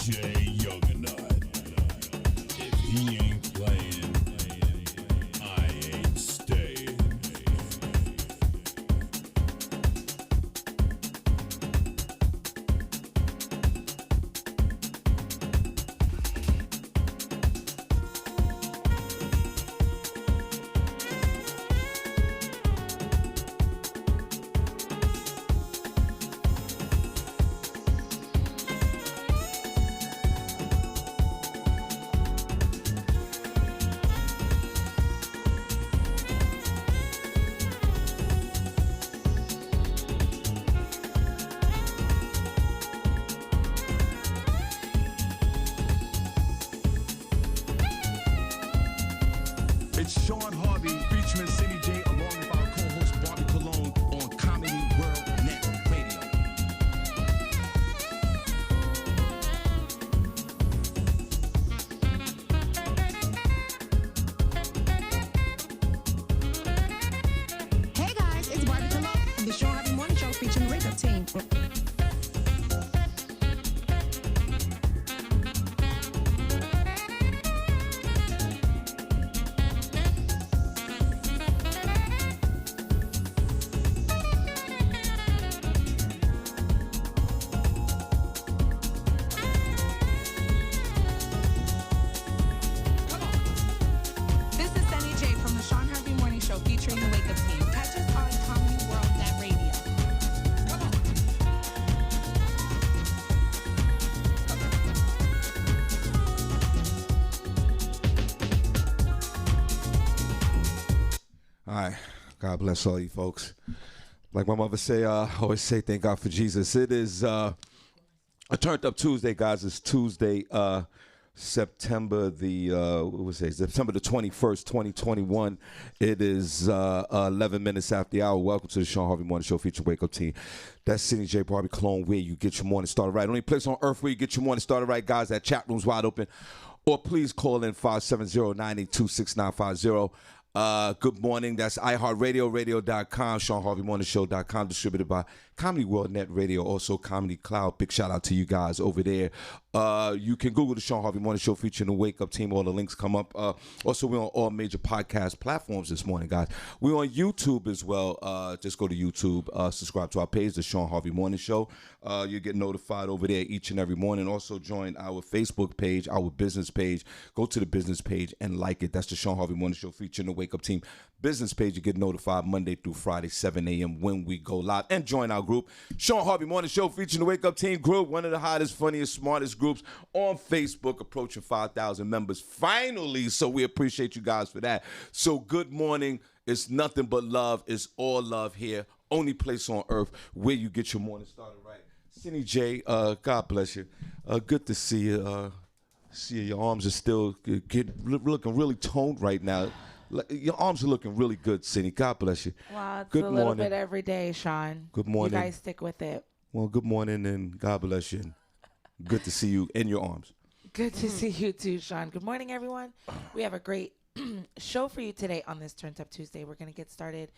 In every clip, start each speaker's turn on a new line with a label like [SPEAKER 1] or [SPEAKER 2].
[SPEAKER 1] DJ Juggernaut. If he ain't playing, I ain't staying. It's Shawn Harvey featuring Senny J along with our co-host Barbi Cologne on Comedy World Net Radio.
[SPEAKER 2] Hey guys, it's Barbi Cologne from the Shawn Harvey Morning Show featuring the Wake Up Team. This is Senny J from the Shawn Harvey Morning Show featuring the Wake Up Team. Catch us on Comedy World Net Radio. Come on.
[SPEAKER 3] All right. God bless all you folks. Like my mother say, I always say thank God for Jesus. It is a turned up Tuesday, guys. It's Tuesday, September the September the 21st, 2021. It is 11 minutes after the hour. Welcome to the Shawn Harvey Morning Show featuring Wake Up Team. That's Senny J, Barbi Cologne, where you get your morning started right. Only place on earth where you get your morning started right, guys. That chat room's wide open. Or please call in 570-982-6950. Good morning. That's iHeartRadio, radio.com, ShawnHarveyMorningShow.com, distributed by Comedy World Net Radio, also Comedy Cloud. Big shout out to you guys over there. You can Google the Shawn Harvey Morning Show featuring the Wake Up Team. All the links come up. Also, we're on all major podcast platforms this morning, guys. We're on YouTube as well. Just go to YouTube, subscribe to our page, the Shawn Harvey Morning Show. You get notified over there each and every morning. Also, join our Facebook page, our business page. Go to the business page and like it. That's the Shawn Harvey Morning Show featuring the Wake Up Team business page. You get notified Monday through Friday, 7 a.m. when we go live. And join our group, Shawn Harvey Morning Show featuring the Wake Up Team group, one of the hottest, funniest, smartest groups on Facebook, approaching 5,000 members finally. So we appreciate you guys for that. So good morning. It's nothing but love. It's all love here. Only place on earth where you get your morning started right. Senny J, God bless you. Good to see you. See your arms are still looking really toned right now. Your arms are looking really good, Senny. God bless you.
[SPEAKER 4] Well, it's
[SPEAKER 3] good
[SPEAKER 4] a
[SPEAKER 3] morning.
[SPEAKER 4] little bit every day, Shawn.
[SPEAKER 3] Good morning.
[SPEAKER 4] You guys stick with it.
[SPEAKER 3] Well, good morning and God bless you. Good to see you in your arms.
[SPEAKER 4] Good to see you too, Shawn. Good morning, everyone. We have a great show for you today on this Turned Up Tuesday. We're going to get started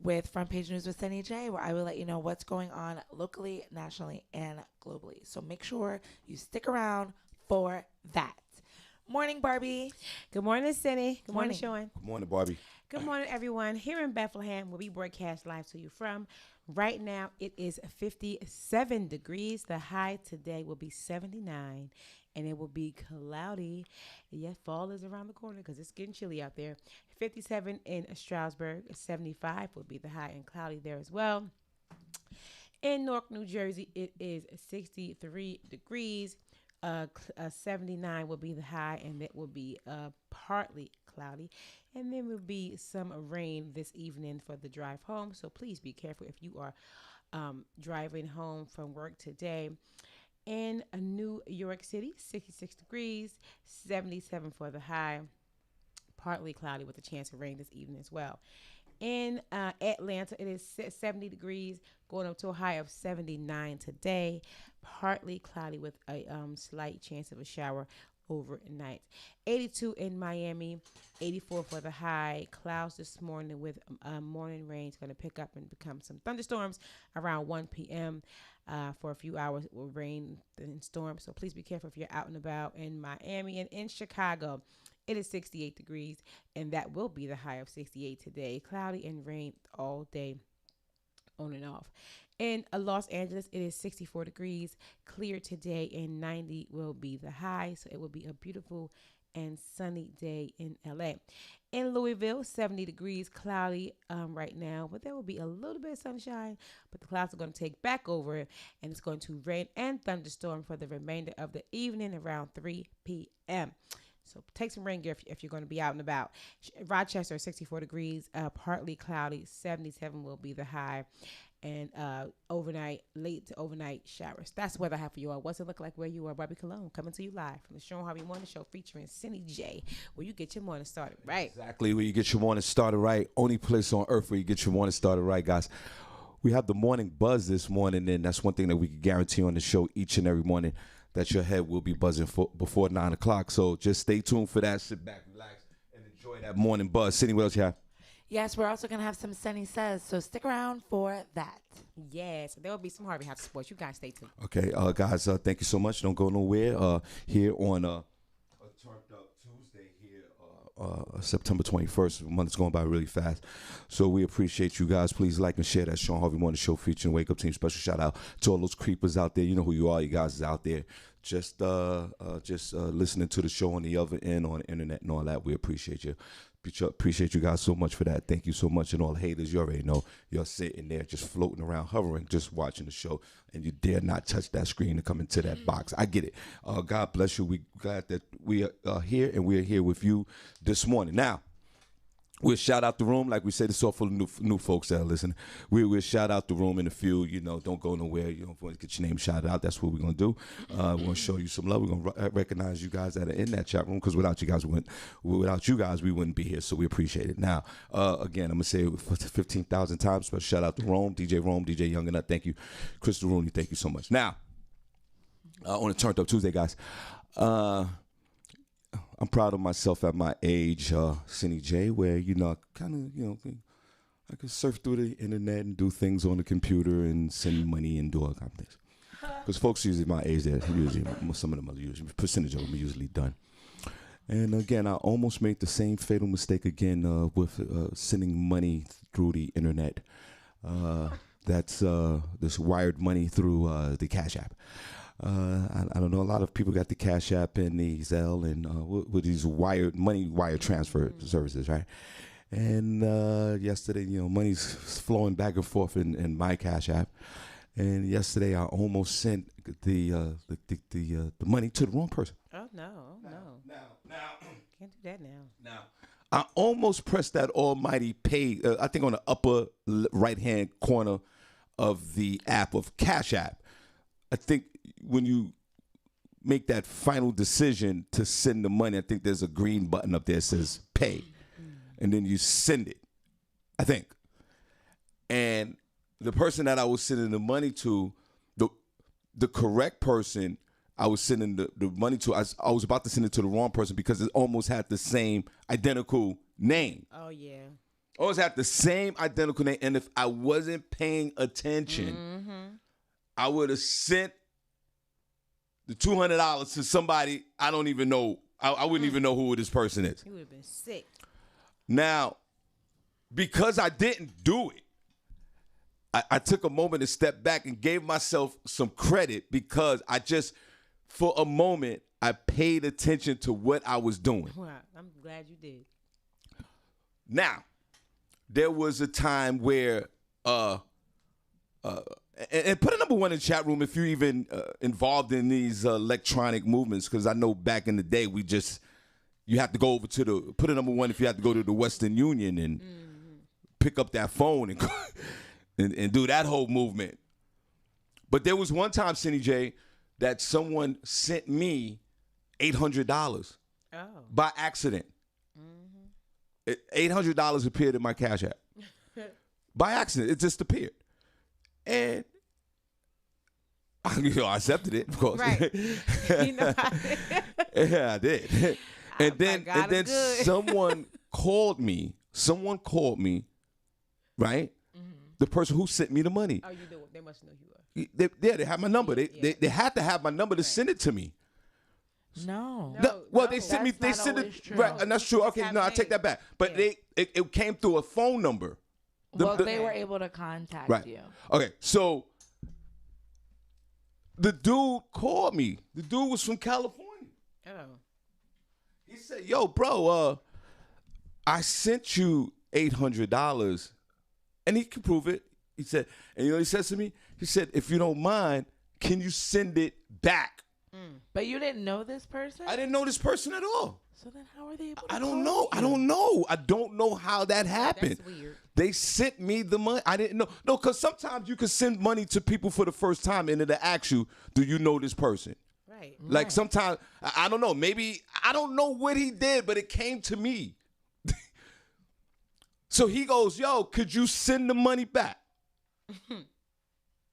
[SPEAKER 4] with Front Page News with Senny J, where I will let you know what's going on locally, nationally, and globally. So make sure you stick around for that. Morning, Barbi.
[SPEAKER 5] Good morning, Senny. Good morning,
[SPEAKER 4] Morning.
[SPEAKER 5] Shawn.
[SPEAKER 3] Good morning, Barbi.
[SPEAKER 5] Good morning, everyone. Here in Bethlehem, where we broadcast live to you from. Right now, it is 57 degrees. The high today will be 79, and it will be cloudy. Yes, fall is around the corner because it's getting chilly out there. 57 in Stroudsburg. 75 will be the high and cloudy there as well. In Newark, New Jersey, it is 63 degrees. 79 will be the high, and it will be partly cloudy. And there will be some rain this evening for the drive home. So please be careful if you are driving home from work today. In New York City, 66 degrees, 77 for the high, partly cloudy with a chance of rain this evening as well. In Atlanta, it is 70 degrees, going up to a high of 79 today. Partly cloudy with a slight chance of a shower overnight. 82 in Miami, 84 for the high. Clouds this morning with morning rain. It's going to pick up and become some thunderstorms around 1 p.m. For a few hours. It will rain and storm. So please be careful if you're out and about in Miami and in Chicago. It is 68 degrees, and that will be the high of 68 today. Cloudy and rain all day, on and off. In Los Angeles, it is 64 degrees, clear today, and 90 will be the high. So it will be a beautiful and sunny day in LA. In Louisville, 70 degrees, cloudy right now, but there will be a little bit of sunshine, but the clouds are going to take back over, and it's going to rain and thunderstorm for the remainder of the evening around 3 p.m. So take some rain gear if you're going to be out and about. Rochester, 64 degrees, partly cloudy, 77 will be the high. And overnight, late to overnight showers. That's what I have for you all. What's it look like where you are? Barbi Cologne coming to you live from the Shawn Harvey Morning Show featuring Senny J, where you get your morning started right.
[SPEAKER 3] Exactly, where you get your morning started right. Only place on earth where you get your morning started right, guys. We have the morning buzz this morning, and that's one thing that we can guarantee on the show each and every morning, that your head will be buzzing before 9 o'clock. So just stay tuned for that. Sit back, relax, and enjoy that morning buzz. Senny, what else you have?
[SPEAKER 4] Yes, we're also going to have some Senny Says, so stick around for that.
[SPEAKER 5] Yes, there will be some Harvey House sports. You guys stay tuned.
[SPEAKER 3] Okay, guys, thank you so much. Don't go nowhere. Here on a Turned Up Tuesday here, September 21st. The month is going by really fast. So we appreciate you guys. Please like and share that Shawn Harvey Morning Show featuring Wake Up Team. Special shout out to all those creepers out there. You know who you are. You guys is out there. Just listening to the show on the other end, on the internet and all that. We appreciate you. Appreciate you guys so much for that. Thank you so much. And all the haters, you already know, you're sitting there just floating around, hovering, just watching the show, and you dare not touch that screen to come into that box. I get it. God bless you. We glad that we are here, and we're here with you this morning. Now, we'll shout out the room. Like we said, it's all for new folks that are listening. We'll shout out the room in a few. Don't go nowhere. You don't want to get your name shouted out. That's what we're going to do. We're going to show you some love. We're going to recognize you guys that are in that chat room, because without you guys, we wouldn't be here. So we appreciate it. Now, again, I'm going to say it 15,000 times. Special shout out to Rome, DJ Young and thank you. Crystal Rooney, thank you so much. Now, on a Turned Up Tuesday, guys, I'm proud of myself at my age, Senny J, where, I can surf through the internet and do things on the computer and send money and do all kinds of things. Because folks usually my age, some of them are usually, percentage of them are usually done. And again, I almost made the same fatal mistake again with sending money through the internet. That's this wired money through the Cash App. I don't know. A lot of people got the Cash App and the Zelle and with these wire transfer services, right? And yesterday, money's flowing back and forth in my Cash App. And yesterday, I almost sent the money to the wrong person.
[SPEAKER 5] Oh no!
[SPEAKER 3] Now,
[SPEAKER 5] Can't do that now.
[SPEAKER 3] Now, I almost pressed that almighty pay. I think on the upper right-hand corner of the app of Cash App. I think when you make that final decision to send the money, I think there's a green button up there that says pay. And then you send it, I think. And the person that I was sending the money to, the correct person I was sending the money to, I was about to send it to the wrong person because it almost had the same identical name.
[SPEAKER 5] Oh, yeah.
[SPEAKER 3] Almost had the same identical name. And if I wasn't paying attention, I would have sent the $200 to somebody I don't even know. I wouldn't even know who this person is.
[SPEAKER 5] You would have been sick.
[SPEAKER 3] Now, because I didn't do it, I took a moment to step back and gave myself some credit because for a moment, I paid attention to what I was doing.
[SPEAKER 5] Wow, I'm glad you did.
[SPEAKER 3] Now, there was a time where, and put a number one in the chat room if you're even involved in these electronic movements, because I know back in the day you have to go over to put a number one if you have to go to the Western Union and pick up that phone and do that whole movement. But there was one time, Senny J, that someone sent me $800 by accident. $800 appeared in my Cash App. By accident, it just appeared. And I accepted it, of course.
[SPEAKER 5] Right.
[SPEAKER 3] Yeah, I did. And then
[SPEAKER 5] God, I'm good.
[SPEAKER 3] someone called me. Someone called me, right? The person who sent me the money.
[SPEAKER 5] Oh, you know, they must know who you are.
[SPEAKER 3] They had my number. They had to have my number to send it to me.
[SPEAKER 4] No.
[SPEAKER 3] Well, they sent me.
[SPEAKER 4] That's
[SPEAKER 3] They
[SPEAKER 4] not
[SPEAKER 3] sent
[SPEAKER 4] always
[SPEAKER 3] it
[SPEAKER 4] true.
[SPEAKER 3] right, and that's true. Okay,
[SPEAKER 5] have
[SPEAKER 3] no, I
[SPEAKER 5] names.
[SPEAKER 3] take that back. But
[SPEAKER 5] Yeah.
[SPEAKER 3] it came through a phone number.
[SPEAKER 4] Well, they were able to contact
[SPEAKER 3] Right.
[SPEAKER 4] you.
[SPEAKER 3] Okay, so the dude called me. The dude was from California.
[SPEAKER 5] Oh.
[SPEAKER 3] He said, "Yo, bro, I sent you $800, and he can prove it." He said, and you know what he says to me? He said, "If you don't mind, can you send it back?"
[SPEAKER 4] But you didn't know this person?
[SPEAKER 3] I didn't know this person at all.
[SPEAKER 4] So then how are they able to
[SPEAKER 3] I don't
[SPEAKER 4] call
[SPEAKER 3] know.
[SPEAKER 4] you?
[SPEAKER 3] I don't know. I don't know how that happened.
[SPEAKER 5] That's weird.
[SPEAKER 3] They sent me the money. I didn't know. No, because sometimes you can send money to people for the first time and it'll ask you, do you know this person?
[SPEAKER 5] Right.
[SPEAKER 3] Like sometimes, I don't know. Maybe, I don't know what he did, but it came to me. So he goes, yo, could you send the money back?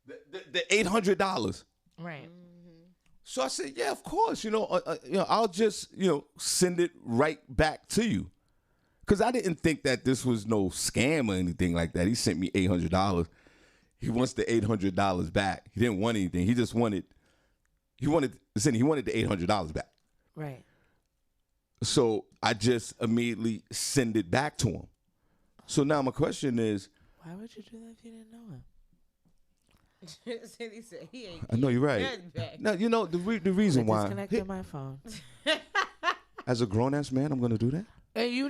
[SPEAKER 3] the $800.
[SPEAKER 4] Right.
[SPEAKER 3] So I said, yeah, of course. I'll just, send it right back to you. Because I didn't think that this was no scam or anything like that. He sent me $800. He wants the $800 back. He didn't want anything. He just wanted, he wanted the $800 back.
[SPEAKER 4] Right.
[SPEAKER 3] So I just immediately send it back to him. So now my question is,
[SPEAKER 4] Why would you do that if you didn't know him?
[SPEAKER 5] He said he ain't.
[SPEAKER 3] I know you're right.
[SPEAKER 5] nothing back.
[SPEAKER 3] Now, the reason why,
[SPEAKER 4] Disconnected my phone.
[SPEAKER 3] as a grown-ass man, I'm going to do that.
[SPEAKER 4] And you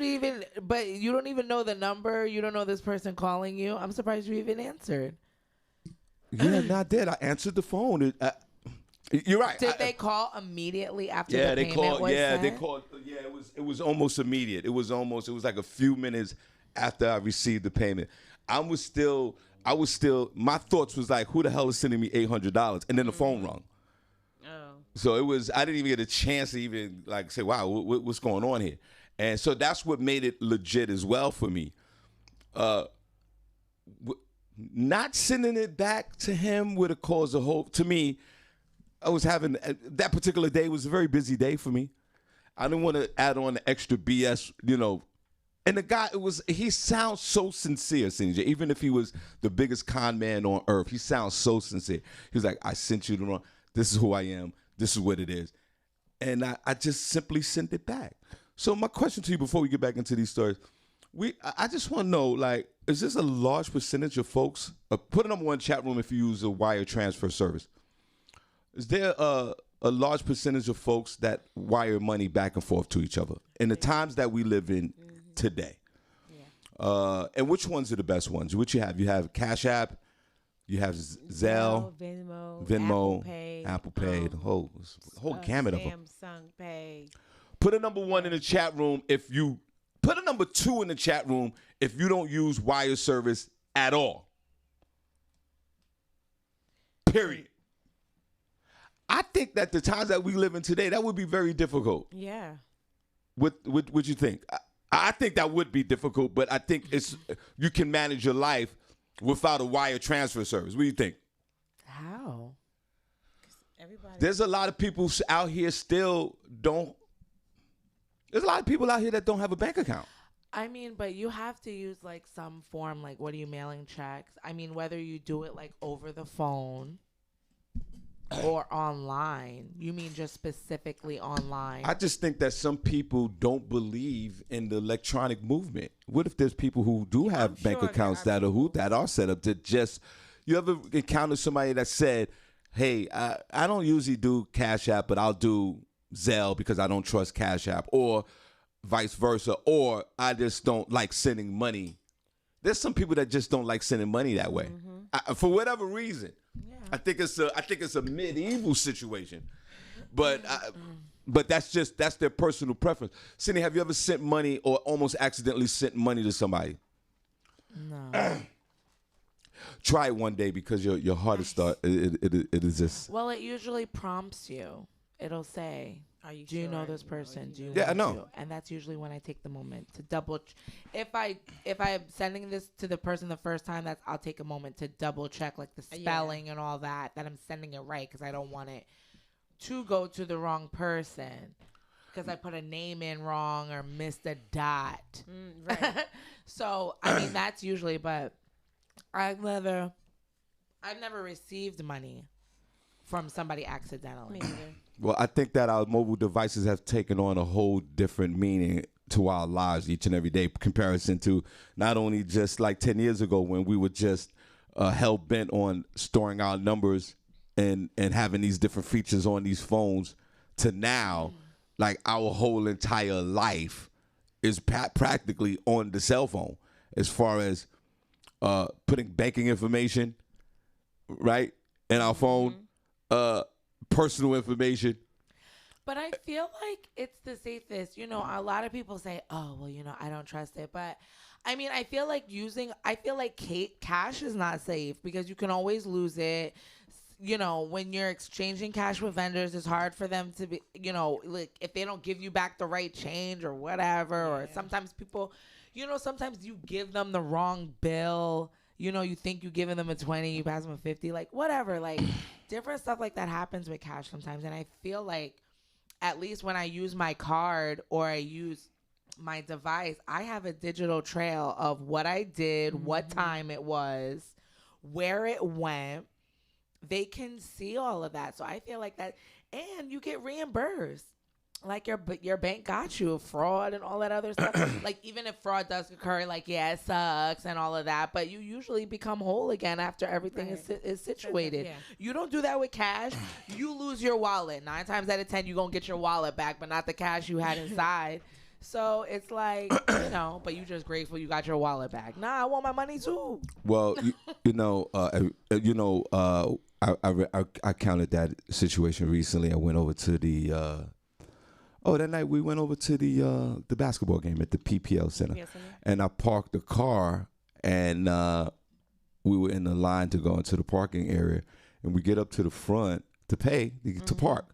[SPEAKER 4] don't even know the number. You don't know this person calling you. I'm surprised you even answered.
[SPEAKER 3] Yeah, not dead. I answered the phone. You're right.
[SPEAKER 4] Did they call immediately after
[SPEAKER 3] Yeah,
[SPEAKER 4] the
[SPEAKER 3] they
[SPEAKER 4] payment
[SPEAKER 3] called.
[SPEAKER 4] was
[SPEAKER 3] Yeah,
[SPEAKER 4] sent?
[SPEAKER 3] they called. Yeah, it was almost immediate. It was like a few minutes after I received the payment. I was still. My thoughts was like, who the hell is sending me $800? And then the phone rung.
[SPEAKER 5] Oh.
[SPEAKER 3] So it was. I didn't even get a chance to even like say, wow, what's going on here? And so that's what made it legit as well for me. Not sending it back to him would have caused a whole. To me, I was having that particular day was a very busy day for me. I didn't want to add on the extra BS, And the guy, he sounds so sincere, Senny J. Even if he was the biggest con man on earth, he sounds so sincere. He was like, I sent you the wrong. This is who I am. This is what it is. And I just simply sent it back. So my question to you before we get back into these stories, I just want to know, like, is this a large percentage of folks? Put a number one chat room if you use a wire transfer service. Is there a large percentage of folks that wire money back and forth to each other in the times that we live in today? Yeah. And which ones are the best ones? What you have? You have Cash App, you have Zelle,
[SPEAKER 5] Venmo,
[SPEAKER 3] Apple Pay, the whole gamut of them.
[SPEAKER 5] Samsung Pay.
[SPEAKER 3] Put a number one in the chat room if you put a number two in the chat room if you don't use wire service at all. Period. I think that the times that we live in today, that would be very difficult.
[SPEAKER 5] Yeah.
[SPEAKER 3] What you think? I think that would be difficult, but I think you can manage your life without a wire transfer service. What do you think?
[SPEAKER 4] How?
[SPEAKER 5] Everybody.
[SPEAKER 3] There's a lot of people out here still don't. There's a lot of people out here that don't have a bank account.
[SPEAKER 4] I mean, but you have to use like some form, like what are you mailing checks? I mean, whether you do it like over the phone or online. You mean just specifically online?
[SPEAKER 3] I just think that some people don't believe in the electronic movement. What if there's people who do have bank
[SPEAKER 5] sure
[SPEAKER 3] accounts
[SPEAKER 5] there are
[SPEAKER 3] that are set up to just? You ever encounter somebody that said, "Hey, I don't usually do Cash App, but I'll do Zelle because I don't trust Cash App," or vice versa, or I just don't like sending money. There's some people that just don't like sending money that way for whatever reason.
[SPEAKER 4] Yeah.
[SPEAKER 3] I think it's a medieval situation, but that's their personal preference. Senny, have you ever sent money or almost accidentally sent money to somebody?
[SPEAKER 4] No.
[SPEAKER 3] Try it one day because your heart is it is just.
[SPEAKER 4] Well, it usually prompts you. It'll say,
[SPEAKER 5] Are you
[SPEAKER 4] do you
[SPEAKER 5] sure?
[SPEAKER 4] know this person? Do you
[SPEAKER 3] Yeah, I
[SPEAKER 4] want
[SPEAKER 3] know.
[SPEAKER 4] to? And that's usually when I take the moment to double. If I'm sending this to the person the first time, I'll take a moment to double check like the spelling and all that I'm sending it right because I don't want it to go to the wrong person. because I put a name in wrong or missed a dot.
[SPEAKER 5] Right.
[SPEAKER 4] So I mean that's usually, but I've never received money from somebody accidentally.
[SPEAKER 5] Me neither.
[SPEAKER 3] Well, I think that our mobile devices have taken on a whole different meaning to our lives each and every day, comparison to not only just like 10 years ago when we were just hell bent on storing our numbers and having these different features on these phones, to now, like our whole entire life is practically on the cell phone, as far as putting banking information, right, in our phone, personal information.
[SPEAKER 4] But I feel like it's the safest. You know, a lot of people say, oh, well, you know, I don't trust it. But I mean, I feel like cash is not safe because you can always lose it. You know, when you're exchanging cash with vendors, it's hard for them to be, you know, like if they don't give you back the right change or whatever. Or sometimes people, you know, sometimes you give them the wrong bill. You know, you think you're giving them a 20, you pass them a 50, like whatever. Like different stuff like that happens with cash sometimes. And I feel like at least when I use my card or I use my device, I have a digital trail of what I did, what time it was, where it went. They can see all of that. So I feel like that. And you get reimbursed. Like your bank got you fraud and all that other stuff. Like even if fraud does occur, like it sucks and all of that, but you usually become whole again after everything is situated.
[SPEAKER 5] Yeah.
[SPEAKER 4] You don't do that with cash. You lose your wallet 9 times out of 10. You gonna get your wallet back, but not the cash you had inside. So it's like you know, but you just grateful you got your wallet back. Nah, I want my money too.
[SPEAKER 3] Well, I counted that situation recently. I went over to the. That night we went over to the basketball game at the PPL Center. And I parked the car, and we were in the line to go into the parking area, and we get up to the front to pay to park,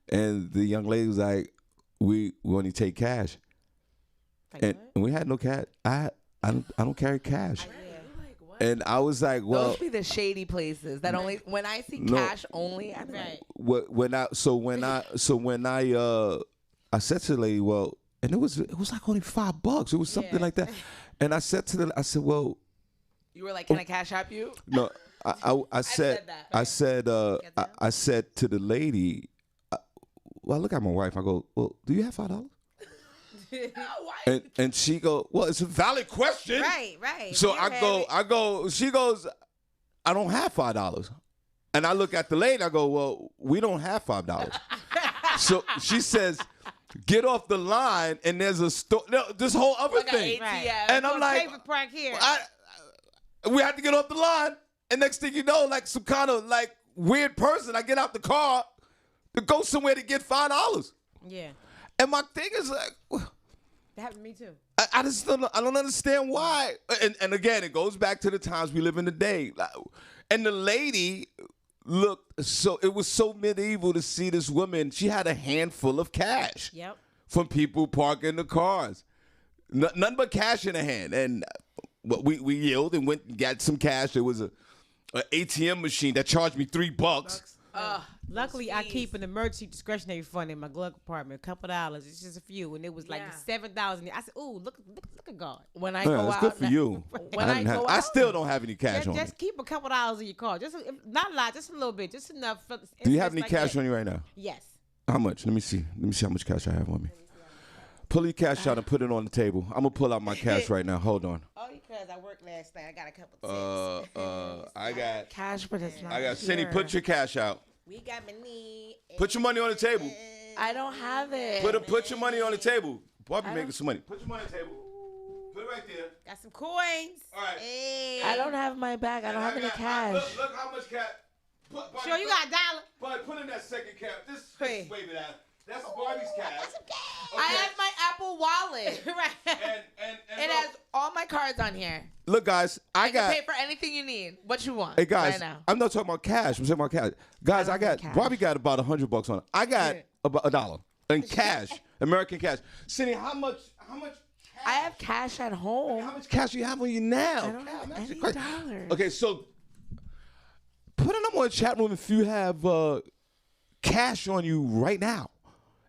[SPEAKER 3] and the young lady was like, "We only take cash," and we had no cash. I don't carry cash. And I was like, well,
[SPEAKER 4] those be the shady places that only when I see cash only. I'm
[SPEAKER 3] I said to the lady, well, and it was like only $5. It was something like that. And I said to I said, well,
[SPEAKER 4] you were like, can I cash app you?
[SPEAKER 3] No, I said to the lady, well, I look at my wife. I go, well, do you have $5? And she go, well, it's a valid question.
[SPEAKER 5] Right.
[SPEAKER 3] So I go, she goes, I don't have $5. And I look at the lady, I go, well, we don't have $5. So she says, get off the line, and there's a store. No, this whole other thing.
[SPEAKER 5] Right.
[SPEAKER 3] And I'm like,
[SPEAKER 5] park here.
[SPEAKER 3] we had to get off the line. And next thing you know, like some kind of like weird person, I get out the car to go somewhere to get $5.
[SPEAKER 5] Yeah.
[SPEAKER 3] And my thing is like,
[SPEAKER 5] that happened to me too.
[SPEAKER 3] I just don't understand why. And again, it goes back to the times we live in today. And the lady looked it was so medieval to see this woman. She had a handful of cash.
[SPEAKER 5] Yep.
[SPEAKER 3] From people parking the cars. Nothing but cash in her hand. And we yelled and went and got some cash. There was a ATM machine that charged me $3.
[SPEAKER 5] Luckily, I keep an emergency discretionary fund in my glove compartment, $2. It's just a few, and it was like $7,000. I said, "Ooh, look at God."
[SPEAKER 4] When I go
[SPEAKER 3] that's
[SPEAKER 4] out,
[SPEAKER 3] good for you.
[SPEAKER 4] I
[SPEAKER 3] still don't have any cash on me.
[SPEAKER 5] Just keep $2 in your car, not a lot, just a little bit, just enough.
[SPEAKER 3] Do you have any cash on you right now?
[SPEAKER 5] Yes.
[SPEAKER 3] How much? Let me see how much cash I have on me. Pull your cash out and put it on the table. I'm gonna pull out my cash right now. Hold on.
[SPEAKER 5] Oh, because I worked last night. I got a couple tips.
[SPEAKER 3] I got
[SPEAKER 4] cash, but it's not.
[SPEAKER 3] I got Senny.
[SPEAKER 4] here.
[SPEAKER 3] Put your cash out.
[SPEAKER 5] We got money.
[SPEAKER 3] Put your money on the table.
[SPEAKER 4] I don't have it.
[SPEAKER 3] Put your money on the table. Barbie making some money. Put your money on the table. Put it right there.
[SPEAKER 5] Got some coins.
[SPEAKER 3] All right.
[SPEAKER 5] Hey.
[SPEAKER 4] I don't have my bag. I don't have any cash.
[SPEAKER 3] Look how much cash.
[SPEAKER 5] Sure, you got $1.
[SPEAKER 3] But put in that second cap. Just
[SPEAKER 5] Hey.
[SPEAKER 3] wave it out. That's Barbie's cash.
[SPEAKER 4] I have my Apple Wallet.
[SPEAKER 5] Right.
[SPEAKER 3] And
[SPEAKER 4] It has all my cards on here.
[SPEAKER 3] look, guys, I
[SPEAKER 4] You
[SPEAKER 3] got.
[SPEAKER 4] can pay for anything you need. What you want?
[SPEAKER 3] Hey guys,
[SPEAKER 4] right now.
[SPEAKER 3] I'm not talking about cash. I'm talking about cash. Guys, I got
[SPEAKER 4] cash.
[SPEAKER 3] Barbie got about $100 on it. I got about $1 in cash, American cash. Cindy, how much?
[SPEAKER 4] I have cash at home.
[SPEAKER 3] How much cash do you have on you now?
[SPEAKER 4] I don't have
[SPEAKER 3] That's
[SPEAKER 4] any
[SPEAKER 3] crazy.
[SPEAKER 4] dollars.
[SPEAKER 3] Okay, so put a number in the chat room if you have cash on you right now.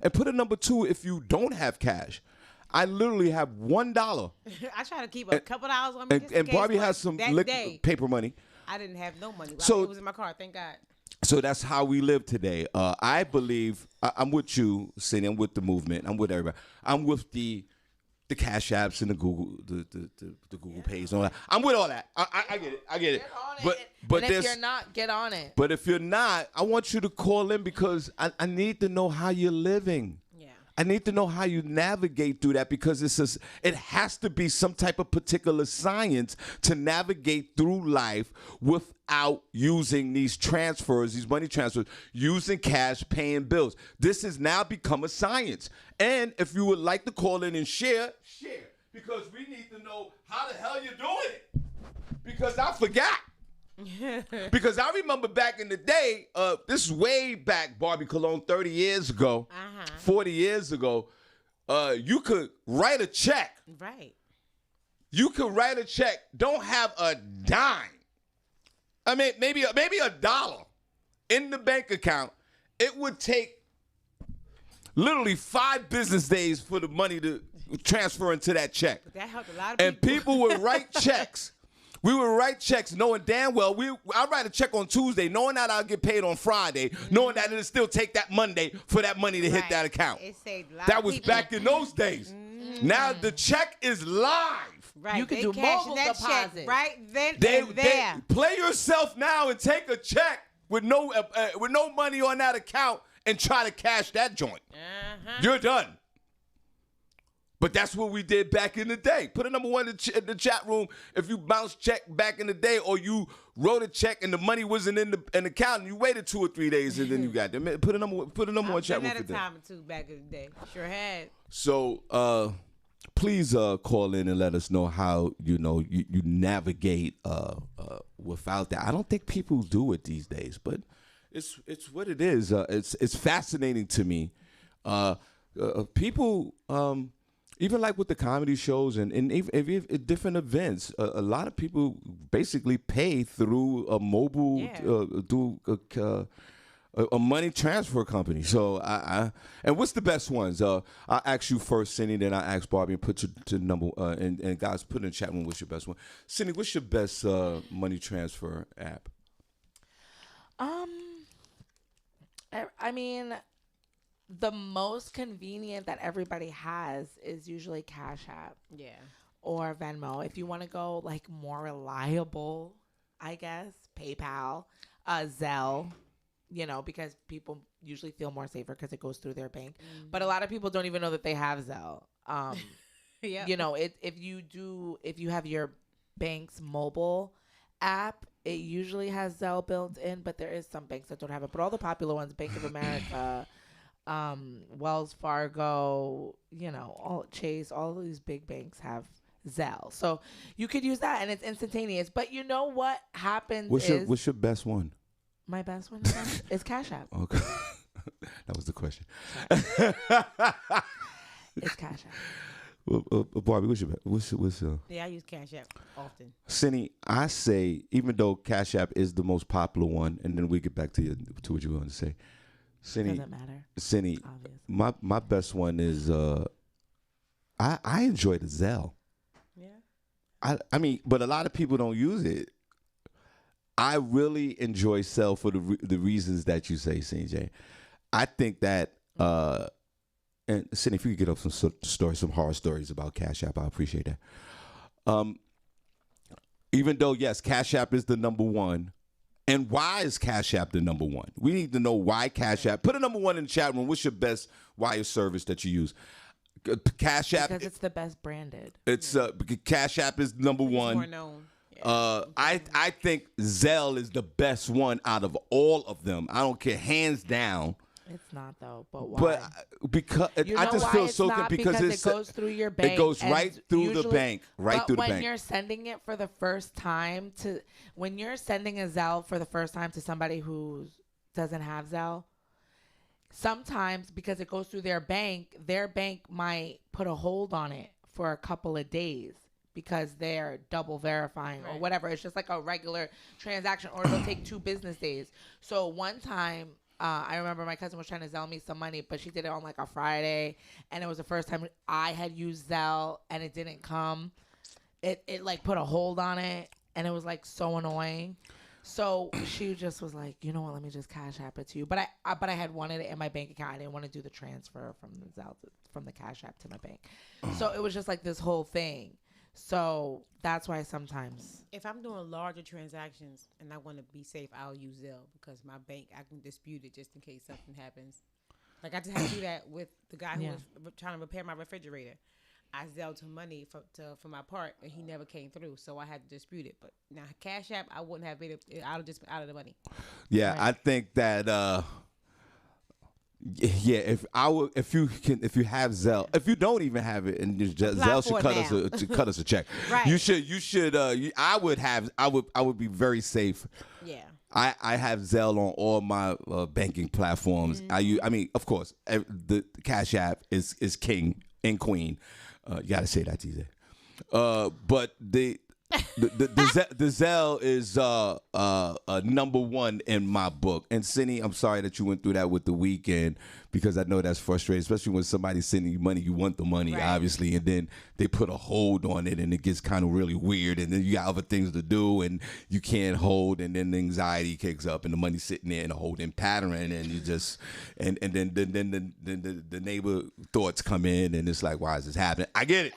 [SPEAKER 3] And put a number 2 if you don't have cash. I literally have $1.
[SPEAKER 5] I try to keep a couple dollars on me. Just in
[SPEAKER 3] And
[SPEAKER 5] case,
[SPEAKER 3] Barbie
[SPEAKER 5] but
[SPEAKER 3] has some
[SPEAKER 5] that day,
[SPEAKER 3] paper money.
[SPEAKER 5] I didn't have no money.
[SPEAKER 3] So-
[SPEAKER 5] It was in my car. Thank God.
[SPEAKER 3] So that's how we live today. I believe I'm with you, Senny. I'm with the movement. I'm with everybody. I'm with the Cash Apps and the Google the Google Pays and all that. I'm with all that. I get it. I get it.
[SPEAKER 4] Get on
[SPEAKER 3] But
[SPEAKER 4] it.
[SPEAKER 3] but
[SPEAKER 4] and if
[SPEAKER 3] there's
[SPEAKER 4] you're not, get on it.
[SPEAKER 3] but if you're not, I want you to call in because I need to know how you're living.
[SPEAKER 5] Yeah.
[SPEAKER 3] I need to know how you navigate through that because it has to be some type of particular science to navigate through life without using these transfers, these money transfers, using cash, paying bills. This has now become a science. And if you would like to call in and share, because we need to know how the hell you're doing it. Because I forgot. Because I remember back in the day, this is way back, Barbie Cologne, 30 years ago, 40 years ago, you could write a check.
[SPEAKER 5] Right.
[SPEAKER 3] You could write a check, don't have a dime. I mean, maybe $1 in the bank account. It would take literally 5 business days for the money to transfer into that check.
[SPEAKER 5] That helped a lot of people.
[SPEAKER 3] And people would write checks. We would write checks knowing damn well I write a check on Tuesday, knowing that I'll get paid on Friday, knowing that it'll still take that Monday for that money to hit that account.
[SPEAKER 5] It saved a lot
[SPEAKER 3] That
[SPEAKER 5] of
[SPEAKER 3] was
[SPEAKER 5] people.
[SPEAKER 3] back in those days. Now the check is live.
[SPEAKER 5] Right.
[SPEAKER 4] You can
[SPEAKER 5] They
[SPEAKER 4] do
[SPEAKER 5] cashing
[SPEAKER 4] mobile
[SPEAKER 5] that check
[SPEAKER 4] deposit.
[SPEAKER 5] right then
[SPEAKER 3] They
[SPEAKER 5] and there.
[SPEAKER 3] play yourself now and take a check with no money on that account and try to cash that joint. You're done. But that's what we did back in the day. Put a number 1 in the chat room if you bounced check back in the day, or you wrote a check and the money wasn't in the account and you waited 2 or 3 days and then you got them. Put a number 1 chat room
[SPEAKER 5] I've
[SPEAKER 3] for
[SPEAKER 5] done that a
[SPEAKER 3] that.
[SPEAKER 5] time or two back in the day. Sure had.
[SPEAKER 3] So please call in and let us know how you navigate without that. I don't think people do it these days, but it's what it is. It's fascinating to me. People. Even like with the comedy shows and even different events, a lot of people basically pay through a mobile, a money transfer company. So and what's the best ones? I'll ask you first, Senny, then I ask Barbie and put your number, and guys, put in the chat room what's your best one. Senny, what's your best money transfer app?
[SPEAKER 4] I mean, the most convenient that everybody has is usually Cash App.
[SPEAKER 5] Yeah.
[SPEAKER 4] Or Venmo. If you want to go like more reliable, I guess, PayPal, Zelle, because people usually feel more safer because it goes through their bank. But a lot of people don't even know that they have Zelle.
[SPEAKER 5] Yeah.
[SPEAKER 4] If you have your bank's mobile app, it usually has Zelle built in, but there is some banks that don't have it. But all the popular ones, Bank of America, Wells Fargo, all Chase, all of these big banks have Zelle. So you could use that and it's instantaneous. But you know what happens
[SPEAKER 3] What's your best one?
[SPEAKER 4] My best one is Cash App.
[SPEAKER 3] Okay. That was the question.
[SPEAKER 4] It's Cash App.
[SPEAKER 3] Barbie, what's your
[SPEAKER 5] Yeah, I use Cash App often.
[SPEAKER 3] Senny, I say, even though Cash App is the most popular one, and then we get back to what you were going to say. Senny,
[SPEAKER 4] Doesn't matter.
[SPEAKER 3] Senny,
[SPEAKER 4] Obviously.
[SPEAKER 3] my best one is I enjoy the Zelle.
[SPEAKER 5] Yeah.
[SPEAKER 3] I mean, but a lot of people don't use it. I really enjoy Zelle for the reasons that you say, CJ. I think that and Senny, if you could get up some stories, some horror stories about Cash App, I appreciate that. Even though, yes, Cash App is the number 1. And why is Cash App the number 1? We need to know why Cash App. Put a number 1 in the chat room. What's your best wire service that you use? Cash App.
[SPEAKER 4] Because it's the best branded.
[SPEAKER 3] It's Cash App is number 1.
[SPEAKER 5] More known. Yeah.
[SPEAKER 3] I think Zelle is the best one out of all of them. I don't care, hands down.
[SPEAKER 4] It's not though, but why?
[SPEAKER 3] But because
[SPEAKER 4] You
[SPEAKER 3] I
[SPEAKER 4] know
[SPEAKER 3] just
[SPEAKER 4] why
[SPEAKER 3] feel
[SPEAKER 4] it's
[SPEAKER 3] so
[SPEAKER 4] not?
[SPEAKER 3] good because
[SPEAKER 4] it goes through your bank.
[SPEAKER 3] It goes
[SPEAKER 4] and
[SPEAKER 3] right through the
[SPEAKER 4] usually-
[SPEAKER 3] bank, right through the
[SPEAKER 4] But when
[SPEAKER 3] bank.
[SPEAKER 4] you're sending it for the first time when you're sending a Zelle for the first time to somebody who doesn't have Zelle, sometimes because it goes through their bank might put a hold on it for a couple of days because they're double verifying or whatever. It's just like a regular transaction, or it'll take 2 business days. So one time, I remember my cousin was trying to Zelle me some money, but she did it on like a Friday, and it was the first time I had used Zelle, and it didn't come. It like put a hold on it, and it was like so annoying. So she just was like, you know what? Let me just Cash App it to you. But I had wanted it in my bank account. I didn't want to do the transfer from the Zelle from the Cash App to my bank. So it was just like this whole thing. So that's why sometimes
[SPEAKER 5] If I'm doing larger transactions and I want to be safe, I'll use Zelle because my bank, I can dispute it just in case something happens. Like I just had to do that with the guy who was trying to repair my refrigerator. I Zelled him money for my part, and he never came through, so I had to dispute it. But now Cash App, I wouldn't have been. I would just been out of the money.
[SPEAKER 3] Yeah, I think that. Yeah, if you have Zelle, if you don't even have it, and Zelle should cut us a check.
[SPEAKER 5] Right.
[SPEAKER 3] You should. I would be very safe.
[SPEAKER 5] Yeah.
[SPEAKER 3] I have Zelle on all my banking platforms. I mean, of course, the Cash App is king and queen. You gotta say that, TJ. But the Zelle is number one in my book. And Senny, I'm sorry that you went through that with the weekend, because I know that's frustrating, especially when somebody's sending you money. You want the money,
[SPEAKER 5] right,
[SPEAKER 3] obviously, and then they put a hold on it, and it gets kind of really weird. And then you got other things to do, and you can't hold, and then the anxiety kicks up, and the money's sitting there in a holding pattern, and you just and then the neighbor thoughts come in, and it's like, why is this happening? I get it.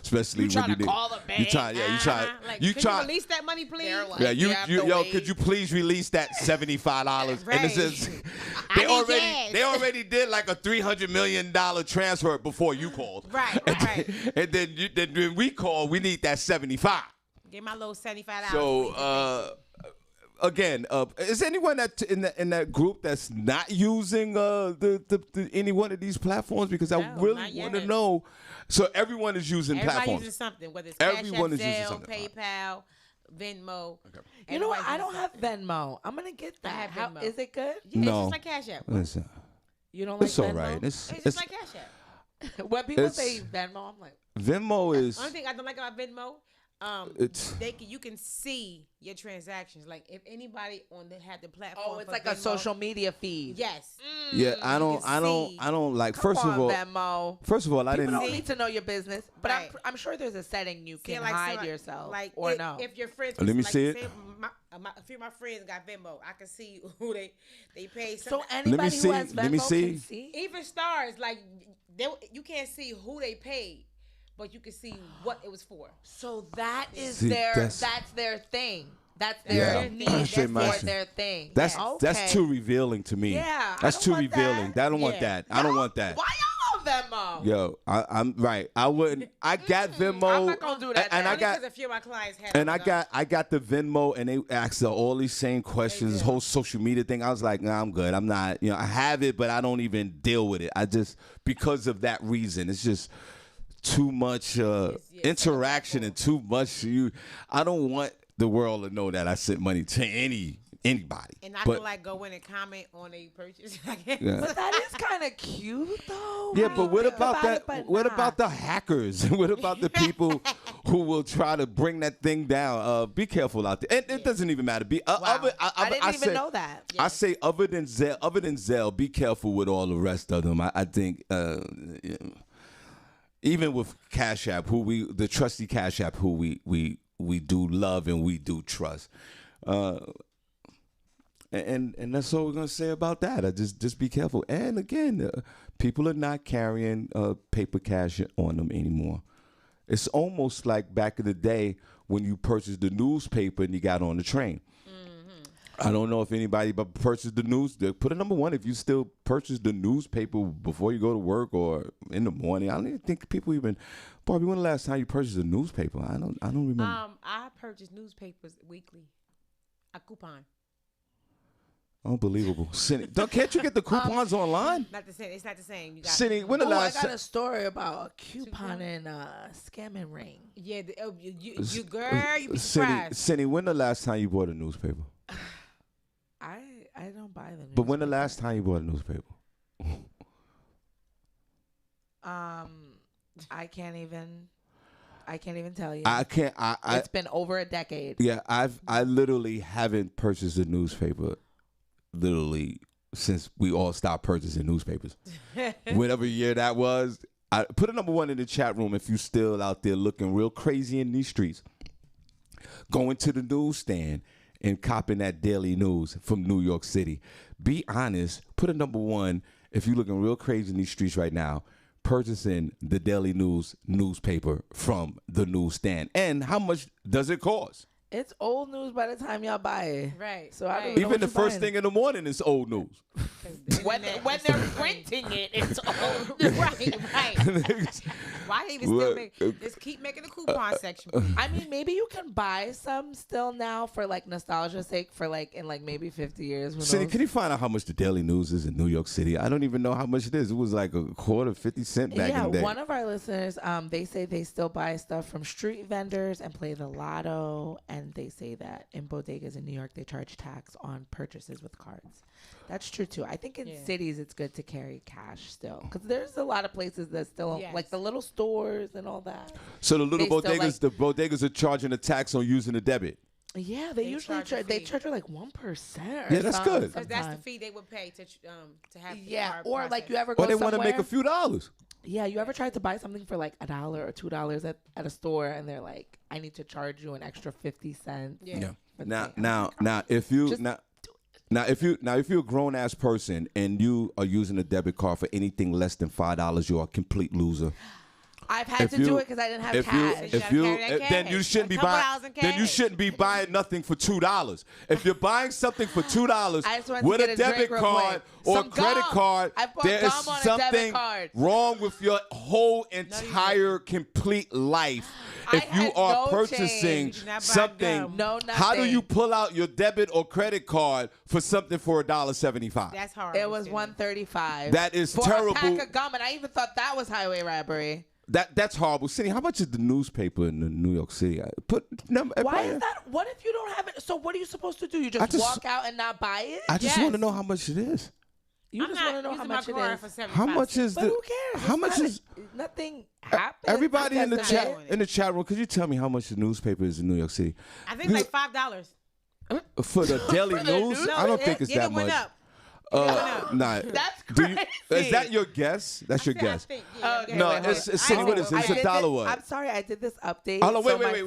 [SPEAKER 3] Especially
[SPEAKER 4] you
[SPEAKER 3] when
[SPEAKER 4] trying to call the bank.
[SPEAKER 3] You try.
[SPEAKER 5] Like,
[SPEAKER 3] You
[SPEAKER 5] could
[SPEAKER 3] try.
[SPEAKER 5] you release that money, please?
[SPEAKER 4] Like,
[SPEAKER 3] Yeah,
[SPEAKER 4] yo,
[SPEAKER 3] could you please release that $75?
[SPEAKER 5] Right.
[SPEAKER 3] And it says they already did like a $300 million transfer before you called.
[SPEAKER 5] Right.
[SPEAKER 3] And then when we call, we need that 75.
[SPEAKER 5] Get my little $75.
[SPEAKER 3] So again, is anyone in that group that's not using the any one of these platforms? Because I really want to know. So everyone is using
[SPEAKER 5] Everybody
[SPEAKER 3] platforms.
[SPEAKER 5] using something, whether it's
[SPEAKER 3] Everyone
[SPEAKER 5] Cash
[SPEAKER 3] is
[SPEAKER 5] App,
[SPEAKER 3] using
[SPEAKER 5] Zelle,
[SPEAKER 3] something.
[SPEAKER 5] PayPal, Venmo.
[SPEAKER 3] Okay.
[SPEAKER 4] You know what?
[SPEAKER 5] Everybody's
[SPEAKER 4] I don't
[SPEAKER 5] using
[SPEAKER 4] have
[SPEAKER 5] something.
[SPEAKER 4] Venmo. I'm gonna get that.
[SPEAKER 5] I have
[SPEAKER 4] How,
[SPEAKER 5] Venmo.
[SPEAKER 4] is it good?
[SPEAKER 5] Yeah,
[SPEAKER 3] No.
[SPEAKER 5] it's just like Cash App.
[SPEAKER 3] Listen,
[SPEAKER 4] You don't like
[SPEAKER 3] it's all
[SPEAKER 4] Venmo?
[SPEAKER 3] right.
[SPEAKER 5] It's just like Cash App.
[SPEAKER 4] When people
[SPEAKER 3] it's-
[SPEAKER 4] say Venmo, I'm like,
[SPEAKER 3] Venmo is.
[SPEAKER 5] Only thing I don't like about Venmo,
[SPEAKER 3] It's-
[SPEAKER 5] you can see your transactions. Like if anybody had the platform.
[SPEAKER 4] oh, it's
[SPEAKER 5] for
[SPEAKER 4] like a
[SPEAKER 5] Venmo,
[SPEAKER 4] social media feed.
[SPEAKER 5] Yes.
[SPEAKER 3] Yeah, I don't like. First
[SPEAKER 4] Come
[SPEAKER 3] of
[SPEAKER 4] on,
[SPEAKER 3] all,
[SPEAKER 4] Venmo.
[SPEAKER 3] first of all, I
[SPEAKER 4] People
[SPEAKER 3] didn't.
[SPEAKER 4] don't need to know your business, but
[SPEAKER 5] Right.
[SPEAKER 4] I'm sure there's a setting you
[SPEAKER 5] See,
[SPEAKER 4] can
[SPEAKER 5] like,
[SPEAKER 4] hide
[SPEAKER 5] so,
[SPEAKER 4] yourself
[SPEAKER 5] like
[SPEAKER 4] or
[SPEAKER 5] if,
[SPEAKER 4] no.
[SPEAKER 5] If your friends,
[SPEAKER 3] Let me
[SPEAKER 5] like,
[SPEAKER 3] see it.
[SPEAKER 5] say a few of my friends got Venmo. I can see who they pay.
[SPEAKER 4] So
[SPEAKER 5] Something.
[SPEAKER 4] anybody
[SPEAKER 3] see.
[SPEAKER 4] who has Venmo
[SPEAKER 3] Let me see.
[SPEAKER 4] can see.
[SPEAKER 5] Even stars, like you can't see who they paid, but you can see what it was for.
[SPEAKER 4] So that is
[SPEAKER 3] See,
[SPEAKER 4] that's their thing. That's their
[SPEAKER 3] Yeah.
[SPEAKER 4] need.
[SPEAKER 3] I'm
[SPEAKER 4] That's
[SPEAKER 3] straight my-
[SPEAKER 4] their thing.
[SPEAKER 3] That's
[SPEAKER 4] Yeah.
[SPEAKER 3] that's
[SPEAKER 4] Okay.
[SPEAKER 3] too revealing to me.
[SPEAKER 4] Yeah, I
[SPEAKER 3] that's
[SPEAKER 4] don't
[SPEAKER 3] too
[SPEAKER 4] want
[SPEAKER 3] revealing.
[SPEAKER 4] that.
[SPEAKER 3] I don't want
[SPEAKER 5] Yeah.
[SPEAKER 3] that. I don't want that.
[SPEAKER 4] Why y'all love Venmo?
[SPEAKER 3] Yo, I'm right. I wouldn't. I got Venmo.
[SPEAKER 4] I'm not gonna do that.
[SPEAKER 3] And
[SPEAKER 4] then.
[SPEAKER 3] I got.
[SPEAKER 5] because a few of my clients had.
[SPEAKER 3] And
[SPEAKER 5] it,
[SPEAKER 3] I got the Venmo, and they asked all these same questions. This whole social media thing. I was like, nah, I'm good. I'm not. I have it, but I don't even deal with it. I just, because of that reason, it's just too much interaction and too much. I don't want the world to know that I sent money to anybody.
[SPEAKER 5] And I
[SPEAKER 3] But-
[SPEAKER 5] can go in and comment on a purchase.
[SPEAKER 3] Yeah.
[SPEAKER 4] But that is kind of cute, though.
[SPEAKER 3] Yeah,
[SPEAKER 4] when
[SPEAKER 3] but
[SPEAKER 4] you
[SPEAKER 3] what
[SPEAKER 4] think
[SPEAKER 3] about that?
[SPEAKER 4] it, but
[SPEAKER 3] What
[SPEAKER 4] nah.
[SPEAKER 3] about the hackers? What about the people who will try to bring that thing down? Be careful out there. And it doesn't even matter.
[SPEAKER 4] I didn't even
[SPEAKER 3] say,
[SPEAKER 4] know that.
[SPEAKER 3] I say other than Zelle, be careful with all the rest of them. I think even with Cash App, the trusty Cash App, who we do love and we do trust. And that's all we're gonna say about that. Just be careful. And again, people are not carrying paper cash on them anymore. It's almost like back in the day when you purchased the newspaper and you got on the train. I don't know if anybody but purchased the news. Put a number one if you still purchase the newspaper before you go to work or in the morning. I don't even think people even. Barbi, when the last time you purchased a newspaper? I don't remember.
[SPEAKER 5] I purchase newspapers weekly. A coupon.
[SPEAKER 3] Unbelievable. Senny, can't you get the coupons online?
[SPEAKER 5] Not the same. It's not the same. You got
[SPEAKER 3] Senny, when the
[SPEAKER 4] Oh, I
[SPEAKER 3] last
[SPEAKER 4] got
[SPEAKER 3] time?
[SPEAKER 4] a story about a coupon and scamming ring.
[SPEAKER 5] Yeah, you girl, you be
[SPEAKER 3] Senny,
[SPEAKER 5] surprised.
[SPEAKER 3] Senny, when the last time you bought a newspaper?
[SPEAKER 4] I don't buy them.
[SPEAKER 3] But when the last time you bought a newspaper?
[SPEAKER 4] I can't even tell you.
[SPEAKER 3] I can't.
[SPEAKER 4] It's been over a decade.
[SPEAKER 3] Yeah, I literally haven't purchased a newspaper literally since we all stopped purchasing newspapers. Whatever year that was, I put a number one in the chat room if you still out there looking real crazy in these streets. Going to the newsstand and copping that daily news from New York City. Be honest. Put a number one if you're looking real crazy in these streets right now, purchasing the daily news newspaper from the newsstand. And how much does it cost?
[SPEAKER 4] It's old news by the time y'all buy it.
[SPEAKER 5] Right.
[SPEAKER 4] So I don't know
[SPEAKER 3] Even
[SPEAKER 4] what
[SPEAKER 3] the
[SPEAKER 4] you're
[SPEAKER 3] first
[SPEAKER 4] buying.
[SPEAKER 3] thing in the morning is old news.
[SPEAKER 5] When
[SPEAKER 2] they're printing it, it's old.
[SPEAKER 5] right. Why they even still
[SPEAKER 3] Look,
[SPEAKER 5] make? Just keep making the coupon section.
[SPEAKER 4] I mean, maybe you can buy some still now for like nostalgia's sake for like in like maybe 50 years. Who
[SPEAKER 3] Cindy,
[SPEAKER 4] knows?
[SPEAKER 3] can you find out how much the daily news is in New York City? I don't even know how much it is. It was like a quarter, 50 cents back in the day.
[SPEAKER 4] One of our listeners, they say they still buy stuff from street vendors and play the lotto, and they say that in bodegas in New York they charge tax on purchases with cards. That's true too. I think in cities it's good to carry cash still, because there's a lot of places that still like the little stores and all that.
[SPEAKER 3] So the little
[SPEAKER 4] They
[SPEAKER 3] bodegas,
[SPEAKER 4] still,
[SPEAKER 3] the bodegas are charging a tax on using a debit.
[SPEAKER 4] Yeah, they usually
[SPEAKER 5] charge a
[SPEAKER 4] they
[SPEAKER 5] fee.
[SPEAKER 4] charge her like 1%.
[SPEAKER 3] Yeah, that's good.
[SPEAKER 5] Because that's the fee they would pay to have. The
[SPEAKER 4] Yeah,
[SPEAKER 5] card
[SPEAKER 4] or like
[SPEAKER 5] processed.
[SPEAKER 4] you ever go
[SPEAKER 3] Or they
[SPEAKER 4] somewhere.
[SPEAKER 3] want to make a few dollars.
[SPEAKER 4] Yeah, you ever tried to buy something for like $1 or $2 at a store, and they're like, "I need to charge you an extra 50 cents."
[SPEAKER 5] Yeah.
[SPEAKER 3] Now, if you if you're a grown ass person and you are using a debit card for anything less than $5, you're a complete loser.
[SPEAKER 4] I've had to do it because I didn't have cash.
[SPEAKER 3] Then you shouldn't be buying. Then you shouldn't be buying nothing for $2. If you're buying something for $2
[SPEAKER 4] I just wanted to
[SPEAKER 3] with
[SPEAKER 4] get
[SPEAKER 3] a
[SPEAKER 4] a
[SPEAKER 3] debit
[SPEAKER 4] drink real
[SPEAKER 3] card
[SPEAKER 4] quick.
[SPEAKER 3] or a
[SPEAKER 4] Some
[SPEAKER 3] credit
[SPEAKER 4] gum.
[SPEAKER 3] card,
[SPEAKER 4] I bought
[SPEAKER 3] there is
[SPEAKER 4] gum on a debit
[SPEAKER 3] something
[SPEAKER 4] card.
[SPEAKER 3] wrong with your whole entire complete life.
[SPEAKER 4] I
[SPEAKER 3] If you
[SPEAKER 4] had
[SPEAKER 3] are
[SPEAKER 4] no
[SPEAKER 3] purchasing
[SPEAKER 4] change.
[SPEAKER 5] You did not buy
[SPEAKER 3] something,
[SPEAKER 5] gum.
[SPEAKER 4] No,
[SPEAKER 3] how do
[SPEAKER 4] nothing.
[SPEAKER 3] you pull out your debit or credit card for something for $1.75?
[SPEAKER 5] That's horrible.
[SPEAKER 4] It was
[SPEAKER 5] Cindy.
[SPEAKER 4] $1.35.
[SPEAKER 3] That is
[SPEAKER 4] for
[SPEAKER 3] terrible.
[SPEAKER 4] a pack of gum, and I even thought that was highway robbery.
[SPEAKER 3] That's horrible. Cindy, how much is the newspaper in New York City?
[SPEAKER 4] Why is that? What if you don't have it? So what are you supposed to do? You just walk out and not buy it?
[SPEAKER 3] I just
[SPEAKER 5] Yes.
[SPEAKER 3] want to know how much it is.
[SPEAKER 4] You
[SPEAKER 5] I'm
[SPEAKER 4] just
[SPEAKER 5] not
[SPEAKER 4] want to know how
[SPEAKER 5] using
[SPEAKER 4] much
[SPEAKER 5] my
[SPEAKER 4] it
[SPEAKER 5] card
[SPEAKER 4] is.
[SPEAKER 5] for 75
[SPEAKER 3] How much is
[SPEAKER 4] But
[SPEAKER 3] the?
[SPEAKER 4] who cares?
[SPEAKER 3] How
[SPEAKER 4] It's
[SPEAKER 3] much
[SPEAKER 4] not
[SPEAKER 3] is?
[SPEAKER 4] nothing happened?
[SPEAKER 3] Everybody in the
[SPEAKER 4] That's
[SPEAKER 3] chat
[SPEAKER 4] it.
[SPEAKER 3] in the chat room, could you tell me how much the newspaper is in New York City
[SPEAKER 5] I think like $5.
[SPEAKER 3] for the daily news?
[SPEAKER 5] No,
[SPEAKER 3] I don't think it's
[SPEAKER 5] yeah,
[SPEAKER 3] that
[SPEAKER 5] it went
[SPEAKER 3] much.
[SPEAKER 5] up.
[SPEAKER 3] Nah.
[SPEAKER 4] That's
[SPEAKER 3] Do you,
[SPEAKER 4] crazy.
[SPEAKER 3] is that your guess? That's your
[SPEAKER 5] I
[SPEAKER 3] guess.
[SPEAKER 5] think, yeah,
[SPEAKER 4] Okay,
[SPEAKER 5] yeah.
[SPEAKER 3] No,
[SPEAKER 4] wait, hold
[SPEAKER 3] it's
[SPEAKER 4] on.
[SPEAKER 3] Cindy. What is it?
[SPEAKER 4] I
[SPEAKER 3] It's a
[SPEAKER 4] did
[SPEAKER 3] dollar.
[SPEAKER 4] this-
[SPEAKER 3] What?
[SPEAKER 4] I'm sorry, I did this update.
[SPEAKER 3] Hold on,
[SPEAKER 4] so
[SPEAKER 3] wait,
[SPEAKER 4] my
[SPEAKER 3] wait.
[SPEAKER 4] phone-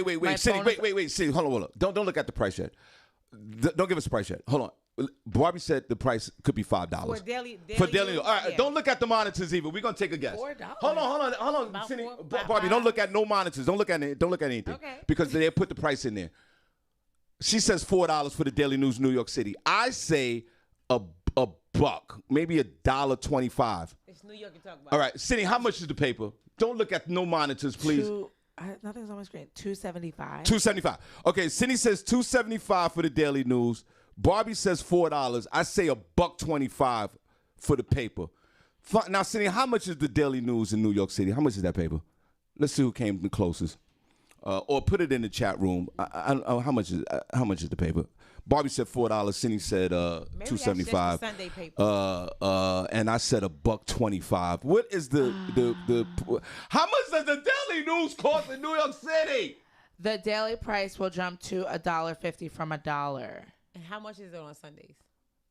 [SPEAKER 3] Wait,
[SPEAKER 4] my
[SPEAKER 3] Cindy,
[SPEAKER 4] phone
[SPEAKER 3] wait.
[SPEAKER 4] is-
[SPEAKER 3] Cindy, hold on. Don't look at the price yet. Don't give us a price yet. Hold on. Barbie said the price could be $5
[SPEAKER 5] For daily
[SPEAKER 3] for daily.
[SPEAKER 5] news,
[SPEAKER 3] All right,
[SPEAKER 5] yeah.
[SPEAKER 3] don't look at the monitors either. We're gonna take a guess.
[SPEAKER 4] $4.
[SPEAKER 3] Hold on.
[SPEAKER 5] About
[SPEAKER 3] Cindy,
[SPEAKER 5] four- about
[SPEAKER 3] Barbie, don't
[SPEAKER 5] five.
[SPEAKER 3] look at no monitors. Don't look at it. Don't look at anything.
[SPEAKER 5] Okay.
[SPEAKER 3] Because they put the price in there. She says $4 for the Daily News, New York City. I say a buck, maybe $1.25.
[SPEAKER 5] It's New York you're talking about.
[SPEAKER 3] All right, Cindy, how much is the paper? Don't look at no monitors, please.
[SPEAKER 4] Nothing's on my screen. $2.75.
[SPEAKER 3] $2.75. Okay, Cindy says $2.75 for the Daily News. Barbie says $4. I say $1.25 for the paper. Now, Cindy, how much is the Daily News in New York City? How much is that paper? Let's see who came the closest. Or put it in the chat room. How much is the paper? Barbie said $4. Cindy said
[SPEAKER 5] Maybe that's just the
[SPEAKER 3] $2.75.
[SPEAKER 5] Sunday paper.
[SPEAKER 3] And I said $1.25. What is the how much does the Daily News cost in New York City?
[SPEAKER 4] The daily price will jump to $1.50 from $1.
[SPEAKER 5] And how much is it on Sundays?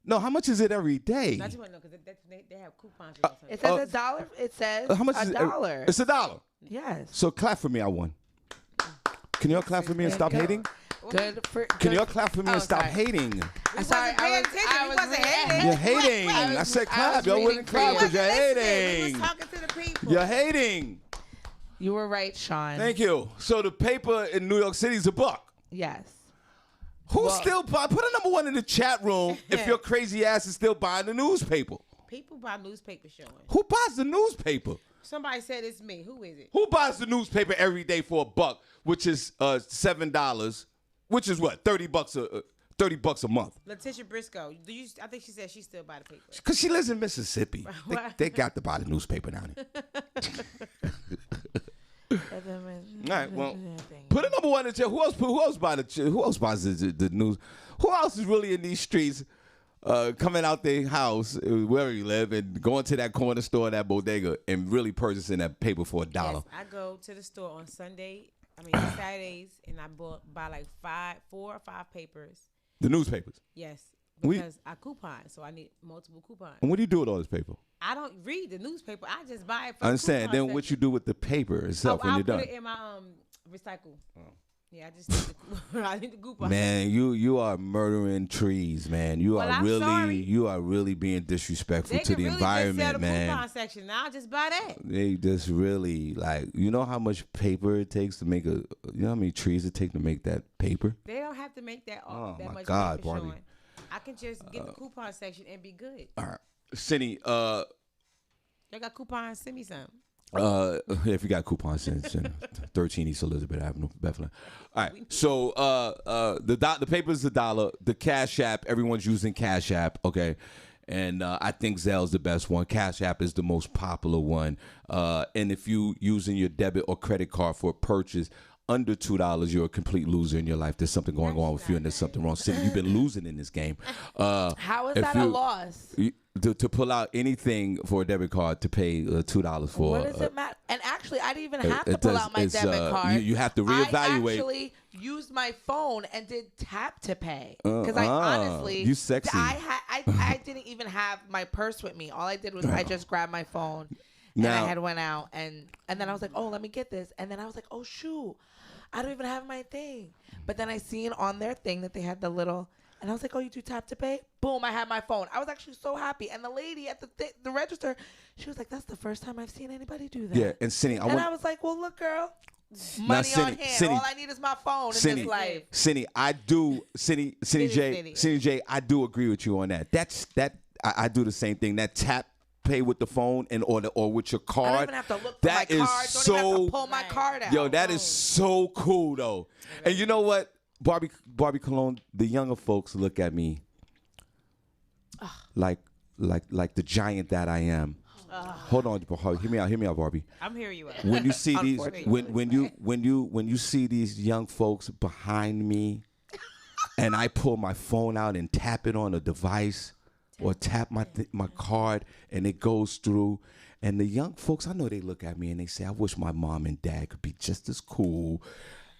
[SPEAKER 3] No, how much is it every day?
[SPEAKER 5] I just want to know because they have coupons on Sundays.
[SPEAKER 4] It says $1. It says
[SPEAKER 3] How much is it?
[SPEAKER 4] $1.
[SPEAKER 3] It's $1.
[SPEAKER 4] Yes.
[SPEAKER 3] So clap for me, I won. Can y'all clap for me and stop hating?
[SPEAKER 4] Good for.
[SPEAKER 3] Can y'all clap for me and stop
[SPEAKER 4] sorry.
[SPEAKER 3] hating?
[SPEAKER 4] I'm sorry.
[SPEAKER 5] wasn't paying attention. We wasn't hating.
[SPEAKER 3] You're hating. I said clap. Y'all wouldn't clap because you're
[SPEAKER 5] We
[SPEAKER 3] hating.
[SPEAKER 5] was talking to the people.
[SPEAKER 3] You're hating.
[SPEAKER 4] You were right, Sean.
[SPEAKER 3] Thank you. So the paper in New York City is $1.
[SPEAKER 4] Yes.
[SPEAKER 3] Who's still buy? Put a number one in the chat room if your crazy ass is still buying the newspaper.
[SPEAKER 5] People buy newspaper showing.
[SPEAKER 3] Who buys the newspaper?
[SPEAKER 5] Somebody said it's me. Who is it?
[SPEAKER 3] Who buys the newspaper every day for $1, which is $7, which is what, $30 a month?
[SPEAKER 5] Letitia Briscoe. I think she said she still buy the paper.
[SPEAKER 3] Because she lives in Mississippi.
[SPEAKER 5] What?
[SPEAKER 3] They got to buy the newspaper down there. All right, well, put a number one in the chat. Who else buys the news? Who else is really in these streets coming out their house, wherever you live, and going to that corner store, that bodega, and really purchasing that paper for $1?
[SPEAKER 5] Yes, I go to the store on Saturdays, and I buy like 4 or 5 papers.
[SPEAKER 3] The newspapers.
[SPEAKER 5] Yes, because I coupon, so I need multiple coupons.
[SPEAKER 3] And what do you do with all this paper?
[SPEAKER 5] I don't read the newspaper. I just buy it.
[SPEAKER 3] I understand. Then what you do with the paper itself when
[SPEAKER 5] I'll
[SPEAKER 3] you're done?
[SPEAKER 5] put it in my recycle. Yeah, I just need the, I need the coupon.
[SPEAKER 3] Man, you are murdering trees, man. You
[SPEAKER 5] Well,
[SPEAKER 3] are
[SPEAKER 5] I'm
[SPEAKER 3] really
[SPEAKER 5] sorry.
[SPEAKER 3] Being disrespectful
[SPEAKER 5] They
[SPEAKER 3] to
[SPEAKER 5] can
[SPEAKER 3] the
[SPEAKER 5] really
[SPEAKER 3] environment,
[SPEAKER 5] just sell the
[SPEAKER 3] man.
[SPEAKER 5] coupon section. Now I'll just buy that.
[SPEAKER 3] They just really you know how much paper it takes to make you know how many trees it takes to make that paper?
[SPEAKER 5] They don't have to make that
[SPEAKER 3] Oh,
[SPEAKER 5] that
[SPEAKER 3] my
[SPEAKER 5] much
[SPEAKER 3] God,
[SPEAKER 5] paper,
[SPEAKER 3] Barbi.
[SPEAKER 5] Shawn. I can just get the coupon section and be good.
[SPEAKER 3] All right. Senny,
[SPEAKER 5] Y'all got coupons? Send me some.
[SPEAKER 3] if you got coupons, send 13 East Elizabeth Avenue, Bethlehem. All right. So the paper's $1. The Cash App, everyone's using Cash App, okay? And I think Zelle's the best one. Cash App is the most popular one. And if you using your debit or credit card for a purchase under $2, you're a complete loser in your life. There's something going on with you, and there's something wrong. Cindy, you've been losing in this game.
[SPEAKER 4] How is that a loss?
[SPEAKER 3] To pull out anything for a debit card to pay $2 for.
[SPEAKER 4] What does it matter? And actually, I didn't even have to pull out my debit card.
[SPEAKER 3] You have to reevaluate.
[SPEAKER 4] I actually used my phone and did tap to pay because I honestly,
[SPEAKER 3] you sexy.
[SPEAKER 4] I didn't even have my purse with me. All I did was I just grabbed my phone and I had went out and then I was like, oh, let me get this, and then I was like, oh shoot, I don't even have my thing. But then I seen on their thing that they had the little. And I was like, oh, you do tap to pay? Boom, I had my phone. I was actually so happy. And the lady at the register, she was like, that's the first time I've seen anybody do that.
[SPEAKER 3] Yeah, and Cindy,
[SPEAKER 4] I was like, well, look, girl, money on hand. All I need is my phone in this life.
[SPEAKER 3] Cindy, I do, Cindy J, I do agree with you on that. I do the same thing. That tap pay with the phone or with your card.
[SPEAKER 4] I don't even have to look for my card. Don't even have to pull my card out.
[SPEAKER 3] Yo, that is so cool, though. And you know what? Barbi Cologne, the younger folks look at me like the giant that I am. Hold on, hear me out, Barbi.
[SPEAKER 5] I'm hearing you out.
[SPEAKER 3] When you see these, when you see these young folks behind me, and I pull my phone out and tap it on a device, or tap my card and it goes through, and the young folks, I know they look at me and they say, I wish my mom and dad could be just as cool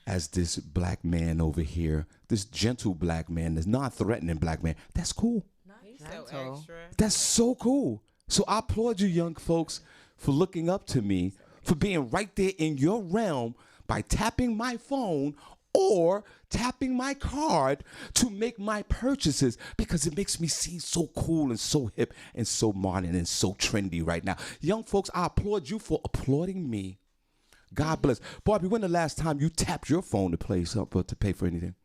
[SPEAKER 3] as this black man over here, this gentle black man, this non-threatening black man. That's cool.
[SPEAKER 5] He's so extra.
[SPEAKER 3] That's so cool. So I applaud you young folks for looking up to me, for being right there in your realm by tapping my phone or tapping my card to make my purchases, because it makes me seem so cool and so hip and so modern and so trendy right now. Young folks, I applaud you for applauding me. God bless. Barbi, when the last time you tapped your phone to pay for anything?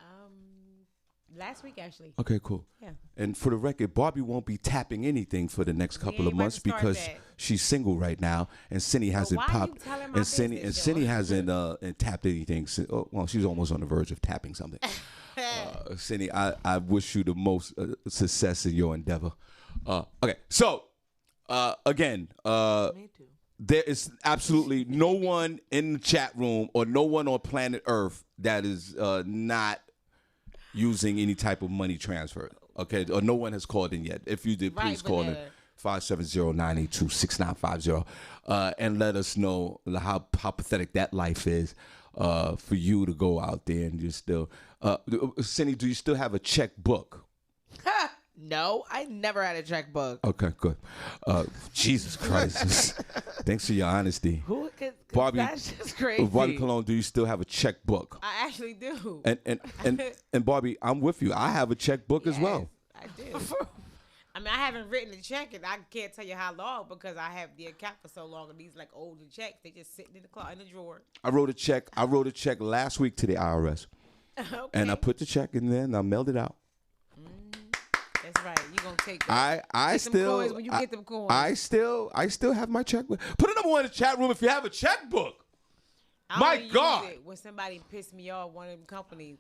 [SPEAKER 5] Last week, actually.
[SPEAKER 3] Okay, cool.
[SPEAKER 5] Yeah.
[SPEAKER 3] And for the record, Barbi won't be tapping anything for the next couple of months because she's single right now, and Senny hasn't popped. And Senny hasn't tapped anything. Well, she's almost on the verge of tapping something. Senny, I wish you the most success in your endeavor. Okay, so again,
[SPEAKER 4] Me too.
[SPEAKER 3] there is absolutely no one in the chat room or no one on planet Earth that is not using any type of money transfer, okay? Or no one has called in yet. If you did, please call in 570-982-6950 and let us know how pathetic that life is for you to go out there and just still. Senny, do you still have a checkbook?
[SPEAKER 4] No, I never had a checkbook.
[SPEAKER 3] Okay, good. Jesus Christ. Thanks for your honesty.
[SPEAKER 4] Who could?
[SPEAKER 3] Barbi,
[SPEAKER 4] that's just crazy.
[SPEAKER 3] Barbi Cologne, do you still have a checkbook?
[SPEAKER 5] I actually do.
[SPEAKER 3] And Barbi, I'm with you. I have a checkbook as well.
[SPEAKER 5] I do. I mean, I haven't written a check, and I can't tell you how long because I have the account for so long, and these like older checks, they just sitting in the drawer.
[SPEAKER 3] I wrote a check last week to the IRS.
[SPEAKER 5] Okay.
[SPEAKER 3] And I put the check in there and I mailed it out.
[SPEAKER 5] That's right. You gonna take that.
[SPEAKER 3] I still
[SPEAKER 5] coins when you get them coins.
[SPEAKER 3] I still have my checkbook. Put a number one in the chat room if you have a checkbook. My God.
[SPEAKER 5] When somebody pissed me off, one of them companies,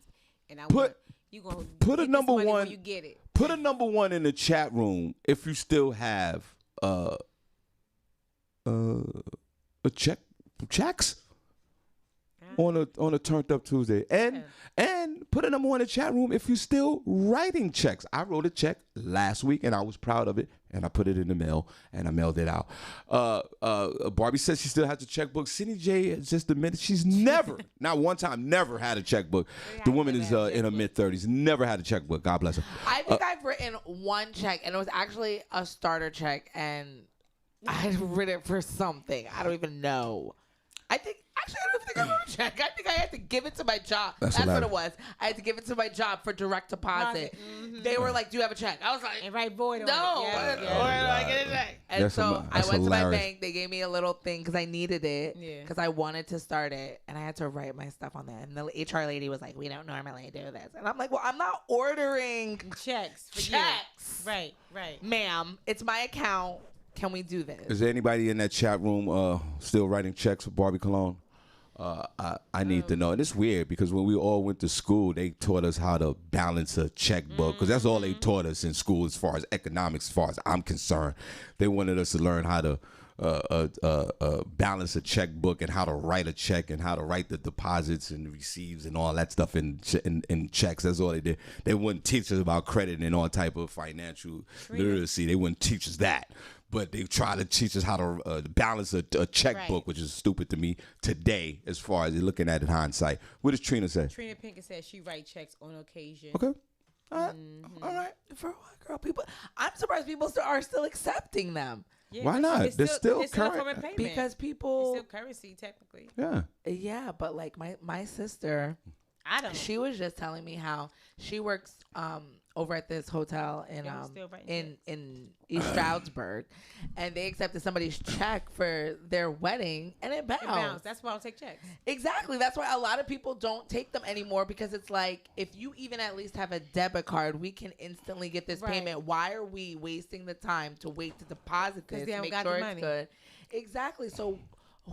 [SPEAKER 5] and I
[SPEAKER 3] put
[SPEAKER 5] you gonna
[SPEAKER 3] put a number
[SPEAKER 5] one.
[SPEAKER 3] one.
[SPEAKER 5] When you get it.
[SPEAKER 3] Put a number one in the chat room if you still have checks. on a Turned Up Tuesday, and put a number one in the chat room if you're still writing checks. I wrote a check last week and I was proud of it, and I put it in the mail and I mailed it out. Barbi says she still has a checkbook. Senny J just admitted she's never, not one time, never had a checkbook. The woman is in her mid-30s, never had a checkbook. God bless her.
[SPEAKER 4] I think I've written one check, and it was actually a starter check, and I had written it for something. I don't even know. I don't even think I wrote a check. I think I had to give it to my job. That's what it was. I had to give it to my job for direct deposit. They were like, "Do you have a check?" I was like,
[SPEAKER 5] And write void on
[SPEAKER 4] "No."
[SPEAKER 5] it.
[SPEAKER 4] Where do I get a check? And so I went to my bank. They gave me a little thing because I needed it because I wanted to start it, and I had to write my stuff on that. And the HR lady was like, "We don't normally do this," and I'm like, "Well, I'm not ordering
[SPEAKER 5] Checks. For
[SPEAKER 4] checks,
[SPEAKER 5] you. Right.
[SPEAKER 4] ma'am. It's my account. Can we do this?"
[SPEAKER 3] Is there anybody in that chat room still writing checks for Barbi Cologne? I need to know. And it's weird because when we all went to school, they taught us how to balance a checkbook because that's all they taught us in school as far as economics, as far as I'm concerned. They wanted us to learn how to balance a checkbook and how to write a check and how to write the deposits and receives and all that stuff in checks. That's all they did. They wouldn't teach us about credit and all type of financial literacy. They wouldn't teach us that. But they try to teach us how to balance a checkbook, which is stupid to me today as far as looking at it hindsight. What does Trina say?
[SPEAKER 5] Trina Pinkett says she writes checks on occasion.
[SPEAKER 3] Okay.
[SPEAKER 4] All right. For a while, girl, people. I'm surprised people are still accepting them.
[SPEAKER 5] Yeah,
[SPEAKER 3] why not? They're still
[SPEAKER 5] a form
[SPEAKER 3] current.
[SPEAKER 5] of payment.
[SPEAKER 4] Because people.
[SPEAKER 5] It's still currency, technically.
[SPEAKER 3] Yeah.
[SPEAKER 4] Yeah, but like my sister,
[SPEAKER 5] I don't.
[SPEAKER 4] she was just telling me how she works over at this hotel in East Stroudsburg, and they accepted somebody's check for their wedding, and it bounced.
[SPEAKER 5] That's why I don't take checks.
[SPEAKER 4] Exactly. That's why a lot of people don't take them anymore because it's like if you even at least have a debit card, we can instantly get this payment. Why are we wasting the time to wait to deposit this?
[SPEAKER 5] They
[SPEAKER 4] Make
[SPEAKER 5] got
[SPEAKER 4] sure
[SPEAKER 5] the
[SPEAKER 4] it's
[SPEAKER 5] money.
[SPEAKER 4] good. Exactly. So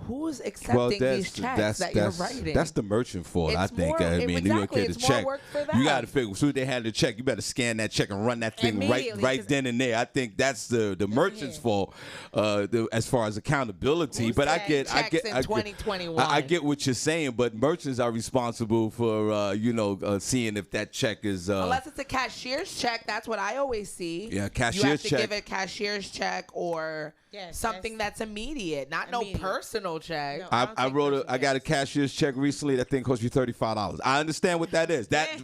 [SPEAKER 4] who's accepting these checks that you're writing?
[SPEAKER 3] That's the merchant fault, I think. I mean, you get the check. You got to figure. As soon as they hand the check, you better scan that check and run that thing right then and there. I think that's the merchant's fault as far as accountability. But I get
[SPEAKER 4] 2021.
[SPEAKER 3] I get what you're saying. But merchants are responsible for seeing if that check is
[SPEAKER 4] unless it's a cashier's check. That's what I always see.
[SPEAKER 3] Yeah, cashier's
[SPEAKER 4] you have to
[SPEAKER 3] check.
[SPEAKER 4] give a cashier's check or something that's immediate, not no personal check.
[SPEAKER 5] No,
[SPEAKER 3] I got a cashier's check recently. That thing cost you $35. I understand what that is. Yes.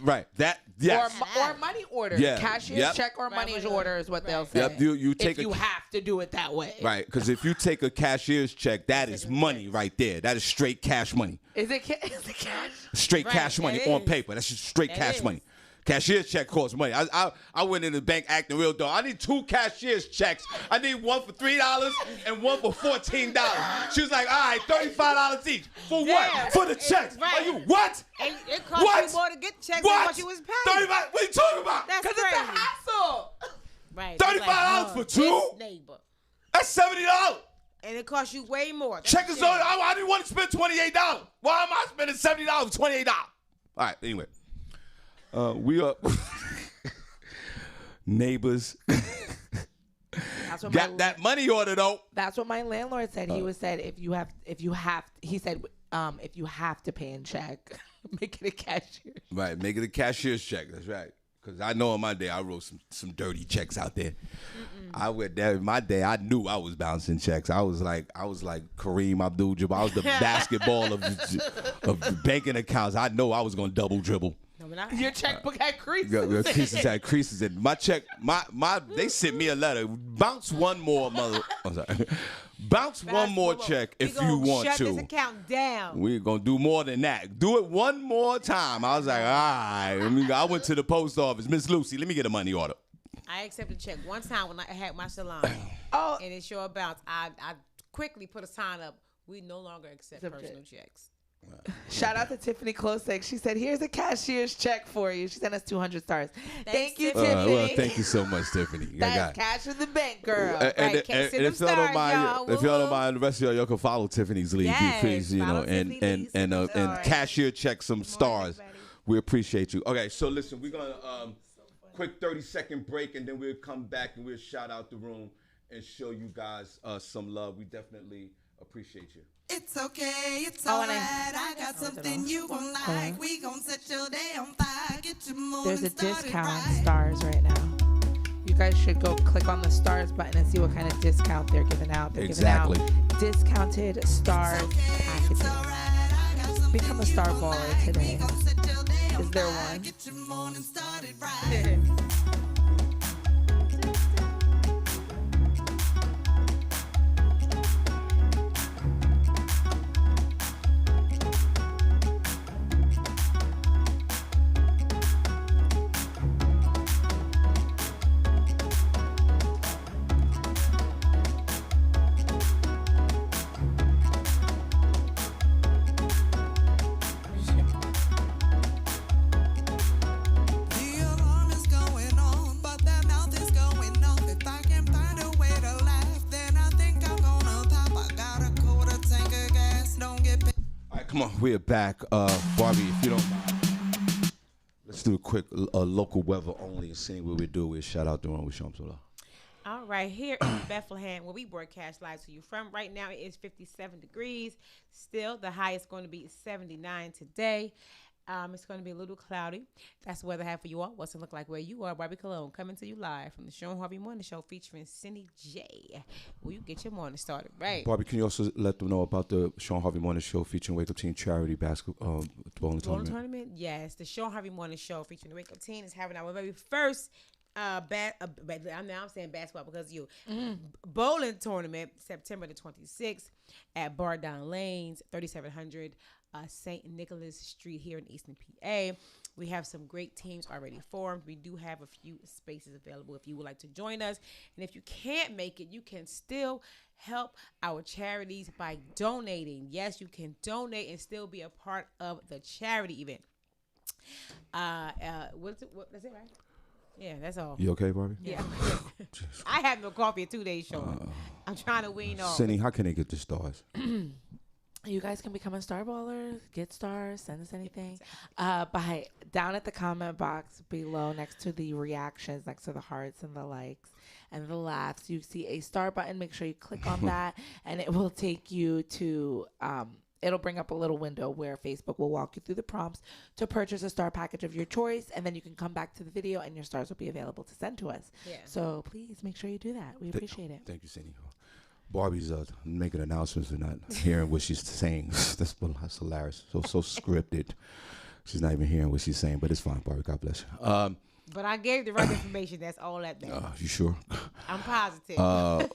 [SPEAKER 4] Or money order.
[SPEAKER 3] Yeah.
[SPEAKER 4] Cashier's check or money order is what they'll say.
[SPEAKER 3] Yep. You take
[SPEAKER 4] if you have to do it that way.
[SPEAKER 3] Right, because if you take a cashier's check, that is money right there. That is straight cash money.
[SPEAKER 4] Is it cash?
[SPEAKER 3] Straight cash money on paper. That's just straight cash money. Cashier's check costs money. I went in the bank acting real dumb. I need 2 cashier's checks. I need one for $3 and one for $14. She was like, all right, $35 each. For what? For the checks. Are you what?
[SPEAKER 5] And it cost you more to get checks than what you was paying.
[SPEAKER 3] $35? What are you talking about?
[SPEAKER 5] That's
[SPEAKER 4] Because it's a hassle.
[SPEAKER 5] Right.
[SPEAKER 3] $35 for 2?
[SPEAKER 5] Neighbor.
[SPEAKER 3] That's $70.
[SPEAKER 5] And it costs you way more.
[SPEAKER 3] Check is on. I didn't want to spend $28. Why am I spending $70 for $28? All right, anyway. We up. Neighbors. Got that money order though.
[SPEAKER 4] That's what my landlord said. He said if you have to pay in check, make it a cashier.
[SPEAKER 3] Right, make it a cashier's check. That's right. Because I know in my day I wrote some dirty checks out there. I went there in my day. I knew I was bouncing checks. I was like Kareem Abdul-Jabbar. I was the basketball of banking accounts. I know I was gonna double dribble.
[SPEAKER 4] Your checkbook had creases.
[SPEAKER 3] Your creases had creases in my check. My they sent me a letter. Bounce one more, mother. I'm sorry. Bounce one more check if you want to.
[SPEAKER 5] Shut this account down.
[SPEAKER 3] We're going to do more than that. Do it one more time. I was like, all right. I went to the post office. Miss Lucy, let me get a money order.
[SPEAKER 5] I accepted a check one time when I had my salon. And it sure bounced. I quickly put a sign up. We no longer accept personal checks.
[SPEAKER 4] Shout out to Tiffany Klosek. She said, here's a cashier's check for you. She sent us 200 stars. Thank you, Tiffany.
[SPEAKER 3] Well, thank you so much, Tiffany.
[SPEAKER 4] That's cash in the bank, girl.
[SPEAKER 3] And if y'all don't mind, the rest of y'all can follow Tiffany's lead, please, and cashier check some stars. We appreciate you. Okay, so listen, we're gonna quick 30-second break, and then we'll come back and we'll shout out the room and show you guys some love. We definitely appreciate you.
[SPEAKER 6] It's okay, it's
[SPEAKER 4] Oh, and
[SPEAKER 6] alright. I got something you gon' like. We gon' set your day on fire. Get your morning
[SPEAKER 4] There's a
[SPEAKER 6] started
[SPEAKER 4] discount on
[SPEAKER 6] right.
[SPEAKER 4] stars right now. You guys should go click on the stars button and see what kind of discount they're giving out. They're
[SPEAKER 3] Exactly.
[SPEAKER 4] giving out discounted stars packages. Become a star baller today. Is there one?
[SPEAKER 6] Get your morning started right. The alarm is going on, but that mouth is going off. If I can find a way to laugh, then I think I'm gonna pop. I got a quarter tank of gas, don't get paid.
[SPEAKER 3] All right, come on, we're back. Barbie, if you don't mind, let's do a quick local weather only and see what we do. We shout out the one we show them some love.
[SPEAKER 5] All right, here in Bethlehem, where we broadcast live to you from. Right now, it is 57 degrees. Still, the high is going to be 79 today. It's going to be a little cloudy. That's the weather I have for you all. What's it look like where you are? Barbi Cologne coming to you live from the Shawn Harvey Morning Show featuring Senny J. Will you get your morning started right?
[SPEAKER 3] Barbie, can you also let them know about the Shawn Harvey Morning Show featuring Wake Up Team charity basketball bowling
[SPEAKER 5] Bowling
[SPEAKER 3] tournament?
[SPEAKER 5] tournament? Yes, the Shawn Harvey Morning Show featuring the Wake Up Team is having our very first I'm saying basketball because of you. Bowling tournament, September the 26th at Bar Down Lanes, 3700 St. Nicholas Street here in Eastern PA. We have some great teams already formed. We do have a few spaces available if you would like to join us. And if you can't make it, you can still help our charities by donating. Yes, you can donate and still be a part of the charity event. That's it, right? Yeah, that's all.
[SPEAKER 3] You okay, Barbie?
[SPEAKER 5] Yeah. I have no coffee in 2 days, Sean. I'm trying to wean off.
[SPEAKER 3] Senny, how can they get the stars?
[SPEAKER 4] You guys can become a star baller, get stars, send us anything. By down at the comment box below, next to the reactions, next to the hearts and the likes and the laughs, you see a star button. Make sure you click on that, and it will take you to. It'll bring up a little window where Facebook will walk you through the prompts to purchase a star package of your choice, and then you can come back to the video, and your stars will be available to send to us. Yeah. So please make sure you do that. We appreciate it.
[SPEAKER 3] Thank you, Senny. Barbie's making announcements and not hearing what she's saying. That's hilarious. So scripted. She's not even hearing what she's saying, but it's fine, Barbie. God bless you.
[SPEAKER 5] But I gave the right information. That's all that matters.
[SPEAKER 3] You sure?
[SPEAKER 5] I'm positive.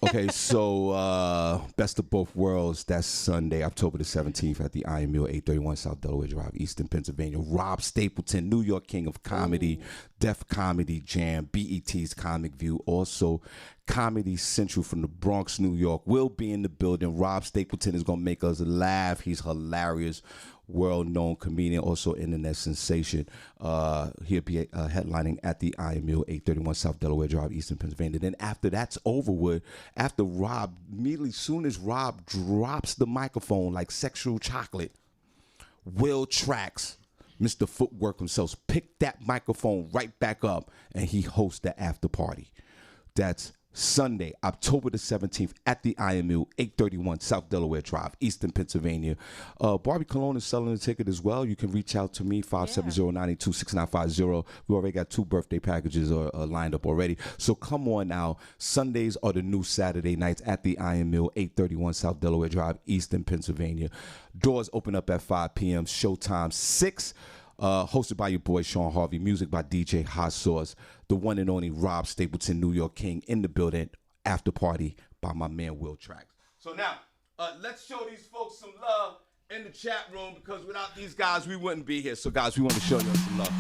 [SPEAKER 3] Okay, so Best of Both Worlds. That's Sunday, October the 17th at the Iron Mill, 831 South Delaware Drive, Easton, Pennsylvania. Rob Stapleton, New York King of Comedy, Def Comedy Jam, BET's Comic View, also Comedy Central from the Bronx, New York, will be in the building. Rob Stapleton is going to make us laugh. He's hilarious. World-known comedian, also internet sensation. He'll be headlining at the Iron Mill, 831 South Delaware Drive, Eastern Pennsylvania. Then after that's over with, after Rob, immediately soon as Rob drops the microphone like sexual chocolate, Will Trax, Mr. Footwork himself, pick that microphone right back up, and he hosts the after party. That's Sunday, October the 17th at the Iron Mill, 831 South Delaware Drive, Eastern Pennsylvania. Barbie Cologne is selling a ticket as well. You can reach out to me, 570-982-6950. We already got 2 birthday packages lined up already. So come on now. Sundays are the new Saturday nights at the Iron Mill, 831 South Delaware Drive, Eastern Pennsylvania. Doors open up at 5 p.m. Showtime 6. Hosted by your boy Shawn Harvey, music by DJ Hot Sauce, the one and only Rob Stapleton, New York King, in the building. After party by my man Will Trax. So now, let's show these folks some love in the chat room, because without these guys, we wouldn't be here. So guys, we want to show you some love.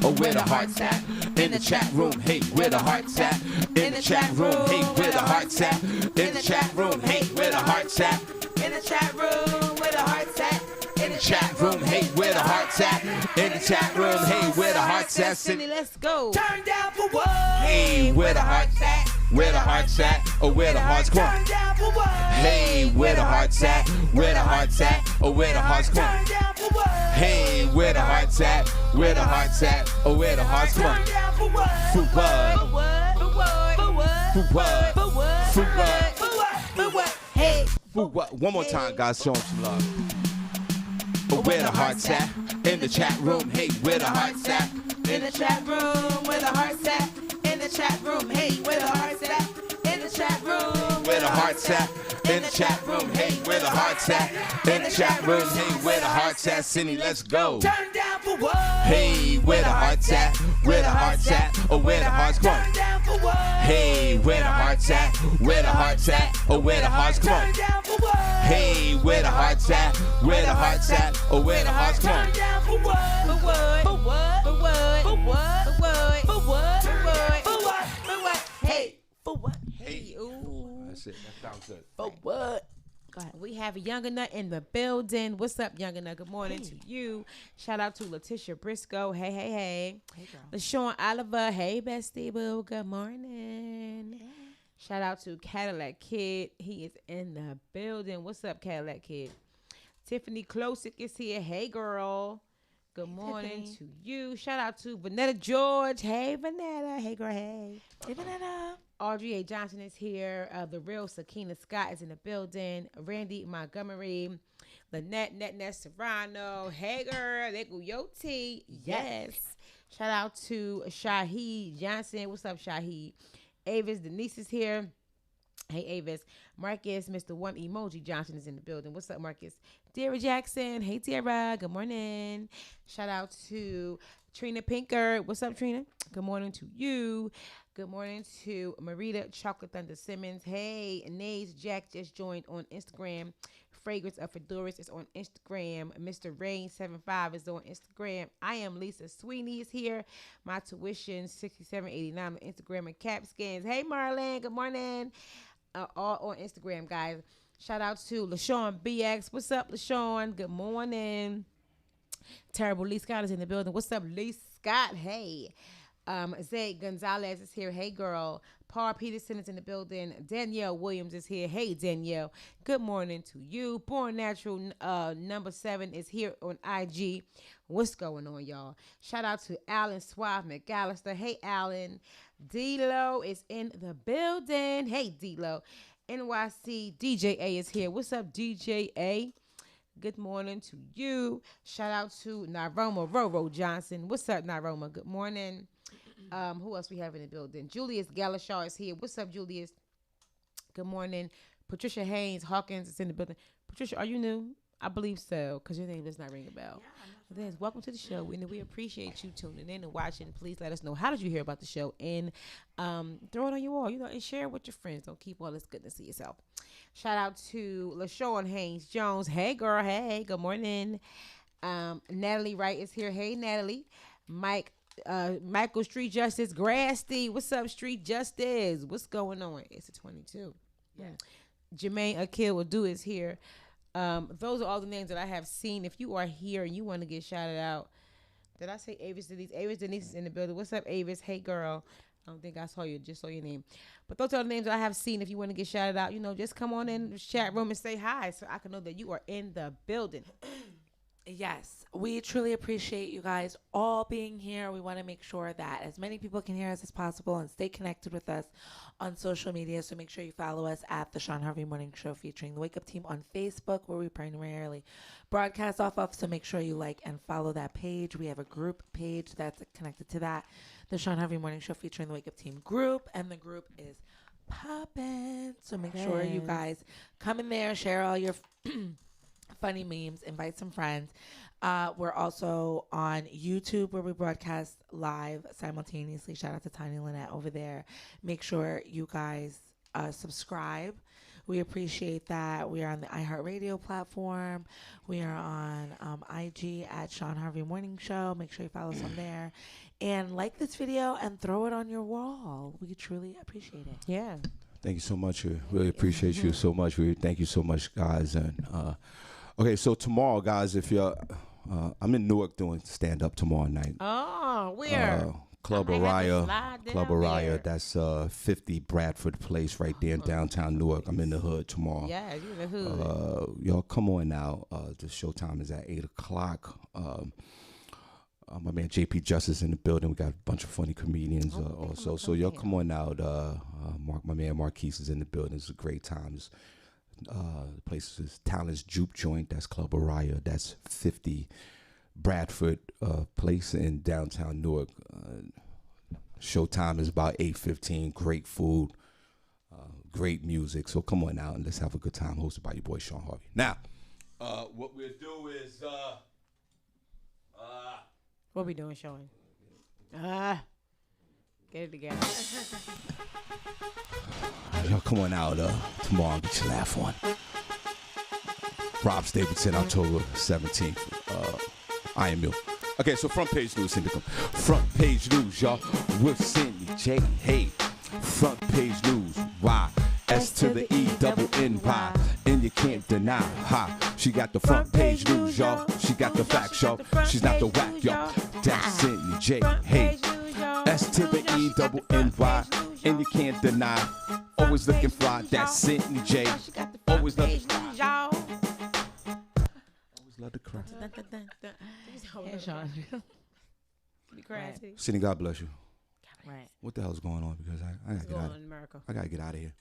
[SPEAKER 3] Oh, where the hearts at? In the chat room. Hey, where the hearts at? In the chat room. Hey, where the hearts at? In the chat room. Hey, where the hearts at?
[SPEAKER 4] In the chat room, where the hearts at?
[SPEAKER 3] In the chat room, hey, where the hearts at? In the chat room, hey, where the hearts at?
[SPEAKER 5] Senny, let's go.
[SPEAKER 4] Turn down for what?
[SPEAKER 3] Hey, where the hearts at? Where the hearts at? Oh, where the hearts come on?
[SPEAKER 4] Turn down for what?
[SPEAKER 3] Hey, where the hearts at? Where the hearts at? Oh, where the hearts come on?
[SPEAKER 4] Turn down for what?
[SPEAKER 3] Hey, where the hearts at? Where the hearts at? Oh, where the hearts come on?
[SPEAKER 4] Turn down for what?
[SPEAKER 3] For what?
[SPEAKER 4] For what? For what? For what?
[SPEAKER 3] For what?
[SPEAKER 4] For what?
[SPEAKER 3] For what?
[SPEAKER 4] For what? For what? Hey,
[SPEAKER 3] One more time, guys. Show them some love. Where the hearts at? In the chat room. Hey, where the hearts at?
[SPEAKER 4] In the chat room, where the heart's at. In the chat room, hey, where the heart's at. In the chat room,
[SPEAKER 3] Where the hearts at? In the chat room. Hey, where the hearts at? In the chat room. Hey, where the hearts at? Senny, let's go.
[SPEAKER 4] turn down for what?
[SPEAKER 3] Hey, where the hearts at? Where the hearts at? Oh, where the hearts? Come on.
[SPEAKER 4] Turn down for what?
[SPEAKER 3] Hey, where the hearts at? Where the hearts at? Oh, where the hearts? Come on.
[SPEAKER 4] Turn down for what?
[SPEAKER 3] Hey, where the hearts at? Where the hearts at? Oh, where the hearts? Come on.
[SPEAKER 4] Turn down for what?
[SPEAKER 5] For what?
[SPEAKER 4] For what?
[SPEAKER 5] For what?
[SPEAKER 4] For what?
[SPEAKER 5] For what?
[SPEAKER 4] For what?
[SPEAKER 5] For what?
[SPEAKER 4] For what? For what? Hey, for what?
[SPEAKER 5] Hey, ooh.
[SPEAKER 3] That's it. That sounds good.
[SPEAKER 4] For what?
[SPEAKER 5] Go ahead. We have Younger Nut in the building. What's up, Younger Nut? Good morning to you. Shout out to Letitia Briscoe. Hey, hey, hey.
[SPEAKER 4] Hey, girl.
[SPEAKER 5] LaShawn Oliver. Hey, bestie boo. Good morning. Shout out to Cadillac Kid. He is in the building. What's up, Cadillac Kid? Tiffany Klosick is here. Hey, girl. Good morning
[SPEAKER 4] Tiffany.
[SPEAKER 5] to you. Shout out to Vanetta George. Hey, Vanetta. Hey, girl. Hey.
[SPEAKER 4] Hey, banana.
[SPEAKER 5] Audrey A. Johnson is here. The real Sakina Scott is in the building. Randy Montgomery. Lynette Net Serrano. Hey, girl. There go your tea. Yes. Shout out to Shahid Johnson. What's up, Shahid? Avis Denise is here. Hey, Avis. Marcus, Mr. One Emoji Johnson is in the building. What's up, Marcus? Dara Jackson. Hey, Dara. Good morning. Shout out to Trina Pinker. What's up, Trina? Good morning to you. Good morning to Marita Chocolate Thunder Simmons. Hey, Nays Jack just joined on Instagram. Fragrance of Fedoras is on Instagram. Mr. Rain75 is on Instagram. I am Lisa Sweeney is here. My tuition $67.89 on Instagram and Cap Scans. Hey, Marlon. Good morning. All on Instagram, guys. Shout out to LaShawn BX. What's up, LaShawn? Good morning. Terrible Lee Scott is in the building. What's up, Lee Scott? Hey. Zay Gonzalez is here. Hey, girl. Paul Peterson is in the building. Danielle Williams is here. Hey, Danielle. Good morning to you. Born Natural number 7 is here on IG. What's going on, y'all? Shout out to Alan Suave McAllister. Hey, Alan. D-Lo is in the building. Hey, D-Lo. NYC DJ A is here. What's up, DJ A? Good morning to you. Shout out to Naroma Roro Johnson. What's up, Naroma? Good morning. Who else we have in the building? Julius Galashaw is here. What's up, Julius? Good morning. Patricia Haynes Hawkins is in the building. Patricia, are you new? I believe so, because your name does not ring a bell. Then welcome to the show, and we appreciate you tuning in and watching. Please let us know, how did you hear about the show, and throw it on your wall, and share it with your friends. Don't keep all this goodness to yourself. Shout out to LaShawn Haynes Jones. Hey, girl. Hey, good morning. Natalie Wright is here. Hey, Natalie. Michael Street Justice Grasty. What's up, Street Justice? What's going on? It's a 22. Yeah. Jermaine Akil Adu is here. Those are all the names that I have seen. If you are here and you want to get shouted out, did I say Avis Denise? Avis Denise is in the building. What's up, Avis? Hey, girl. I don't think I saw you. Just saw your name. But those are the names that I have seen. If you want to get shouted out, just come on in the chat room and say hi so I can know that you are in the building.
[SPEAKER 4] Yes, we truly appreciate you guys all being here. We want to make sure that as many people can hear us as possible and stay connected with us on social media. So make sure you follow us at the Shawn Harvey Morning Show featuring the Wake Up Team on Facebook, where we primarily broadcast off of. So make sure you like and follow that page. We have a group page that's connected to that, the Shawn Harvey Morning Show featuring the Wake Up Team group, and the group is poppin'. So make sure you guys come in there, share all your funny memes, invite some friends. We're also on YouTube, where we broadcast live simultaneously. Shout out to Tiny Lynette over there. Make sure you guys subscribe. We appreciate that. We are on the iHeartRadio platform. We are on IG at Shawn Harvey Morning Show. Make sure you follow us on there. And like this video and throw it on your wall. We truly appreciate it.
[SPEAKER 5] Yeah.
[SPEAKER 3] Thank you so much. We really appreciate you so much. Thank you so much, guys. And okay, so tomorrow, guys, if you're, I'm in Newark doing stand up tomorrow night.
[SPEAKER 5] Oh, where?
[SPEAKER 3] Club
[SPEAKER 5] I might have to
[SPEAKER 3] Araya.
[SPEAKER 5] slide
[SPEAKER 3] Club
[SPEAKER 5] down
[SPEAKER 3] Araya.
[SPEAKER 5] there.
[SPEAKER 3] That's 50 Bradford Place right there in downtown Newark. I'm in the hood tomorrow.
[SPEAKER 5] Yeah, you in the hood.
[SPEAKER 3] Y'all come on out. The showtime is at 8 o'clock. My man JP Justice in the building. We got a bunch of funny comedians also. So y'all come on out. My man Marquise is in the building. It's a great time. It's The place is Talent's Juke Joint. That's Club Araya. That's 50 Bradford Place in downtown Newark. Showtime is about 8:15. Great food, great music. So come on out and let's have a good time. Hosted by your boy Shawn Harvey. Now, what we'll do is
[SPEAKER 5] What we doing, Sean? Get it together.
[SPEAKER 3] y'all come on out tomorrow and get your laugh on. Rob Stapleton, October 17th. I am you. Okay, so front page news, Cindy. Front page news, y'all. With Senny J. Hey, front page news. Why? S to the E, double N-Y. And you can't deny, ha. She got the front page news, y'all. She got the facts, y'all. She's not the whack, y'all. That's Senny J. Hey, S to the E, double N-Y. And you can't deny. Always looking fly. That's Senny J. Always love to cry. Always love to cry.
[SPEAKER 4] Hey, Sean.
[SPEAKER 5] Be crying too.
[SPEAKER 3] Senny, God bless you.
[SPEAKER 5] Right.
[SPEAKER 3] What the hell's going on? Because I gotta
[SPEAKER 5] What's
[SPEAKER 3] get
[SPEAKER 5] going
[SPEAKER 3] out.
[SPEAKER 5] on in America?
[SPEAKER 3] I gotta get out of here.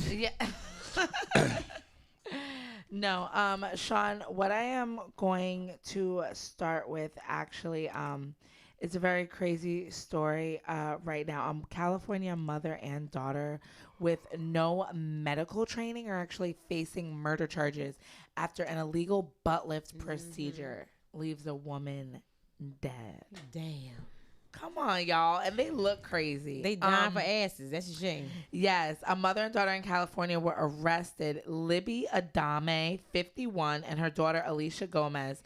[SPEAKER 4] Yeah. No, Sean, what I am going to start with actually, it's a very crazy story right now. California mother and daughter with no medical training are actually facing murder charges after an illegal butt lift procedure leaves a woman dead.
[SPEAKER 5] Damn.
[SPEAKER 4] Come on, y'all. And they look crazy.
[SPEAKER 5] They dying for asses. That's a shame.
[SPEAKER 4] Yes, a mother and daughter in California were arrested. Libby Adame, 51, and her daughter Alicia Gomez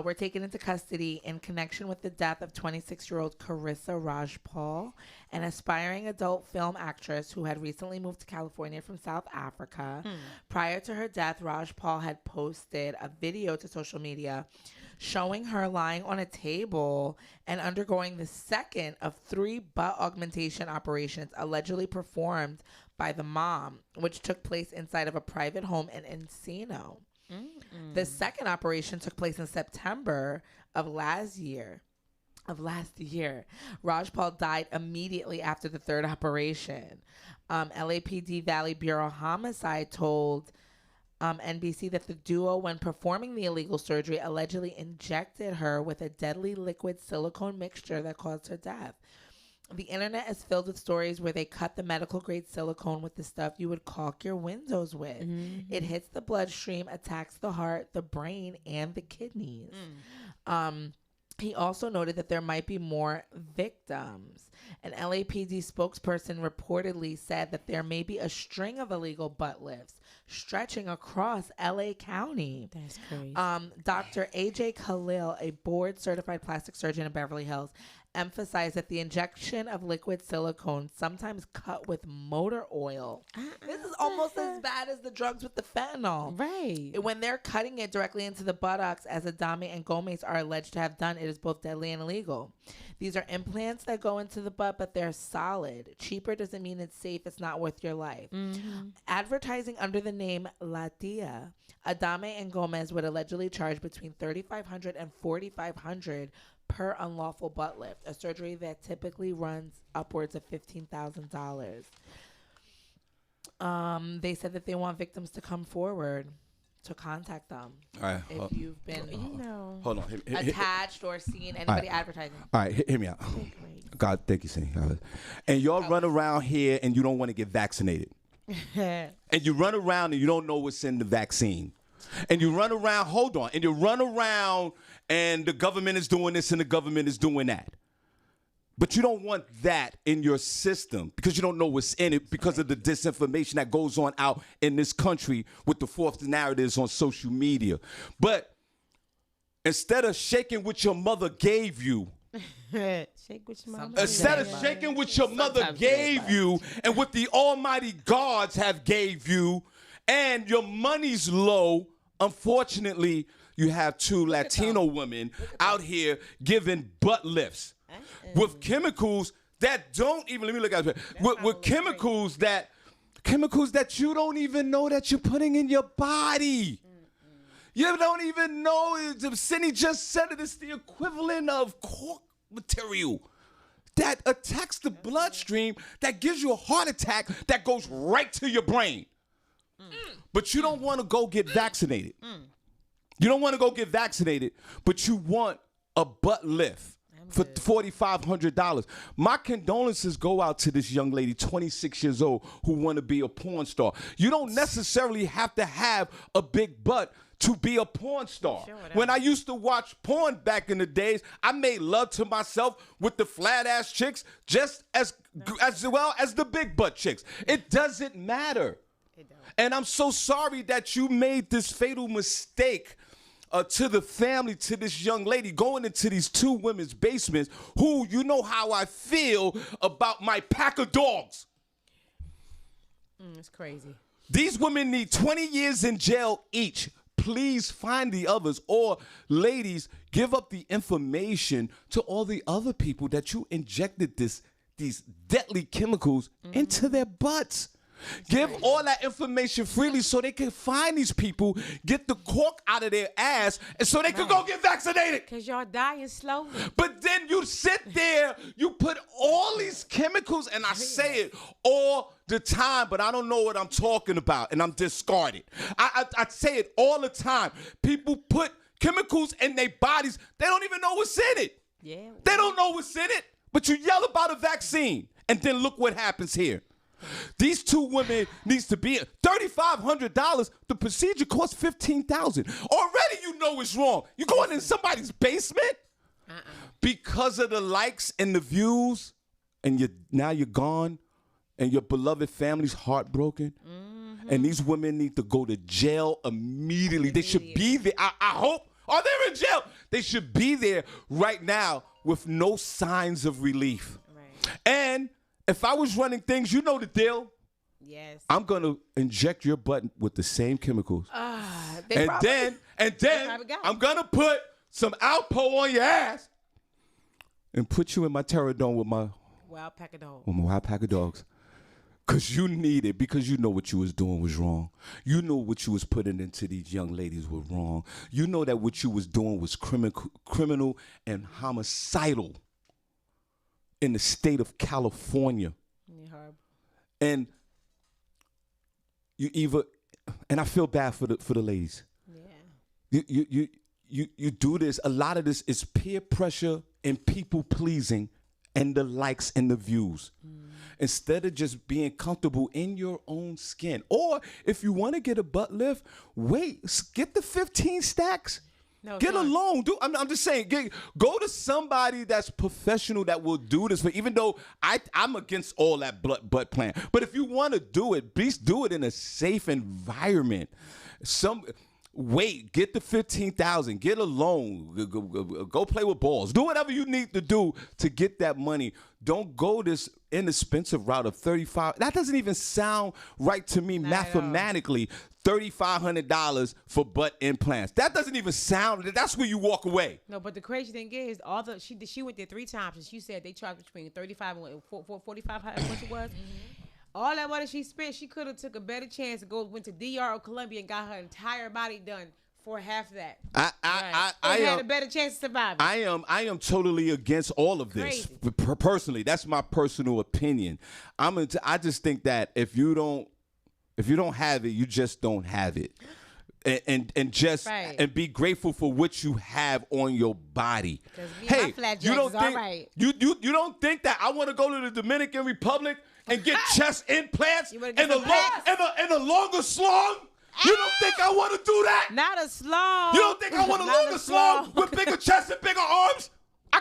[SPEAKER 4] were taken into custody in connection with the death of 26-year-old Carissa Rajpal, an aspiring adult film actress who had recently moved to California from South Africa. Prior to her death, Rajpal had posted a video to social media showing her lying on a table and undergoing the second of 3 butt augmentation operations allegedly performed by the mom, which took place inside of a private home in Encino. The second operation took place in September of last year. Rajpal died immediately after the third operation. LAPD Valley Bureau Homicide told NBC that the duo, when performing the illegal surgery, allegedly injected her with a deadly liquid silicone mixture that caused her death. The internet is filled with stories where they cut the medical grade silicone with the stuff you would caulk your windows with. It hits the bloodstream, attacks the heart, the brain, and the kidneys. He also noted that there might be more victims. An LAPD spokesperson reportedly said that there may be a string of illegal butt lifts stretching across LA County.
[SPEAKER 5] That's crazy.
[SPEAKER 4] Dr. AJ Khalil, a board-certified plastic surgeon in Beverly Hills, emphasized that the injection of liquid silicone, sometimes cut with motor oil, this is almost as bad as the drugs with the fentanyl.
[SPEAKER 5] Right.
[SPEAKER 4] When they're cutting it directly into the buttocks, as Adame and Gomez are alleged to have done, it is both deadly and illegal. These are implants that go into the butt, but they're solid. Cheaper doesn't mean it's safe. It's not worth your life. Advertising under the name La Tia, Adame and Gomez would allegedly charge between $3,500 and $4,500 per unlawful butt lift, a surgery that typically runs upwards of $15,000. They said that they want victims to come forward to contact them.
[SPEAKER 3] All right.
[SPEAKER 4] If you've been
[SPEAKER 3] Hold on.
[SPEAKER 4] attached or seen anybody advertising.
[SPEAKER 3] All right, hear me out. God, thank you, Cindy. And y'all run around here and you don't want to get vaccinated. And you run around and you don't know what's in the vaccine. And you run around, and you run around and the government is doing this and the government is doing that. But you don't want that in your system because you don't know what's in it because of the disinformation that goes on out in this country with the false narratives on social media. But instead of shaking what your mother gave you,
[SPEAKER 5] Shake with your mama.
[SPEAKER 3] instead of shaking what your mother gave you and what the almighty gods have gave you, and your money's low, unfortunately, you have 2 Latino women out here giving butt lifts with chemicals that don't even, let me look at it, with chemicals that you don't even know that you're putting in your body. You don't even know. Senny just said it. It's the equivalent of cork material that attacks the bloodstream, that gives you a heart attack, that goes right to your brain. but you don't want to go get vaccinated. You don't want to go get vaccinated, but you want a butt lift for $4,500. My condolences go out to this young lady, 26 years old, who want to be a porn star. You don't necessarily have to have a big butt to be a porn star. When I used to watch porn back in the days, I made love to myself with the flat ass chicks just as well as the big butt chicks. It doesn't matter. And I'm so sorry that you made this fatal mistake to the family, to this young lady, going into these two women's basements who, you know how I feel about my pack of dogs.
[SPEAKER 5] It's crazy.
[SPEAKER 3] These women need 20 years in jail each. Please find the others. Or, ladies, give up the information to all the other people that you injected these deadly chemicals into their butts. Give all that information freely so they can find these people, get the cork out of their ass, and so they can go get vaccinated.
[SPEAKER 5] Because y'all dying slowly.
[SPEAKER 3] But then you sit there, you put all these chemicals, and I say it all the time, but I don't know what I'm talking about, and I'm discarded. I say it all the time. People put chemicals in their bodies. They don't even know what's in it.
[SPEAKER 5] Yeah.
[SPEAKER 3] They don't know what's in it, but you yell about a vaccine, and then look what happens here. These two women needs to be $3,500. The procedure costs $15,000. Already you know it's wrong. You going in somebody's basement because of the likes and the views, and now you're gone, and your beloved family's heartbroken. And these women need to go to jail immediately. They should be there. I hope. Oh, they're in jail. They should be there right now with no signs of relief.
[SPEAKER 5] Right.
[SPEAKER 3] And if I was running things, you know the deal.
[SPEAKER 5] Yes.
[SPEAKER 3] I'm gonna inject your butt with the same chemicals. And then I'm gonna put some Alpo on your ass and put you in my Terradome with my
[SPEAKER 5] Wild pack of dogs.
[SPEAKER 3] With my wild pack of dogs. Cause you need it, because you know what you was doing was wrong. You know what you was putting into these young ladies was wrong. You know that what you was doing was criminal and homicidal in the state of California.
[SPEAKER 5] Yeah, horrible.
[SPEAKER 3] And I feel bad for the ladies.
[SPEAKER 5] Yeah.
[SPEAKER 3] You do this. A lot of this is peer pressure and people pleasing and the likes and the views. Instead of just being comfortable in your own skin. Or if you want to get a butt lift, get the 15 stacks.
[SPEAKER 5] No,
[SPEAKER 3] get a loan. I'm just saying, go to somebody that's professional that will do this. Even though I'm against all that butt plan. But if you want to do it, please do it in a safe environment. Get the $15,000. Get a loan. Go play with balls. Do whatever you need to do to get that money. Don't go this inexpensive route of $35. That doesn't even sound right to me mathematically. $3,500 for butt implants. That doesn't even sound. That's where you walk away.
[SPEAKER 5] No, but the crazy thing is, she went there 3 times, and she said they charged between $35 and $45. How much it was? All that money she spent, she could have took a better chance and went to DR or Columbia and got her entire body done for half that. I had a better chance of surviving.
[SPEAKER 3] I am totally against all of this. Personally, that's my personal opinion. I just think that if you don't have it, you just don't have it. And be grateful for what you have on your body. Hey, you don't think that I want to go to the Dominican Republic and get chest implants and a longer slung? You don't think I want to do that?
[SPEAKER 5] Not a slung.
[SPEAKER 3] You don't think I want a longer slung with bigger chest and bigger arms?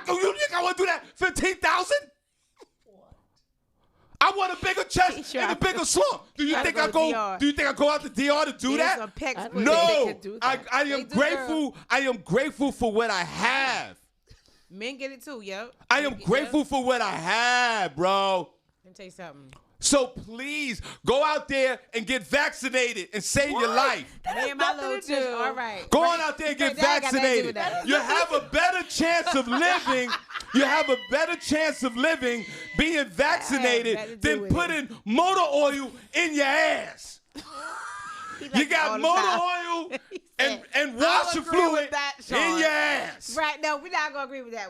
[SPEAKER 3] You think I want to do that? 15,000? I want a bigger chest and a bigger slung. Do you think I go? Do you think I go out to DR to do that? No. I am grateful. I am grateful for what I have.
[SPEAKER 5] Men get it too, yo.
[SPEAKER 3] I am grateful for what I have, bro.
[SPEAKER 5] Let me tell you something.
[SPEAKER 3] So please go out there and get vaccinated and save your life.
[SPEAKER 5] Me and my little too. All right.
[SPEAKER 3] Go on out there and get vaccinated. You have a better chance of living. You have a better chance of living being vaccinated than putting motor oil in your ass. You got motor oil and washer fluid in your ass.
[SPEAKER 5] Right, no, we're not going to agree with that,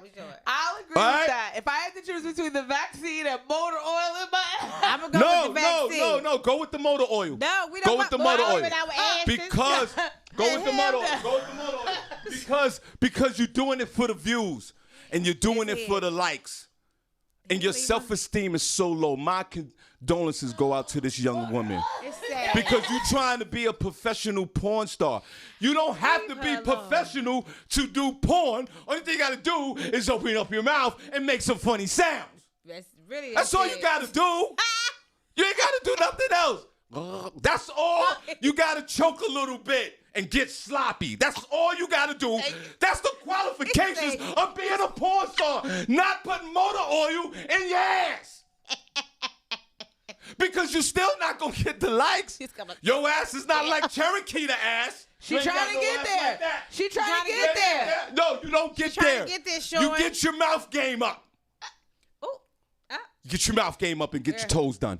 [SPEAKER 4] I'll agree with that. If I had to choose between the vaccine and motor oil in my ass,
[SPEAKER 5] I'm going to go with the vaccine.
[SPEAKER 3] No. go with the motor oil.
[SPEAKER 5] No, we don't
[SPEAKER 3] Go
[SPEAKER 5] want
[SPEAKER 3] with the motor oil.
[SPEAKER 5] with our asses.
[SPEAKER 3] Because go with the motor oil. Go with the motor oil. Because you're doing it for the views and you're doing it for the likes. And your self-esteem is so low. My condolences go out to this young woman.
[SPEAKER 5] It's sad.
[SPEAKER 3] Because you're trying to be a professional porn star. You don't have to be professional to do porn. Only thing you got to do is open up your mouth and make some funny sounds. That's all you got to do. You ain't got to do nothing else. That's all. You got to choke a little bit and get sloppy. That's all you got to do. That's the qualifications of being a porn star. Not putting motor oil in your ass. Because you're still not going to get the likes. Your ass is not like Cherokee the ass.
[SPEAKER 4] She trying to get there.
[SPEAKER 3] Like that.
[SPEAKER 4] She trying to get there.
[SPEAKER 3] No, you don't get
[SPEAKER 5] trying
[SPEAKER 3] there.
[SPEAKER 5] to get there, Shawn.
[SPEAKER 3] You get your mouth game up. You get your mouth game up and get your toes done.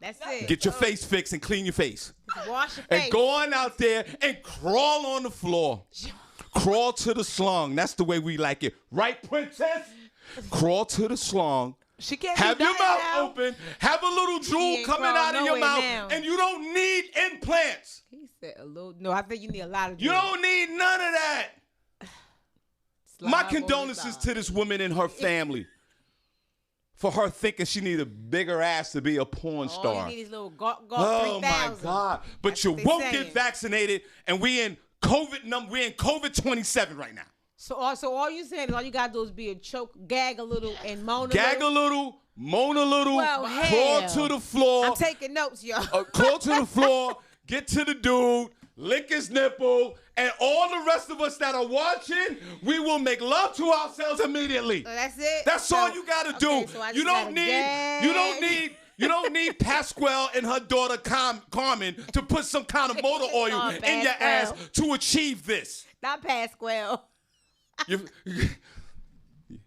[SPEAKER 5] That's it.
[SPEAKER 3] Get your face fixed and clean your face.
[SPEAKER 5] Wash your face.
[SPEAKER 3] And go on out there and crawl on the floor. Crawl to the slung. That's the way we like it. Right, princess? Crawl to the slung.
[SPEAKER 4] She can't
[SPEAKER 3] Have
[SPEAKER 4] do
[SPEAKER 3] your mouth
[SPEAKER 4] nothing now.
[SPEAKER 3] open. Have a little drool
[SPEAKER 5] ain't
[SPEAKER 3] coming
[SPEAKER 5] crawl
[SPEAKER 3] out of your
[SPEAKER 5] nowhere
[SPEAKER 3] mouth.
[SPEAKER 5] now.
[SPEAKER 3] And you don't need implants.
[SPEAKER 5] He said a little. No, I think you need a lot of.
[SPEAKER 3] You don't need none of that. My
[SPEAKER 5] Slide on
[SPEAKER 3] condolences
[SPEAKER 5] the
[SPEAKER 3] to this woman and her family for her thinking she need a bigger ass to be a porn
[SPEAKER 5] All
[SPEAKER 3] star.
[SPEAKER 5] you need is little
[SPEAKER 3] Oh
[SPEAKER 5] 3000.
[SPEAKER 3] my God! But
[SPEAKER 5] That's
[SPEAKER 3] you
[SPEAKER 5] what they
[SPEAKER 3] won't
[SPEAKER 5] saying.
[SPEAKER 3] get vaccinated, and we in COVID 27 right now.
[SPEAKER 5] So all you saying is all you gotta do is be a choke, gag a little, and moan a
[SPEAKER 3] Gag a
[SPEAKER 5] little.
[SPEAKER 3] little, moan a little,
[SPEAKER 5] Well,
[SPEAKER 3] crawl
[SPEAKER 5] hell.
[SPEAKER 3] to the floor.
[SPEAKER 5] I'm taking notes, y'all.
[SPEAKER 3] Crawl to the floor, get to the dude, lick his nipple, and all the rest of us that are watching, we will make love to ourselves immediately.
[SPEAKER 5] So that's it.
[SPEAKER 3] That's all you gotta do.
[SPEAKER 5] Okay, so I
[SPEAKER 3] You
[SPEAKER 5] just
[SPEAKER 3] don't
[SPEAKER 5] gotta
[SPEAKER 3] need.
[SPEAKER 5] gag.
[SPEAKER 3] You don't need Pasquale and her daughter Carmen to put some kind of motor oil
[SPEAKER 5] Oh,
[SPEAKER 3] in your ass
[SPEAKER 5] Pasquale.
[SPEAKER 3] to achieve this.
[SPEAKER 5] Not Pasquale.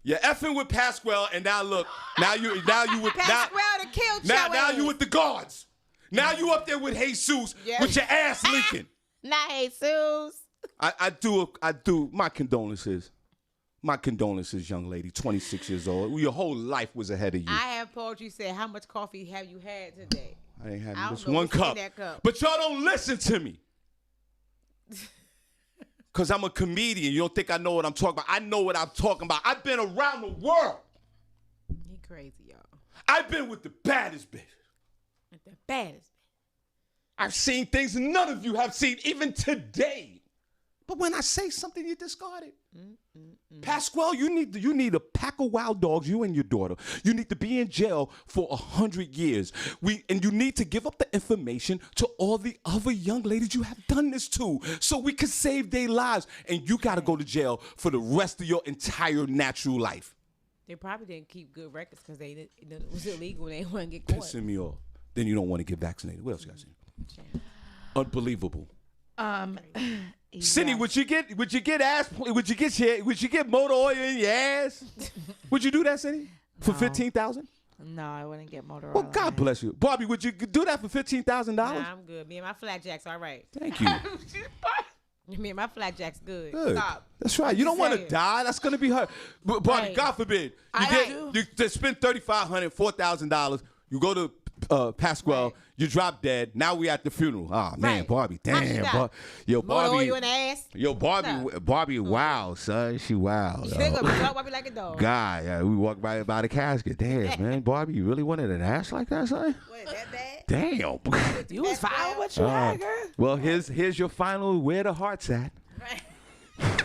[SPEAKER 3] You're effing with Pasquale, and now look, now you with
[SPEAKER 5] Pasquale to kill
[SPEAKER 3] now you with the guards. Now you up there with Jesus
[SPEAKER 5] Yeah.
[SPEAKER 3] with your ass leaking.
[SPEAKER 5] Not Jesus.
[SPEAKER 3] I do. My condolences. My condolences, young lady, 26 years old. Your whole life was ahead of you.
[SPEAKER 5] I have poetry said, how much coffee have you had today?
[SPEAKER 3] I ain't had
[SPEAKER 5] I don't
[SPEAKER 3] just
[SPEAKER 5] know
[SPEAKER 3] one
[SPEAKER 5] what's in
[SPEAKER 3] cup.
[SPEAKER 5] that cup.
[SPEAKER 3] But y'all don't listen to me. Because I'm a comedian. You don't think I know what I'm talking about. I know what I'm talking about. I've been around the world.
[SPEAKER 5] He crazy, y'all.
[SPEAKER 3] I've been with the baddest bitch.
[SPEAKER 5] At the baddest.
[SPEAKER 3] I've seen things none of you have seen, even today. But when I say something, you discard it. Pasquale, you need a pack of wild dogs, you and your daughter. You need to be in jail for 100 years. And you need to give up the information to all the other young ladies you have done this to so we can save their lives. And you got to go to jail for the rest of your entire natural life.
[SPEAKER 5] They probably didn't keep good records because it was illegal and they wouldn't get caught.
[SPEAKER 3] Pissing me off. Then you don't want to get vaccinated. What else you got to say? Unbelievable. Senny, would you get motor oil in your ass? Would you do that, Senny? For $15,000?
[SPEAKER 4] No, I wouldn't get motor
[SPEAKER 3] Well,
[SPEAKER 4] oil.
[SPEAKER 3] God bless you. Barbi, would you do that for $15,000?
[SPEAKER 5] Nah, I'm good. Me and my flatjack's all right.
[SPEAKER 3] Thank you.
[SPEAKER 5] Me and my flatjack's good.
[SPEAKER 3] Good.
[SPEAKER 5] Stop.
[SPEAKER 3] That's right. You don't want to
[SPEAKER 5] saying.
[SPEAKER 3] die. That's going to be hurt. But Barbi,
[SPEAKER 5] Right.
[SPEAKER 3] God forbid,
[SPEAKER 5] I
[SPEAKER 3] you spend $3,500, $4,000. You go to Pasquale,
[SPEAKER 5] Right.
[SPEAKER 3] you drop dead. Now we at the funeral. Oh man,
[SPEAKER 5] Right.
[SPEAKER 3] Barbi,
[SPEAKER 5] How she
[SPEAKER 3] damn,
[SPEAKER 5] die?
[SPEAKER 3] yo,
[SPEAKER 5] Motor
[SPEAKER 3] Barbi,
[SPEAKER 5] oil in the ass.
[SPEAKER 3] yo, Barbi,
[SPEAKER 5] No.
[SPEAKER 3] Barbi, wow, son, she wow.
[SPEAKER 5] You think gonna talk about me like a dog.
[SPEAKER 3] God, yeah, we walked by the casket. Damn, man, Barbi, you really wanted an ass like that, son?
[SPEAKER 5] What, that bad?
[SPEAKER 3] Damn.
[SPEAKER 4] You was fine with what you had, girl.
[SPEAKER 3] Well, here's your final where the heart's at.
[SPEAKER 5] Right.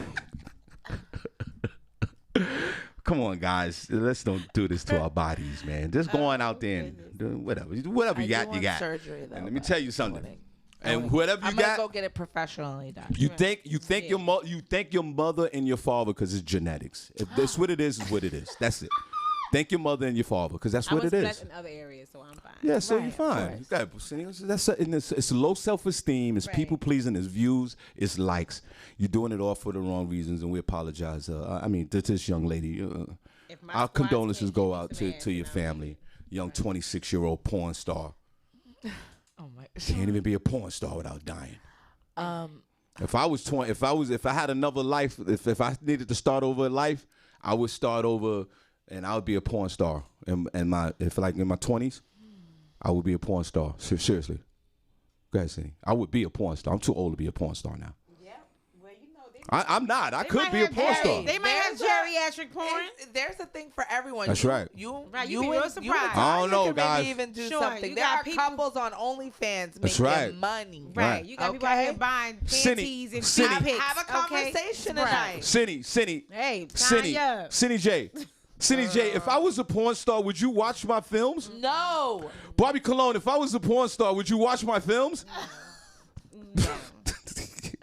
[SPEAKER 3] Come on, guys. Let's don't do this to our bodies, man. Just go on out there and do whatever you got, you got.
[SPEAKER 4] Surgery, though,
[SPEAKER 3] And let me
[SPEAKER 4] but
[SPEAKER 3] tell you
[SPEAKER 4] I
[SPEAKER 3] something.
[SPEAKER 4] wouldn't-
[SPEAKER 3] And whatever you
[SPEAKER 4] I'm gonna
[SPEAKER 3] got,
[SPEAKER 4] go get it professionally done.
[SPEAKER 3] you thank your mother and your father because it's genetics. If that's what it is what it is. That's it. Thank your mother and your father because that's
[SPEAKER 5] I
[SPEAKER 3] what
[SPEAKER 5] was
[SPEAKER 3] it
[SPEAKER 5] blessed
[SPEAKER 3] is.
[SPEAKER 5] in other areas, so I'm fine.
[SPEAKER 3] Yeah, so
[SPEAKER 4] Right,
[SPEAKER 3] you're
[SPEAKER 4] of
[SPEAKER 3] fine.
[SPEAKER 4] course.
[SPEAKER 3] You got it's low self-esteem. It's
[SPEAKER 5] Right.
[SPEAKER 3] people pleasing. It's views. It's likes. You're doing it all for the wrong reasons, and we apologize. I mean, to this young lady.
[SPEAKER 5] If my
[SPEAKER 3] Our
[SPEAKER 5] squad
[SPEAKER 3] condolences
[SPEAKER 5] can't
[SPEAKER 3] go
[SPEAKER 5] give me
[SPEAKER 3] out
[SPEAKER 5] some
[SPEAKER 3] to
[SPEAKER 5] ass,
[SPEAKER 3] your
[SPEAKER 5] you know.
[SPEAKER 3] family. Young 26-year-old porn star.
[SPEAKER 4] Oh my.
[SPEAKER 3] Can't even be a porn star without dying. If I had another life, if I needed to start over in life, I would start over and I would be a porn star in my 20s. I would be a porn star. Seriously. Go ahead, Senny. I would be a porn star. I'm too old to be a porn star now.
[SPEAKER 5] Yeah. Well, you know,
[SPEAKER 3] I'm not. I could be a porn star.
[SPEAKER 5] They might have geriatric porn.
[SPEAKER 4] There's a thing for everyone.
[SPEAKER 3] That's right.
[SPEAKER 4] You
[SPEAKER 5] Right,
[SPEAKER 4] you
[SPEAKER 5] you'd be real
[SPEAKER 4] and- you
[SPEAKER 5] surprised.
[SPEAKER 4] and
[SPEAKER 3] I don't know,
[SPEAKER 4] Tanya can
[SPEAKER 3] guys.
[SPEAKER 4] Maybe even do
[SPEAKER 5] Sure,
[SPEAKER 4] something.
[SPEAKER 5] you
[SPEAKER 4] There
[SPEAKER 5] got
[SPEAKER 4] are
[SPEAKER 5] people-
[SPEAKER 4] couples on OnlyFans
[SPEAKER 3] That's
[SPEAKER 4] making
[SPEAKER 3] right.
[SPEAKER 4] money.
[SPEAKER 5] Right.
[SPEAKER 3] Right.
[SPEAKER 5] You got people out
[SPEAKER 4] Okay.
[SPEAKER 5] here buying
[SPEAKER 3] Senny,
[SPEAKER 5] panties and
[SPEAKER 3] Senny.
[SPEAKER 5] feet pics.
[SPEAKER 4] Have a
[SPEAKER 5] okay?
[SPEAKER 4] conversation
[SPEAKER 5] Right.
[SPEAKER 4] tonight.
[SPEAKER 3] Senny.
[SPEAKER 5] Hey,
[SPEAKER 3] Senny.
[SPEAKER 5] Tanya.
[SPEAKER 3] Senny J. Senny J, if I was a porn star, would you watch my films?
[SPEAKER 4] No.
[SPEAKER 3] Barbi Cologne, if I was a porn star, would you watch my films?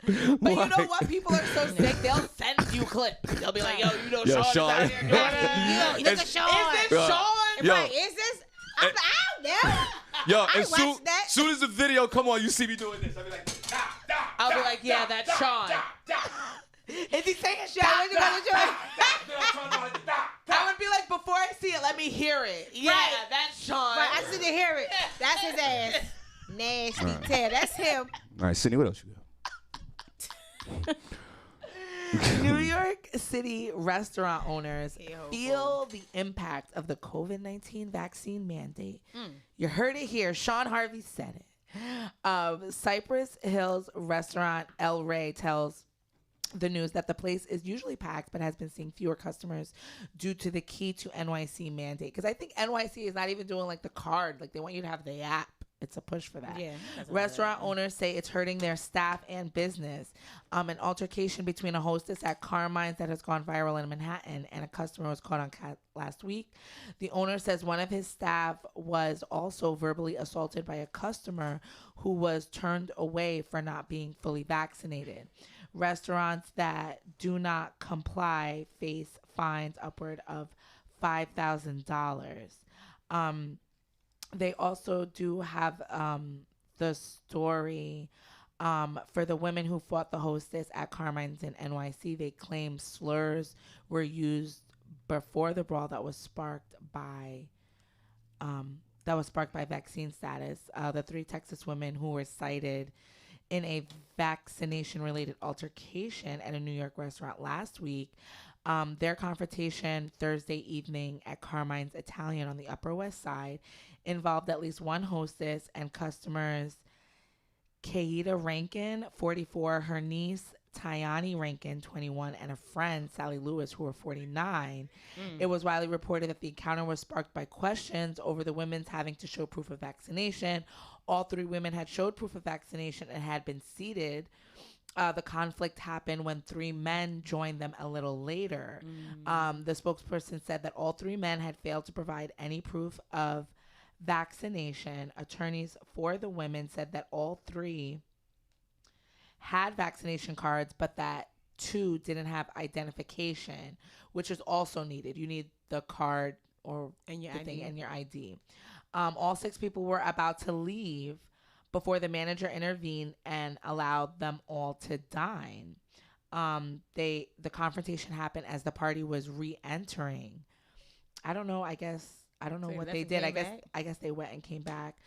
[SPEAKER 4] But you know what? People are so sick. They'll send you clips. They'll be like, yo, you know
[SPEAKER 3] Yo,
[SPEAKER 4] Sean's
[SPEAKER 3] Sean.
[SPEAKER 4] out here doing it.
[SPEAKER 5] You look at Sean.
[SPEAKER 4] Is this Sean?
[SPEAKER 3] Yo.
[SPEAKER 5] Right, is this? I'm out there.
[SPEAKER 3] Yo,
[SPEAKER 5] I
[SPEAKER 3] as soon,
[SPEAKER 5] watched that.
[SPEAKER 3] soon as the video come on, you see me doing this. I'll be like,
[SPEAKER 4] I'll be like, yeah, that's Sean. Is he saying shit?
[SPEAKER 5] What you gonna do?
[SPEAKER 4] I would be like, before I see it, let me hear it. Yeah,
[SPEAKER 5] Right.
[SPEAKER 4] that's Sean.
[SPEAKER 5] Right, I see to hear it. That's his ass. Nasty Ted. That's him.
[SPEAKER 3] all right, Sydney, what else you got?
[SPEAKER 4] New York City restaurant owners
[SPEAKER 5] Yo.
[SPEAKER 4] feel the impact of the COVID-19 vaccine mandate. You heard it here. Shawn Harvey said it. Cypress Hills restaurant El Rey tells the news that the place is usually packed but has been seeing fewer customers due to the Key to NYC mandate. Because I think NYC is not even doing like the card. Like they want you to have the app. It's a push for that.
[SPEAKER 5] Yeah, that's what
[SPEAKER 4] Restaurant owners say it's hurting their staff and business. An altercation between a hostess at Carmine's that has gone viral in Manhattan and a customer was caught on last week. The owner says one of his staff was also verbally assaulted by a customer who was turned away for not being fully vaccinated. Restaurants that do not comply face fines upward of $5,000. They also do have the story for the women who fought the hostess at Carmine's in NYC. They claim slurs were used before the brawl that was sparked by vaccine status. The 3 Texas women who were cited in a vaccination-related altercation at a New York restaurant last week. Their confrontation Thursday evening at Carmine's Italian on the Upper West Side involved at least one hostess and customers Kaida Rankin, 44, her niece Tayani Rankin, 21, and a friend, Sally Lewis, who were 49. It was widely reported that the encounter was sparked by questions over the women's having to show proof of vaccination. All 3 women had showed proof of vaccination and had been seated. The conflict happened when 3 men joined them a little later. The spokesperson said that all 3 men had failed to provide any proof of vaccination. Attorneys for the women said that all 3 had vaccination cards, but that 2 didn't have identification, which is also needed. You need the card or
[SPEAKER 5] And your
[SPEAKER 4] the
[SPEAKER 5] ID.
[SPEAKER 4] thing and your ID. All 6 people were about to leave before the manager intervened and allowed them all to dine. The confrontation happened as the party was re-entering. I don't know. I don't know
[SPEAKER 5] So
[SPEAKER 4] what
[SPEAKER 5] left
[SPEAKER 4] they
[SPEAKER 5] and
[SPEAKER 4] did.
[SPEAKER 5] came back?
[SPEAKER 4] I guess they went and came back.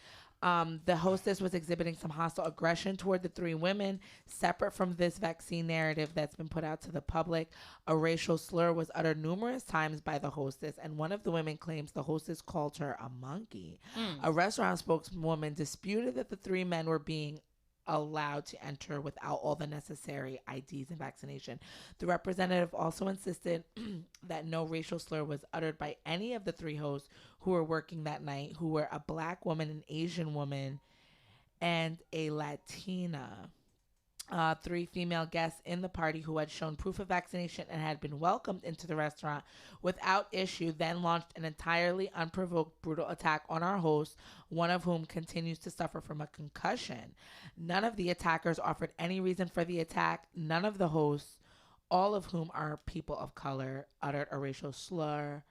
[SPEAKER 4] The hostess was exhibiting some hostile aggression toward the 3 women, separate from this vaccine narrative that's been put out to the public. A racial slur was uttered numerous times by the hostess, and one of the women claims the hostess called her a monkey. A restaurant spokeswoman disputed that the 3 men were being allowed to enter without all the necessary IDs and vaccination. The representative also insisted that no racial slur was uttered by any of the 3 hosts who were working that night, who were a Black woman, an Asian woman, and a Latina. 3 female guests in the party who had shown proof of vaccination and had been welcomed into the restaurant without issue then launched an entirely unprovoked brutal attack on our host, one of whom continues to suffer from a concussion. None of the attackers offered any reason for the attack. None of the hosts, all of whom are people of color, uttered a racial slur.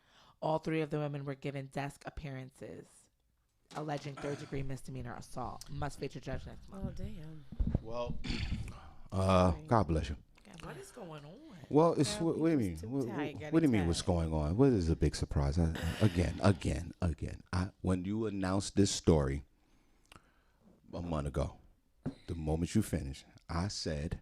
[SPEAKER 4] All 3 of the women were given desk appearances, alleging 3rd-degree misdemeanor assault. Must face a judge next month.
[SPEAKER 5] Oh, damn.
[SPEAKER 3] Well, God bless you.
[SPEAKER 4] What is going on?
[SPEAKER 3] Well, it's
[SPEAKER 5] Yeah,
[SPEAKER 3] what do you mean?
[SPEAKER 5] too
[SPEAKER 3] What,
[SPEAKER 5] tired, got
[SPEAKER 3] what do you
[SPEAKER 5] it
[SPEAKER 3] mean? What's
[SPEAKER 5] tired.
[SPEAKER 3] going on? What is a big surprise? Again. When you announced this story a month ago, the moment you finished, I said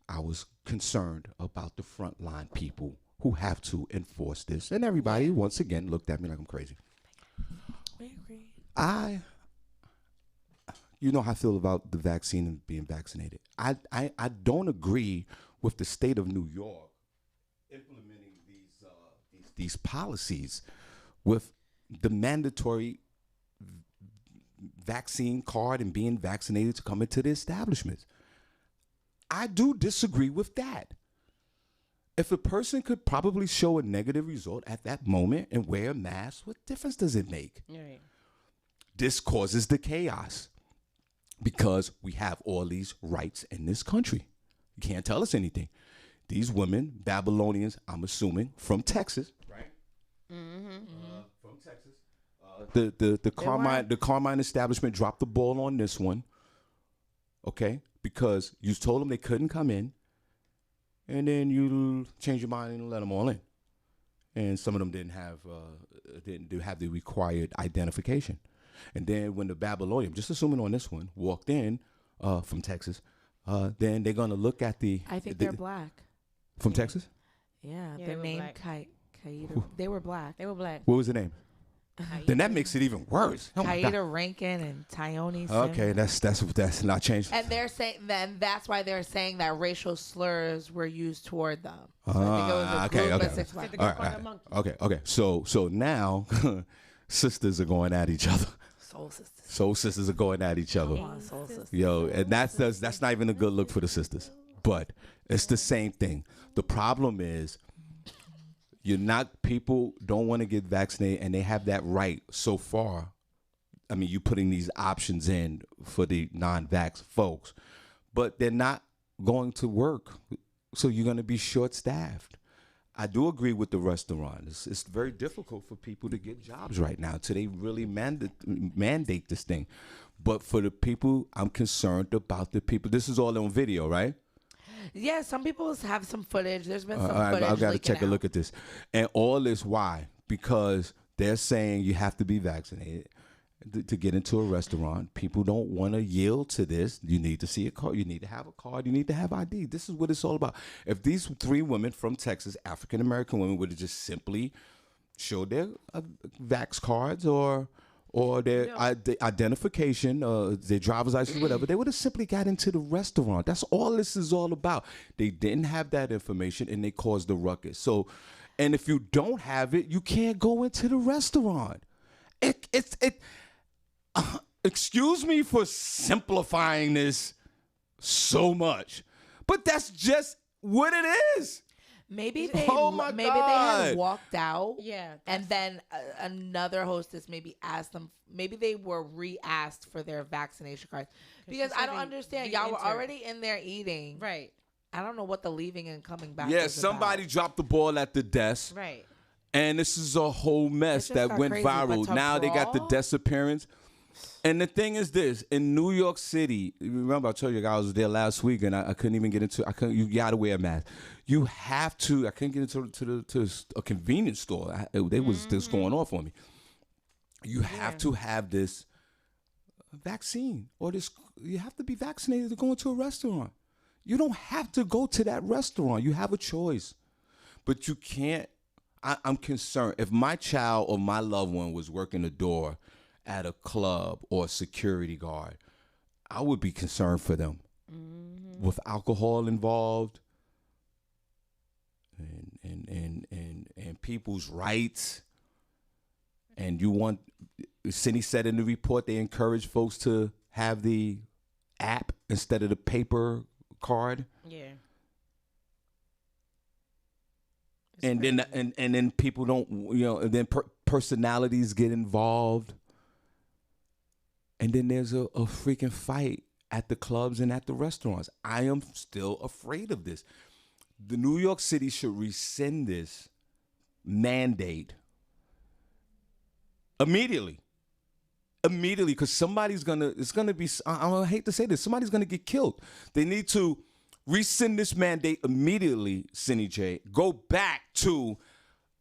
[SPEAKER 3] I was concerned about the frontline people who have to enforce this, and everybody once again looked at me like I'm crazy.
[SPEAKER 4] We agree.
[SPEAKER 3] I you know how I feel about the vaccine and being vaccinated. I don't agree with the state of New York implementing these policies with the mandatory vaccine card and being vaccinated to come into the establishments. I do disagree with that. If a person could probably show a negative result at that moment and wear a mask, what difference does it make?
[SPEAKER 5] Right.
[SPEAKER 3] This causes the chaos because we have all these rights in this country. You can't tell us anything. These women, Babylonians, I'm assuming, from Texas, right? From Texas. The Carmine establishment dropped the ball on this one, okay? Because you told them they couldn't come in, and then you changed your mind and let them all in. And some of them didn't have the required identification. And then when the Babylonian, just assuming on this one, walked in from Texas, then they're gonna look at the.
[SPEAKER 4] I think they're black.
[SPEAKER 3] From Texas.
[SPEAKER 4] Yeah,
[SPEAKER 5] Yeah,
[SPEAKER 4] their
[SPEAKER 5] they were
[SPEAKER 4] name
[SPEAKER 5] black.
[SPEAKER 4] Kaida. They were black.
[SPEAKER 5] They were black.
[SPEAKER 3] What was the name? Then that makes it even worse. Oh my God.
[SPEAKER 4] Kaida Rankin and Tyone.
[SPEAKER 3] Okay, that's not changed.
[SPEAKER 4] And they're saying then that's why they're saying that racial slurs were used toward them. So I think it was a
[SPEAKER 3] okay,
[SPEAKER 4] group
[SPEAKER 3] okay.
[SPEAKER 4] of 6 black.
[SPEAKER 3] All right. Okay. So now sisters are going at each other.
[SPEAKER 4] Soul sisters.
[SPEAKER 3] Soul sisters are going at each other.
[SPEAKER 4] Come on, soul sisters.
[SPEAKER 3] Yo, and that's not even a good look for the sisters. But it's the same thing. The problem is people don't want to get vaccinated, and they have that right so far. I mean, you putting these options in for the non-vax folks, but they're not going to work. So you're going to be short-staffed. I do agree with the restaurant. It's very difficult for people to get jobs right now till they really mandate this thing. But for the people, I'm concerned about the people. This is all on video, right?
[SPEAKER 4] Yeah, some people have some footage. There's been some
[SPEAKER 3] I've
[SPEAKER 4] footage.
[SPEAKER 3] got to
[SPEAKER 4] leaking
[SPEAKER 3] take a
[SPEAKER 4] out.
[SPEAKER 3] look at this. And all this, why? Because they're saying you have to be vaccinated to get into a restaurant. People don't want to yield to this. You need to see a card. You need to have a card. You need to have ID. This is what it's all about. If these 3 women from Texas, African-American women, would have just simply showed their vax cards or their identification, their driver's license, whatever, they would have simply got into the restaurant. That's all this is all about. They didn't have that information, and they caused the ruckus. So, and if you don't have it, you can't go into the restaurant. Excuse me for simplifying this so much, but that's just what it is.
[SPEAKER 4] Maybe they
[SPEAKER 3] God.
[SPEAKER 4] had walked out.
[SPEAKER 5] Yeah,
[SPEAKER 4] And then another hostess maybe asked them. Maybe they were re-asked for their vaccination cards because
[SPEAKER 5] she
[SPEAKER 4] I
[SPEAKER 5] said
[SPEAKER 4] don't
[SPEAKER 5] they
[SPEAKER 4] understand. Y'all were
[SPEAKER 5] re-entered.
[SPEAKER 4] already in there eating.
[SPEAKER 5] Right.
[SPEAKER 4] I don't know what the leaving and coming back.
[SPEAKER 3] Yeah,
[SPEAKER 4] was
[SPEAKER 3] somebody
[SPEAKER 4] about.
[SPEAKER 3] dropped the ball at the desk.
[SPEAKER 5] Right.
[SPEAKER 3] And this is a whole mess
[SPEAKER 4] just
[SPEAKER 3] that
[SPEAKER 4] got
[SPEAKER 3] went
[SPEAKER 4] crazy, but
[SPEAKER 3] viral.
[SPEAKER 4] to
[SPEAKER 3] Now they got the
[SPEAKER 4] brawl?
[SPEAKER 3] disappearance. And the thing is this, in New York City, remember I told you I was there last week and I couldn't even get into, you gotta wear a mask. You have to, I couldn't get into a convenience store. They was just going off on me. You have to have this vaccine or you have to be vaccinated to go into a restaurant. You don't have to go to that restaurant. You have a choice. But you can't, I'm concerned. If my child or my loved one was working the door at a club or a security guard, I would be concerned for them. With alcohol involved and people's rights. And you want, Senny said in the report, they encourage folks to have the app instead of the paper card.
[SPEAKER 5] Yeah.
[SPEAKER 3] And then people don't, and then personalities get involved. And then there's a freaking fight at the clubs and at the restaurants. I am still afraid of this. The New York City should rescind this mandate immediately. Immediately, because I hate to say this, somebody's gonna get killed. They need to rescind this mandate immediately, Senny J. Go back to,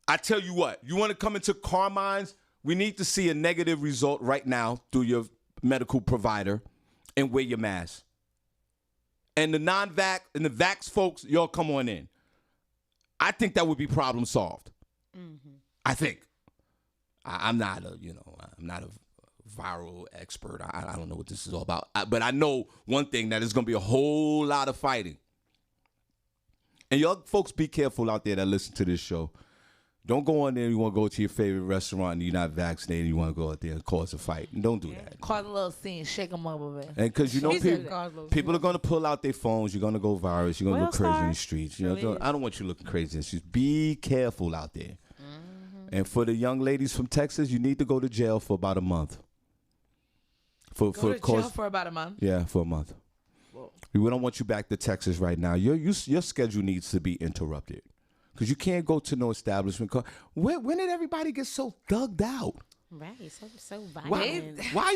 [SPEAKER 3] I tell you what, you want to come into Carmine's, we need to see a negative result right now through your medical provider and wear your mask. And the non-vax and the vax folks, y'all come on in. I think that would be problem solved. I think. I'm not a viral expert. I don't know what this is all about. But I know one thing, that there's going to be a whole lot of fighting. And y'all folks, be careful out there that listen to this show. Don't go on there and you want to go to your favorite restaurant and you're not vaccinated. You want to go out there and cause a fight. Don't do that.
[SPEAKER 4] Cause a little scene, shake them up a bit.
[SPEAKER 3] And because you know people are going to pull out their phones. You're going to go virus. You're going to look crazy in the streets. You know, I don't want you looking crazy in the streets. Be careful out there. And for the young ladies from Texas, you need to go to jail for about a month.
[SPEAKER 4] Go to jail for about a month?
[SPEAKER 3] Yeah, for a month. Whoa. We don't want you back to Texas right now. Your schedule needs to be interrupted. Because you can't go to no establishment. When did everybody get so thugged out?
[SPEAKER 5] Right, so violent.
[SPEAKER 3] Why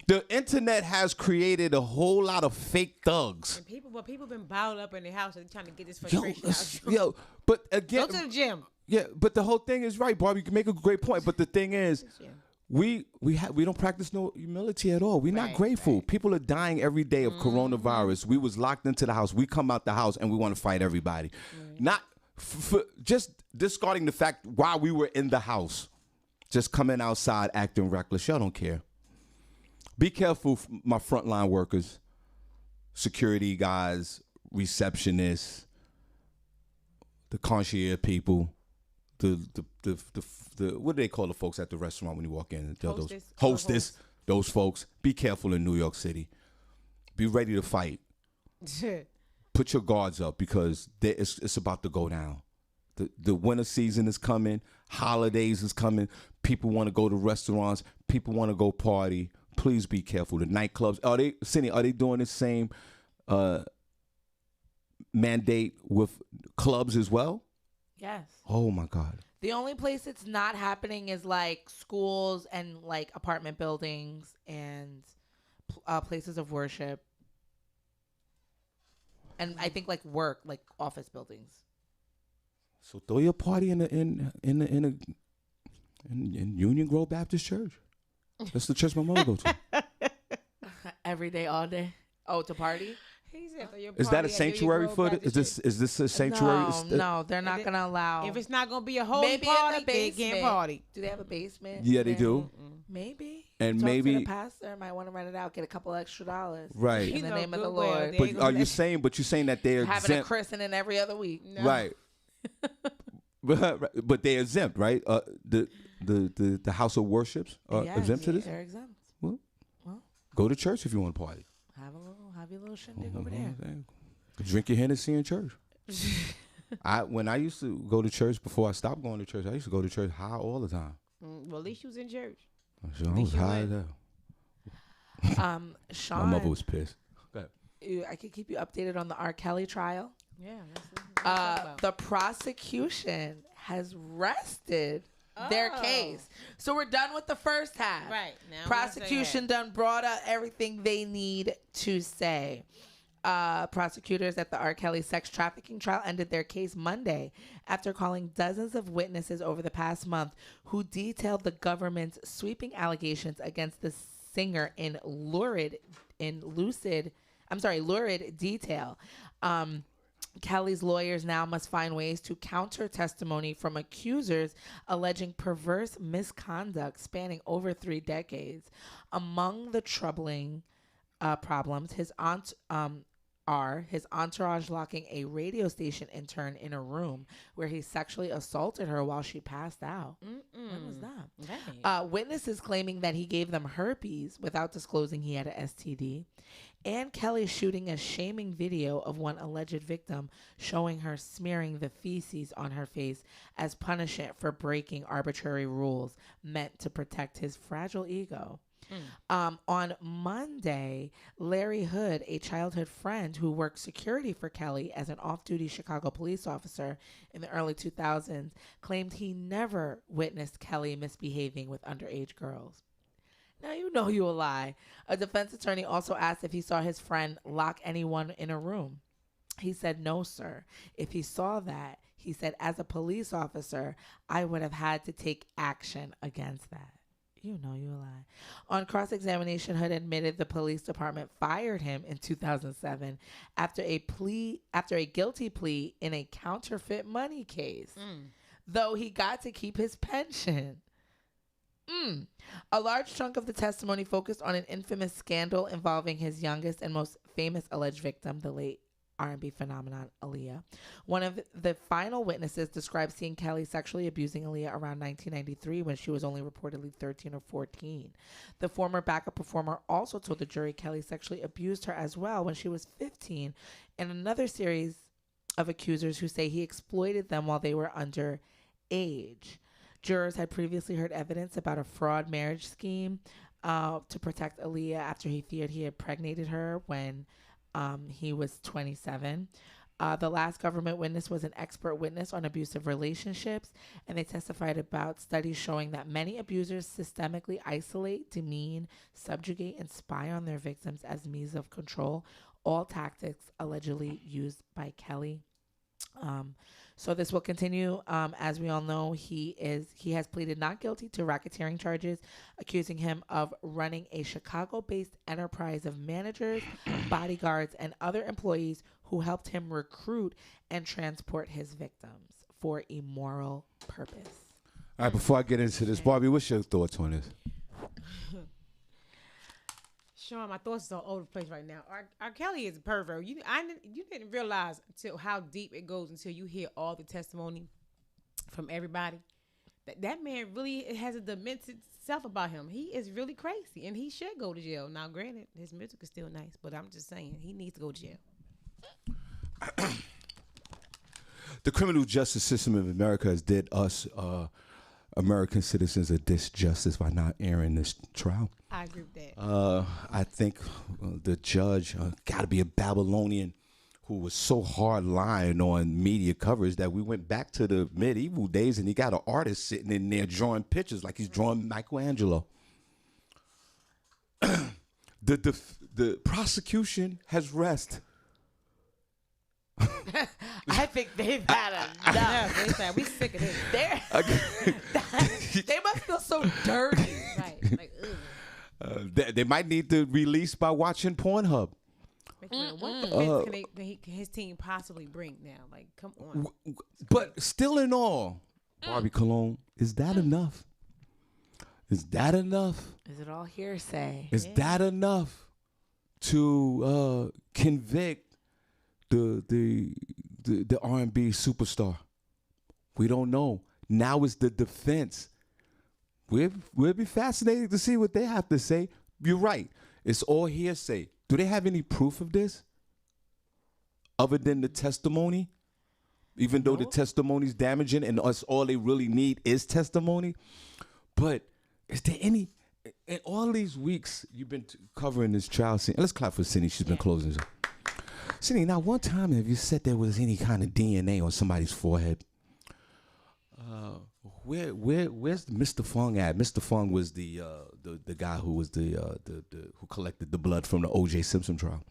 [SPEAKER 3] the internet has created a whole lot of fake thugs.
[SPEAKER 5] And people been bowed up in their house and trying to get this frustration out.
[SPEAKER 3] Yo, but again,
[SPEAKER 5] go to the gym.
[SPEAKER 3] Yeah, but the whole thing is right, Barbi. You can make a great point, but the thing is, we don't practice no humility at all. We're not grateful. Right. People are dying every day of coronavirus. We was locked into the house. We come out the house and we want to fight everybody. Not just discarding the fact while we were in the house, just coming outside acting reckless. Y'all don't care. Be careful, my frontline workers, security guys, receptionists, the concierge people, the what do they call the folks at the restaurant when you walk in? Hostess. Those folks. Be careful in New York City. Be ready to fight. Put your guards up because it's about to go down. The winter season is coming. Holidays is coming. People want to go to restaurants. People want to go party. Please be careful. The nightclubs, Senny, are they doing the same mandate with clubs as well?
[SPEAKER 4] Yes.
[SPEAKER 3] Oh my God.
[SPEAKER 4] The only place it's not happening is like schools and like apartment buildings and places of worship. And I think like work, like office buildings.
[SPEAKER 3] So throw your party in Union Grove Baptist Church. That's the church my mother goes to.
[SPEAKER 4] Every day, all day. Oh, to party?
[SPEAKER 5] He said,
[SPEAKER 3] is that a sanctuary for it? Is this a sanctuary?
[SPEAKER 4] No, they're not gonna allow.
[SPEAKER 5] If it's not gonna be a whole
[SPEAKER 4] maybe
[SPEAKER 5] party,
[SPEAKER 4] in the
[SPEAKER 5] they can't party.
[SPEAKER 4] Do they have a basement?
[SPEAKER 3] Yeah, they do.
[SPEAKER 4] Maybe.
[SPEAKER 3] And
[SPEAKER 4] talk
[SPEAKER 3] maybe
[SPEAKER 4] to the pastor might want to rent it out, get a couple extra dollars.
[SPEAKER 3] Right.
[SPEAKER 4] In the name of the Lord.
[SPEAKER 3] But are you saying? But you're saying that they're
[SPEAKER 4] having a christening every other week.
[SPEAKER 3] No. Right. But they're exempt, right? The house of worships are exempt to this.
[SPEAKER 4] They're exempt.
[SPEAKER 3] Well, go to church if you want to party.
[SPEAKER 4] Have your little shindig over there.
[SPEAKER 3] Drink your Hennessy in church. When I used to go to church before I stopped going to church, I used to go to church high all the time.
[SPEAKER 5] Well, at least you was in church.
[SPEAKER 3] I was high as hell.
[SPEAKER 4] Sean,
[SPEAKER 3] my mother was pissed. Go ahead.
[SPEAKER 4] I could keep you updated on the R. Kelly trial.
[SPEAKER 5] Yeah.
[SPEAKER 4] The prosecution has rested their case. So we're done with the first half.
[SPEAKER 5] Right. Now
[SPEAKER 4] prosecution done brought out everything they need to say. Prosecutors at the R. Kelly sex trafficking trial ended their case Monday after calling dozens of witnesses over the past month who detailed the government's sweeping allegations against the singer in lurid detail. Kelly's lawyers now must find ways to counter testimony from accusers alleging perverse misconduct spanning over 3 decades. Among the troubling problems, his entourage locking a radio station intern in a room where he sexually assaulted her while she passed out. When was that? Right. Witnesses claiming that he gave them herpes without disclosing he had an STD. And Kelly shooting a shaming video of one alleged victim showing her smearing the feces on her face as punishment for breaking arbitrary rules meant to protect his fragile ego. On Monday, Larry Hood, a childhood friend who worked security for Kelly as an off-duty Chicago police officer in the early 2000s, claimed he never witnessed Kelly misbehaving with underage girls. Now you know you a lie. A defense attorney also asked if he saw his friend lock anyone in a room. He said, no, sir. If he saw that, he said, as a police officer, I would have had to take action against that. You know you a lie. On cross-examination, Hood admitted the police department fired him in 2007 after a guilty plea in a counterfeit money case. Though he got to keep his pension. A large chunk of the testimony focused on an infamous scandal involving his youngest and most famous alleged victim, the late R&B phenomenon Aaliyah. One of the final witnesses described seeing Kelly sexually abusing Aaliyah around 1993 when she was only reportedly 13 or 14. The former backup performer also told the jury Kelly sexually abused her as well when she was 15, and another series of accusers who say he exploited them while they were underage. Jurors had previously heard evidence about a fraud marriage scheme to protect Aaliyah after he feared he impregnated her when he was 27. The last government witness was an expert witness on abusive relationships, and they testified about studies showing that many abusers systemically isolate, demean, subjugate, and spy on their victims as means of control, all tactics allegedly used by Kelly. So this will continue. As we all know, he has pleaded not guilty to racketeering charges, accusing him of running a Chicago-based enterprise of managers, bodyguards, and other employees who helped him recruit and transport his victims for immoral purpose.
[SPEAKER 3] All right, before I get into this, Barbi, what's your thoughts on this?
[SPEAKER 5] Shawn, my thoughts are all over the place right now. R. Kelly is a pervert. You didn't realize until how deep it goes until you hear all the testimony from everybody. That man really has a demented self about him. He is really crazy, and he should go to jail. Now, granted, his music is still nice, but I'm just saying he needs to go to jail.
[SPEAKER 3] The criminal justice system of America has did us American citizens a disjustice by not airing this trial.
[SPEAKER 5] I agree with that.
[SPEAKER 3] I think the judge got to be a Babylonian who was so hard lying on media coverage that we went back to the medieval days, and he got an artist sitting in there drawing pictures like he's drawing Michelangelo. The prosecution has rest.
[SPEAKER 4] I think they've had enough.
[SPEAKER 5] They said we sick of this.
[SPEAKER 4] They must feel so dirty.
[SPEAKER 5] Right. Like,
[SPEAKER 3] They might need to release by watching Pornhub.
[SPEAKER 5] what defense can his team possibly bring now? Like, come on.
[SPEAKER 3] But still in all, Barbi Cologne, is that enough? Is that enough?
[SPEAKER 4] Is it all hearsay?
[SPEAKER 3] Is that enough to convict the R&B superstar? We don't know. Now it's the defense. We'll be fascinated to see what they have to say. You're right. It's all hearsay. Do they have any proof of this other than the testimony? Even though the testimony's damaging and us all they really need is testimony. But is there any, in all these weeks you've been covering this trial scene. Let's clap for Senny. She's been closing this. Senny, now one time have you said there was any kind of DNA on somebody's forehead? Where's Mr. Fung at? Mr. Fung was the guy who was who collected the blood from the O.J. Simpson trial.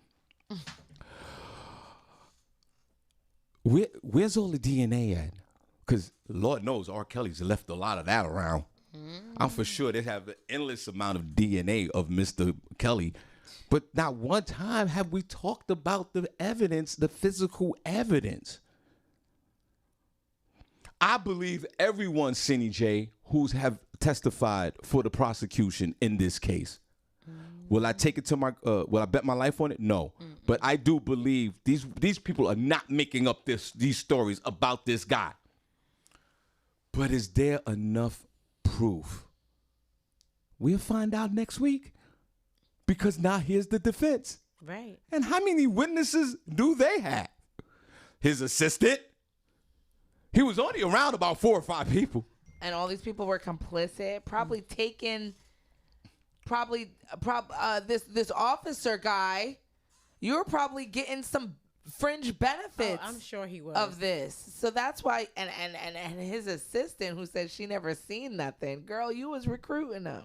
[SPEAKER 3] Where's all the DNA at? Because Lord knows R. Kelly's left a lot of that around. I'm for sure they have an endless amount of DNA of Mr. Kelly. But not one time have we talked about the evidence, the physical evidence. I believe everyone, Senny J, who's have testified for the prosecution in this case. Will I take it to my? Will I bet my life on it? No, but I do believe these people are not making up these stories about this guy. But is there enough proof? We'll find out next week, because now here's the defense.
[SPEAKER 5] Right.
[SPEAKER 3] And how many witnesses do they have? His assistant. He was only around about 4 or 5 people.
[SPEAKER 4] And all these people were complicit, probably taken, this officer guy, you were probably getting some fringe benefits.
[SPEAKER 5] I'm sure he was.
[SPEAKER 4] Of this. So that's why, and his assistant who said she never seen nothing. Girl, you was recruiting them.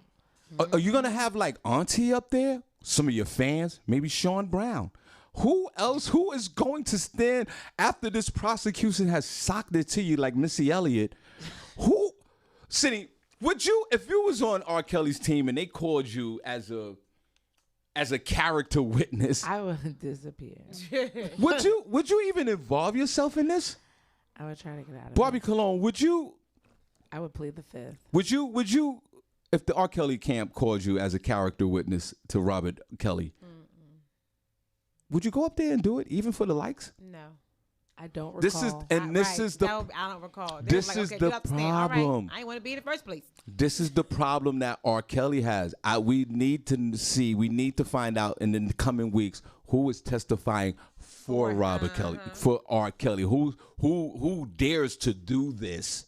[SPEAKER 3] Are you going to have like Auntie up there? Some of your fans? Maybe Sean Brown. Who else? Who is going to stand after this prosecution has socked it to you like Missy Elliott? Who, Senny, would you, if you was on R. Kelly's team and they called you as a character witness,
[SPEAKER 4] I would disappear.
[SPEAKER 3] would you even involve yourself in this?
[SPEAKER 4] I would try to get out of
[SPEAKER 3] Barbi
[SPEAKER 4] it.
[SPEAKER 3] Cologne, would you?
[SPEAKER 4] I would plead the fifth.
[SPEAKER 3] Would you if the R. Kelly camp called you as a character witness to Robert Kelly, would you go up there and do it, even for the likes?
[SPEAKER 5] No.
[SPEAKER 4] I don't recall.
[SPEAKER 3] This is this is the
[SPEAKER 5] No, I don't recall. They
[SPEAKER 3] this
[SPEAKER 5] was like,
[SPEAKER 3] is
[SPEAKER 5] okay,
[SPEAKER 3] the
[SPEAKER 5] get up the stand. All right,
[SPEAKER 3] problem.
[SPEAKER 5] I ain't want to be in the first place.
[SPEAKER 3] This is the problem that R. Kelly has. We need to find out in the coming weeks who is testifying for Robert Kelly, for R. Kelly. Who dares to do this?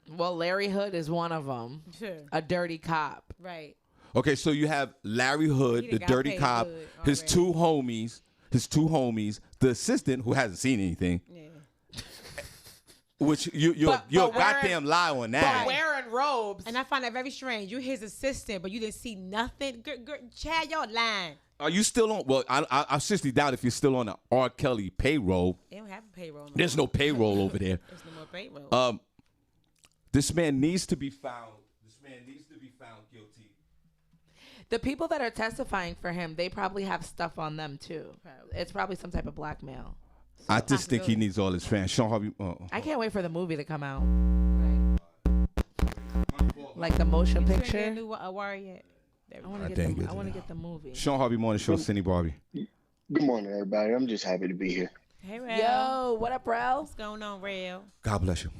[SPEAKER 4] Well, Larry Hood is one of them.
[SPEAKER 5] Sure.
[SPEAKER 4] A dirty cop.
[SPEAKER 5] Right.
[SPEAKER 3] Okay, so you have Larry Hood,
[SPEAKER 5] He
[SPEAKER 3] the
[SPEAKER 5] done got
[SPEAKER 3] dirty
[SPEAKER 5] paid
[SPEAKER 3] cop,
[SPEAKER 5] good
[SPEAKER 3] his
[SPEAKER 5] already.
[SPEAKER 3] two homies, the assistant who hasn't seen anything.
[SPEAKER 5] Yeah.
[SPEAKER 3] Which you're
[SPEAKER 4] But
[SPEAKER 3] goddamn lie on that.
[SPEAKER 4] Wearing robes.
[SPEAKER 5] And I find that very strange. You're his assistant, but you didn't see nothing. Chad, y'all lying.
[SPEAKER 3] Are you still on? Well, I seriously doubt if you're still on the R. Kelly payroll.
[SPEAKER 5] They don't have a payroll.
[SPEAKER 3] There's no payroll over there.
[SPEAKER 5] There's no more payroll.
[SPEAKER 3] This man needs to be found. This man needs to be found guilty.
[SPEAKER 4] The people that are testifying for him, they probably have stuff on them too.
[SPEAKER 5] Probably.
[SPEAKER 4] It's probably some type of blackmail.
[SPEAKER 3] I just think he needs all his fans. Shawn Harvey.
[SPEAKER 4] I can't wait for the movie to come out.
[SPEAKER 5] Right.
[SPEAKER 4] Like the motion
[SPEAKER 5] You
[SPEAKER 4] picture.
[SPEAKER 5] ain't new Warrior yet.
[SPEAKER 4] I want
[SPEAKER 3] I
[SPEAKER 4] to
[SPEAKER 3] didn't
[SPEAKER 4] get
[SPEAKER 3] get
[SPEAKER 4] I want to
[SPEAKER 3] to
[SPEAKER 4] get the movie.
[SPEAKER 3] Shawn Harvey Morning Show, Senny, Barbi.
[SPEAKER 7] Good morning, everybody. I'm just happy to be here.
[SPEAKER 5] Hey, Rail.
[SPEAKER 4] Yo, what up, bro?
[SPEAKER 5] What's going on, Rail?
[SPEAKER 3] God bless you.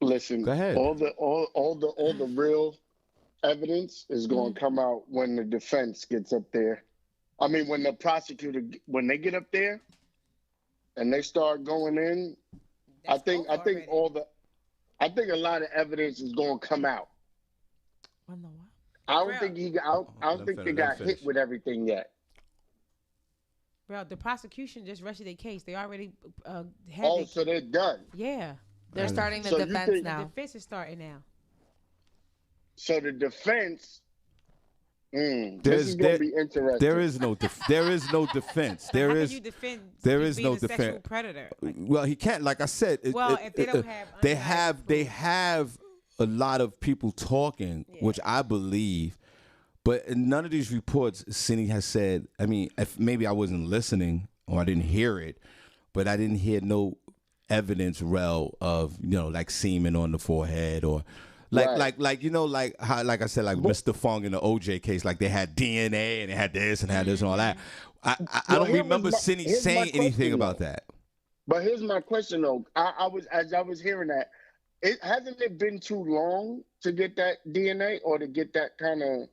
[SPEAKER 7] Listen,
[SPEAKER 3] Go ahead.
[SPEAKER 7] all the real evidence is going to come out when the defense gets up there. I mean, when the prosecutor, when they get up there and they start going in, I think a lot of evidence is going to come out.
[SPEAKER 4] When the what?
[SPEAKER 7] I don't think they got hit with everything yet.
[SPEAKER 5] Bro, the prosecution just rested their case. They already had
[SPEAKER 7] So they're done.
[SPEAKER 5] Yeah.
[SPEAKER 4] They're starting the
[SPEAKER 7] So you
[SPEAKER 4] defense
[SPEAKER 7] think-
[SPEAKER 5] The
[SPEAKER 4] now.
[SPEAKER 5] defense is starting now.
[SPEAKER 7] So the defense, this is going to be interesting.
[SPEAKER 3] There is no defense.
[SPEAKER 5] How can you defend
[SPEAKER 3] there
[SPEAKER 5] you
[SPEAKER 3] is
[SPEAKER 5] being
[SPEAKER 3] no
[SPEAKER 5] a sexual
[SPEAKER 3] defense.
[SPEAKER 5] predator? Like,
[SPEAKER 3] Well, he can't. Like I said,
[SPEAKER 5] if they don't have
[SPEAKER 3] they
[SPEAKER 5] undeniable
[SPEAKER 3] have a lot of people talking, which I believe, but in none of these reports, Senny has said. I mean, if maybe I wasn't listening or I didn't hear it, but I didn't hear no evidence, Rel, of like semen on the forehead or. Like how I said, like Mr. Fong in the OJ case, like they had DNA and they had this and had this and all that. I don't remember Senny saying anything about that.
[SPEAKER 7] But here's my question though. I was hearing that, hasn't it been too long to get that DNA or to get that kind of?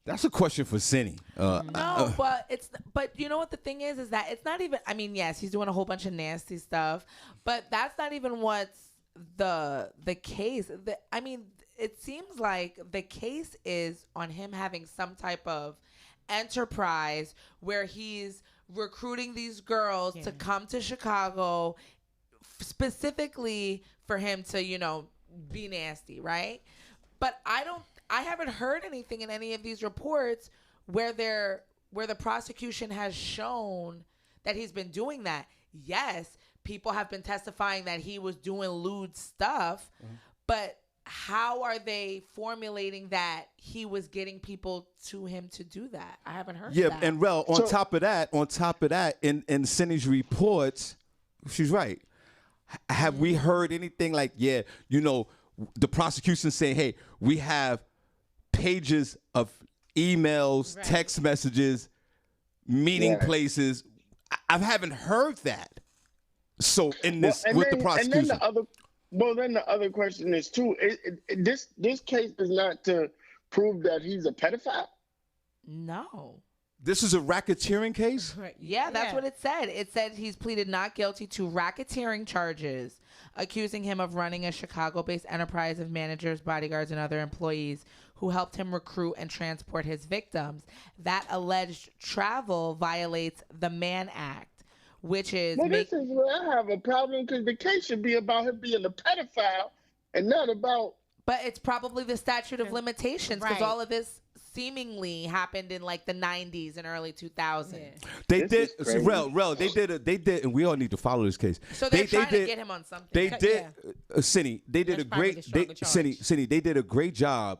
[SPEAKER 3] That's a question for Senny.
[SPEAKER 4] No, but you know what the thing is that it's not even. I mean, yes, he's doing a whole bunch of nasty stuff, but that's not even what's the case. I mean, it seems like the case is on him having some type of enterprise where he's recruiting these girls to come to Chicago specifically for him to be nasty, right? But I haven't heard anything in any of these reports where the prosecution has shown that he's been doing that. Yes, people have been testifying that he was doing lewd stuff, but how are they formulating that he was getting people to him to do that? I haven't heard that.
[SPEAKER 3] Yeah, and Rel, on top of that, in Senny's reports, she's right. Have we heard anything like, the prosecution saying, hey, we have pages of emails, text messages, meeting places. I haven't heard that. So in this the prosecution.
[SPEAKER 7] Then the other question is too. This case is not to prove that he's a pedophile.
[SPEAKER 4] No.
[SPEAKER 3] This is a racketeering case?
[SPEAKER 4] Yeah, that's what it said. It said he's pleaded not guilty to racketeering charges, accusing him of running a Chicago-based enterprise of managers, bodyguards, and other employees who helped him recruit and transport his victims. That alleged travel violates the Mann Act, which is...
[SPEAKER 7] Well, this is where I have a problem, because the case should be about him being a pedophile and not about...
[SPEAKER 4] But it's probably the statute of limitations, because
[SPEAKER 5] Right.
[SPEAKER 4] all of this seemingly happened in like the 90s and early 2000s.
[SPEAKER 5] Yeah.
[SPEAKER 3] They
[SPEAKER 7] This
[SPEAKER 3] did,
[SPEAKER 7] is crazy.
[SPEAKER 3] Rel, they did, and we all need to follow this case.
[SPEAKER 4] So they're trying to get him on something.
[SPEAKER 3] They did, Senny, they did
[SPEAKER 5] Let's
[SPEAKER 3] a
[SPEAKER 5] find
[SPEAKER 3] great,
[SPEAKER 5] a stronger charge.
[SPEAKER 3] Senny, they did a great job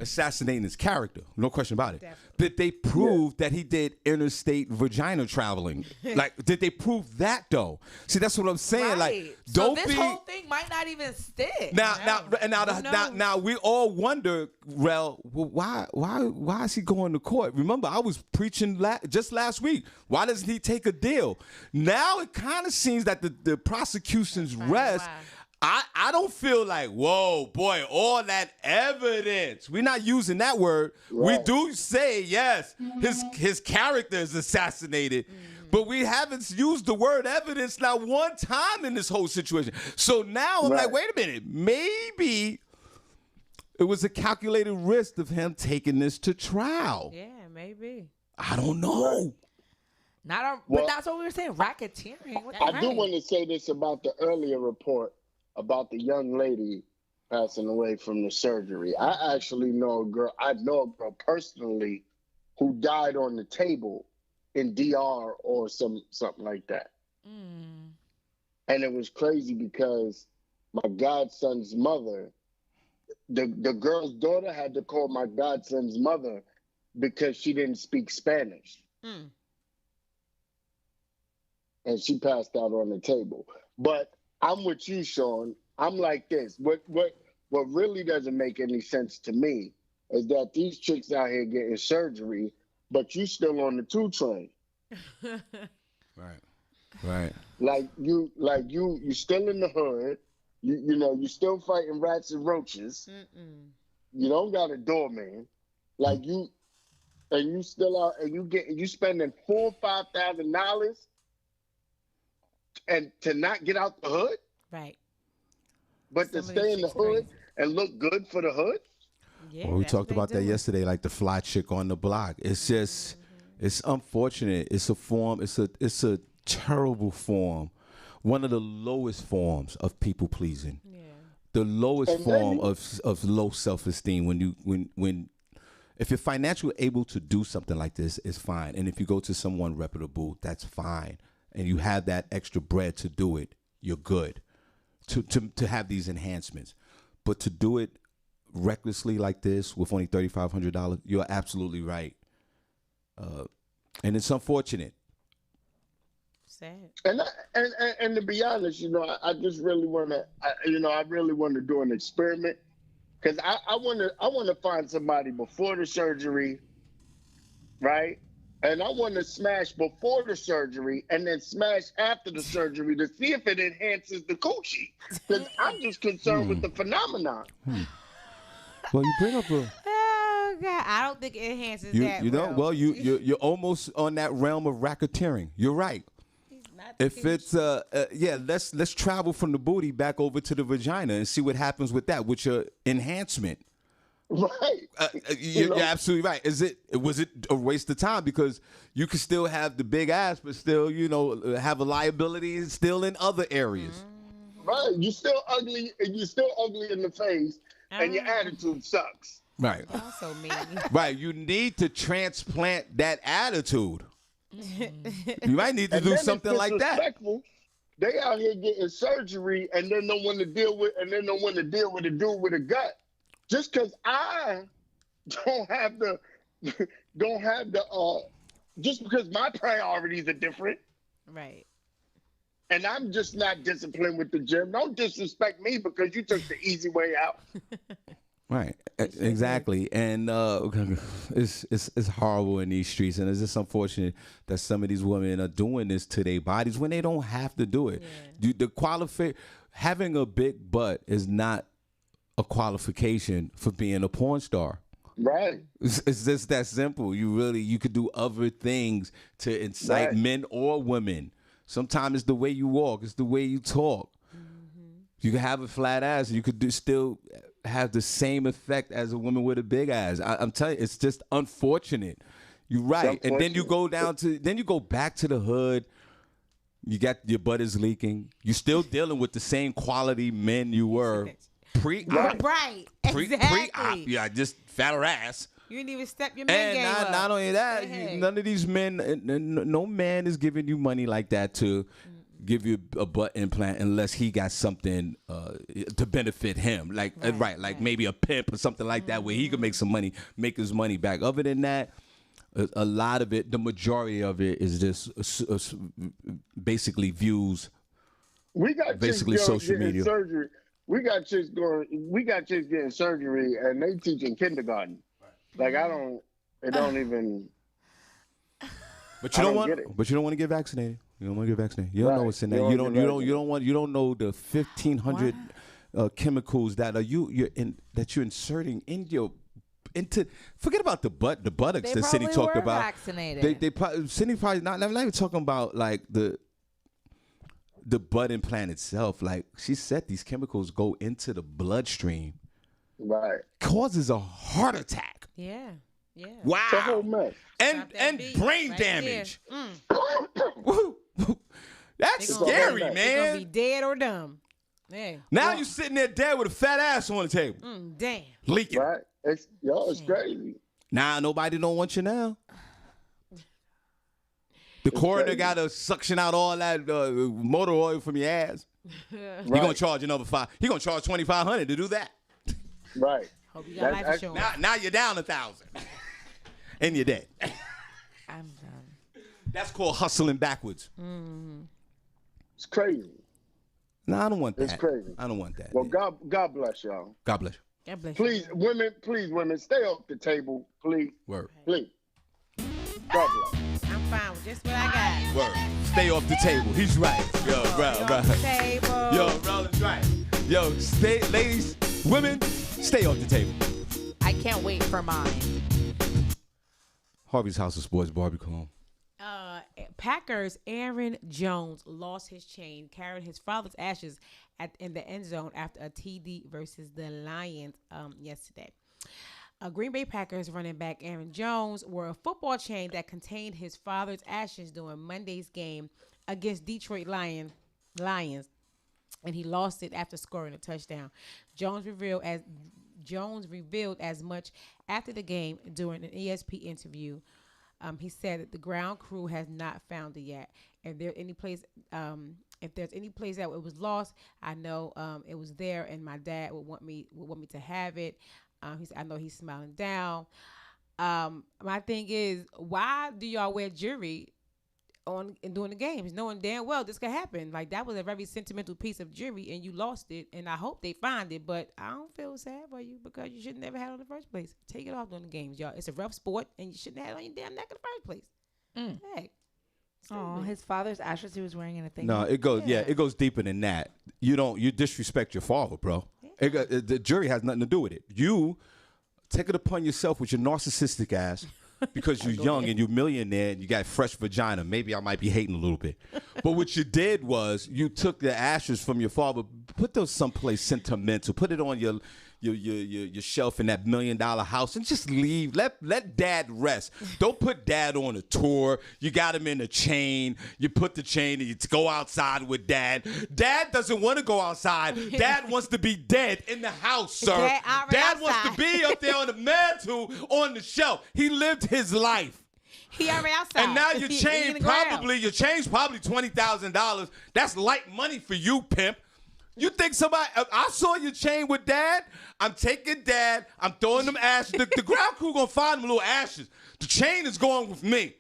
[SPEAKER 3] assassinating his character. No question about it.
[SPEAKER 5] Definitely.
[SPEAKER 3] Did they prove that he did interstate vagina traveling? Like, did they prove that though? See, that's what I'm saying.
[SPEAKER 4] Right.
[SPEAKER 3] Like,
[SPEAKER 4] So
[SPEAKER 3] don't
[SPEAKER 4] this
[SPEAKER 3] be.
[SPEAKER 4] whole thing might not even stick.
[SPEAKER 3] Now, we all wonder, well, why is he going to court? Remember, I was preaching just last week. Why doesn't he take a deal? Now it kind of seems that the prosecution's rest. I don't feel like, whoa, boy, all that evidence. We're not using that word.
[SPEAKER 7] Right.
[SPEAKER 3] We do say, yes, his character is assassinated. But we haven't used the word evidence not one time in this whole situation. So now I'm like, wait a minute. Maybe it was a calculated risk of him taking this to trial.
[SPEAKER 5] Yeah, maybe.
[SPEAKER 3] I don't know.
[SPEAKER 4] But that's what we were saying. Racketeering.
[SPEAKER 7] I do want to say this about the earlier report about the young lady passing away from the surgery. I actually know a girl. I know a girl personally who died on the table in DR or something like that. And it was crazy because my godson's mother, the girl's daughter had to call my godson's mother because she didn't speak Spanish. And she passed out on the table. But I'm with you, Sean. I'm like this. What really doesn't make any sense to me is that these chicks out here getting surgery, but you still on the 2 train.
[SPEAKER 3] Right.
[SPEAKER 7] Like you still in the hood. You still fighting rats and roaches. You don't got a doorman. Like you still out and you spending $4,000 or $5,000 and to not get out the hood.
[SPEAKER 5] Right.
[SPEAKER 7] But to stay in the hood and look good for the hood?
[SPEAKER 5] Yeah,
[SPEAKER 3] we talked about that yesterday, like the fly chick on the block. It's just, it's unfortunate. It's a form, it's a terrible form. One of the lowest forms of people pleasing. Yeah. The lowest form of low self-esteem when if you're financially able to do something like this, it's fine. And if you go to someone reputable, that's fine. And you have that extra bread to do it, you're good. To have these enhancements. But to do it recklessly like this with only $3,500, you're absolutely right. And it's unfortunate.
[SPEAKER 5] Sad.
[SPEAKER 7] And to be honest, I just really want to, I really want to do an experiment because I want to find somebody before the surgery, right? And I want to smash before the surgery and then smash after the surgery to see if it enhances the coochie. Because I'm just concerned with the phenomenon.
[SPEAKER 3] Well, you bring up a...
[SPEAKER 5] Oh, God. I don't think it enhances that.
[SPEAKER 3] You know, well, you're almost on that realm of racketeering. You're right. If it's let's travel from the booty back over to the vagina and see what happens with that, with your enhancement.
[SPEAKER 7] Right.
[SPEAKER 3] You're absolutely right. Was it a waste of time? Because you can still have the big ass, but still, have a liability still in other areas.
[SPEAKER 7] Right. You're still ugly, and you're still ugly in the face, and your attitude sucks.
[SPEAKER 3] Right.
[SPEAKER 5] Also mean.
[SPEAKER 3] Right. You need to transplant that attitude. You might need to do something like that.
[SPEAKER 7] They out here getting surgery, and then don't want to deal with, a dude with a gut. Just because I don't have the, just because my priorities are different.
[SPEAKER 5] Right.
[SPEAKER 7] And I'm just not disciplined with the gym. Don't disrespect me because you took the easy way out.
[SPEAKER 3] Right. Exactly. And it's horrible in these streets. And it's just unfortunate that some of these women are doing this to their bodies when they don't have to do it. Yeah. Having a big butt is not a qualification for being a porn star.
[SPEAKER 7] Right.
[SPEAKER 3] It's just that simple. You could do other things to incite men or women. Sometimes it's the way you walk. It's the way you talk. Mm-hmm. You can have a flat ass. And you could still have the same effect as a woman with a big ass. I'm telling you, it's just unfortunate. You're right. And then you go back to the hood. You got your butt is leaking. You're still dealing with the same quality men you were pre-op.
[SPEAKER 5] Right. Exactly.
[SPEAKER 3] Pre-op. Yeah, just fatter ass.
[SPEAKER 5] You didn't even step your man game up.
[SPEAKER 3] And not only that, none of these men, no man is giving you money like that to give you a butt implant unless he got something to benefit him, like like maybe a pimp or something like that, where he could make some money, make his money back. Other than that, a lot of it, the majority of it, is just basically views.
[SPEAKER 7] We got
[SPEAKER 3] basically
[SPEAKER 7] chicks
[SPEAKER 3] social
[SPEAKER 7] getting
[SPEAKER 3] media.
[SPEAKER 7] surgery. We got chicks getting surgery, and they teach in kindergarten. Like it don't even.
[SPEAKER 3] But you don't want.
[SPEAKER 7] get it.
[SPEAKER 3] But you don't want to get vaccinated. You don't want to get vaccinated. You don't know
[SPEAKER 7] Right.
[SPEAKER 3] what's in there.
[SPEAKER 7] You
[SPEAKER 3] You
[SPEAKER 7] don't
[SPEAKER 3] don't.
[SPEAKER 7] get
[SPEAKER 3] You don't want. You don't know the 1,500 chemicals that you're inserting in your. Forget about the buttocks
[SPEAKER 4] They
[SPEAKER 3] that Senny
[SPEAKER 4] probably
[SPEAKER 3] talked
[SPEAKER 4] were
[SPEAKER 3] about.
[SPEAKER 4] vaccinated.
[SPEAKER 3] Senny probably not even talking about like the butt implant itself. Like she said, these chemicals go into the bloodstream,
[SPEAKER 7] Right.
[SPEAKER 3] causes a heart attack.
[SPEAKER 5] Yeah. Yeah.
[SPEAKER 3] Wow,
[SPEAKER 7] It's a whole mess.
[SPEAKER 3] and
[SPEAKER 5] Stop that
[SPEAKER 3] and
[SPEAKER 5] beat
[SPEAKER 3] brain
[SPEAKER 5] right
[SPEAKER 3] damage.
[SPEAKER 5] there.
[SPEAKER 3] Woo. That's
[SPEAKER 5] They gonna-
[SPEAKER 3] scary,
[SPEAKER 7] They're
[SPEAKER 5] They're gonna be
[SPEAKER 3] man.
[SPEAKER 5] dead or dumb. Yeah.
[SPEAKER 3] Now you sitting there dead with a fat ass on the table,
[SPEAKER 5] Damn.
[SPEAKER 3] leaking.
[SPEAKER 7] Right. It's crazy.
[SPEAKER 3] Nah, nobody don't want you now. The coroner
[SPEAKER 7] crazy.
[SPEAKER 3] got to suction out all that motor oil from your ass. He gonna charge another $500. He gonna charge $2,500 to do that.
[SPEAKER 7] Right.
[SPEAKER 5] Hope you got life
[SPEAKER 7] That's-
[SPEAKER 5] insurance.
[SPEAKER 3] Now you're down $1,000, and you're dead.
[SPEAKER 4] I'm done.
[SPEAKER 3] That's called hustling backwards.
[SPEAKER 7] It's crazy.
[SPEAKER 3] No, I don't want that.
[SPEAKER 7] It's crazy.
[SPEAKER 3] I don't want that.
[SPEAKER 7] Well, God bless y'all.
[SPEAKER 3] God bless you.
[SPEAKER 5] God bless you.
[SPEAKER 7] Please, women, stay off the table, please,
[SPEAKER 3] Word.
[SPEAKER 7] please. God bless.
[SPEAKER 5] I'm fine with just what I got.
[SPEAKER 3] Word. Stay off the table. He's right. Yo, bro.
[SPEAKER 5] Table.
[SPEAKER 3] Yo, bro, is right. Yo, stay, ladies, women, stay off the table.
[SPEAKER 4] I can't wait for mine.
[SPEAKER 3] Harvey's House of Sports, Barbi Cologne.
[SPEAKER 5] Packers Aaron Jones lost his chain, carrying his father's ashes in the end zone after a TD versus the Lions yesterday. Green Bay Packers running back Aaron Jones wore a football chain that contained his father's ashes during Monday's game against Detroit Lions, and he lost it after scoring a touchdown. Jones revealed as much after the game during an ESPN interview. He said that the ground crew has not found it yet. If there's any place that it was lost, I know it was there, and my dad would want me to have it. He said, I know he's smiling down. My thing is, why do y'all wear jewelry during the games, knowing damn well this could happen? Like, that was a very sentimental piece of jewelry, and you lost it. And I hope they find it, but I don't feel sad for you because you should never have it in the first place. Take it off during the games, y'all. It's a rough sport, and you shouldn't have it on your damn neck in the first place. Hey.
[SPEAKER 4] Oh, his father's ashes he was wearing in a thing.
[SPEAKER 3] No, it goes deeper than that. You disrespect your father, bro. The jury has nothing to do with it. You take it upon yourself with your narcissistic ass because you're young and you're a millionaire and you got fresh vagina. Maybe I might be hating a little bit. But what you did was you took the ashes from your father, put those someplace sentimental, put it on your shelf in that $1 million house and just leave. Let dad rest. Don't put dad on a tour. You got him in a chain. You put the chain and you go outside with dad. Dad doesn't want to go outside. Dad wants to be dead in the house, sir. Dad wants to be up there on the mantle on the shelf. He lived his life.
[SPEAKER 5] He already outside.
[SPEAKER 3] And now your
[SPEAKER 5] He
[SPEAKER 3] chain
[SPEAKER 5] in the ground.
[SPEAKER 3] probably $20,000. That's light money for you, pimp. You think somebody? I saw your chain with dad. I'm taking dad. I'm throwing them ashes. The ground crew gonna find them little ashes. The chain is going with me,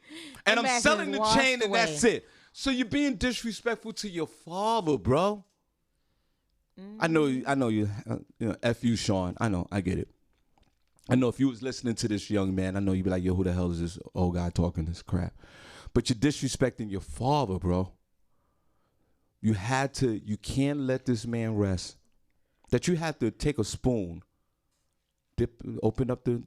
[SPEAKER 3] and
[SPEAKER 5] Them
[SPEAKER 3] I'm
[SPEAKER 5] ashes
[SPEAKER 3] selling the
[SPEAKER 5] washed
[SPEAKER 3] chain, and
[SPEAKER 5] away.
[SPEAKER 3] that's it. So you're being disrespectful to your father, bro. I know you. F you, Shawn. I know. I get it. I know if you was listening to this young man, I know you'd be like, yo, who the hell is this old guy talking this crap? But you're disrespecting your father, bro. You can't let this man rest. That you had to take a spoon, open up the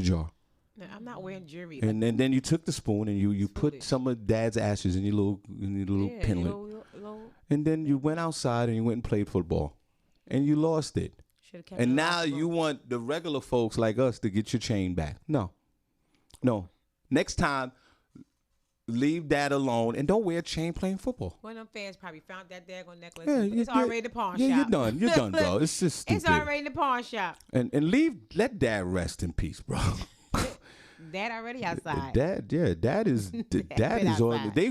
[SPEAKER 3] jar.
[SPEAKER 5] No, I'm not wearing jewelry.
[SPEAKER 3] And then you took the spoon and you put some of dad's ashes in your little pinlet. And then you went outside and you went and played football. And you lost it. And now you want the regular folks like us to get your chain back. No. Next time, leave dad alone and don't wear a chain playing football.
[SPEAKER 5] One of them fans probably found that daggone necklace.
[SPEAKER 3] Yeah,
[SPEAKER 5] It's already in the pawn shop.
[SPEAKER 3] Yeah, you're done, bro. It's just stupid.
[SPEAKER 5] It's already in the pawn shop.
[SPEAKER 3] And let dad rest in peace, bro.
[SPEAKER 5] Dad already outside.
[SPEAKER 3] Dad is
[SPEAKER 5] been
[SPEAKER 3] on.
[SPEAKER 5] outside.
[SPEAKER 3] They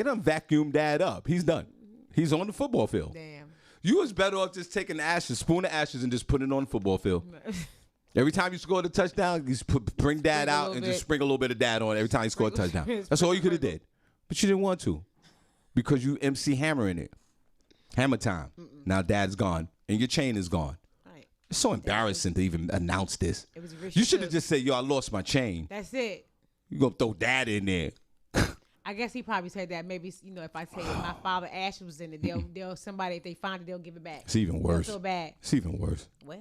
[SPEAKER 3] done vacuumed Dad up. He's done. He's on the football field.
[SPEAKER 5] Damn.
[SPEAKER 3] You was better off just taking the ashes, spoon of ashes, and just putting it on the football field. Every time you score the touchdown, you just bring Dad out and just sprinkle a little bit of Dad on every time you score a touchdown. That's all you could have did. But you didn't want to because you MC hammering it. Hammer time. Now Dad's gone and your chain is gone.
[SPEAKER 5] Right.
[SPEAKER 3] It's so embarrassing to even announce this.
[SPEAKER 5] It was
[SPEAKER 3] You should have just said, yo, I lost my chain.
[SPEAKER 5] That's it.
[SPEAKER 3] You going to throw Dad in there.
[SPEAKER 5] I guess he probably said that maybe, if I say my father ashes was in it, they'll somebody, if they find it, they'll give it back.
[SPEAKER 3] It's even worse.
[SPEAKER 5] They'll feel bad.
[SPEAKER 3] It's even worse.
[SPEAKER 5] Well.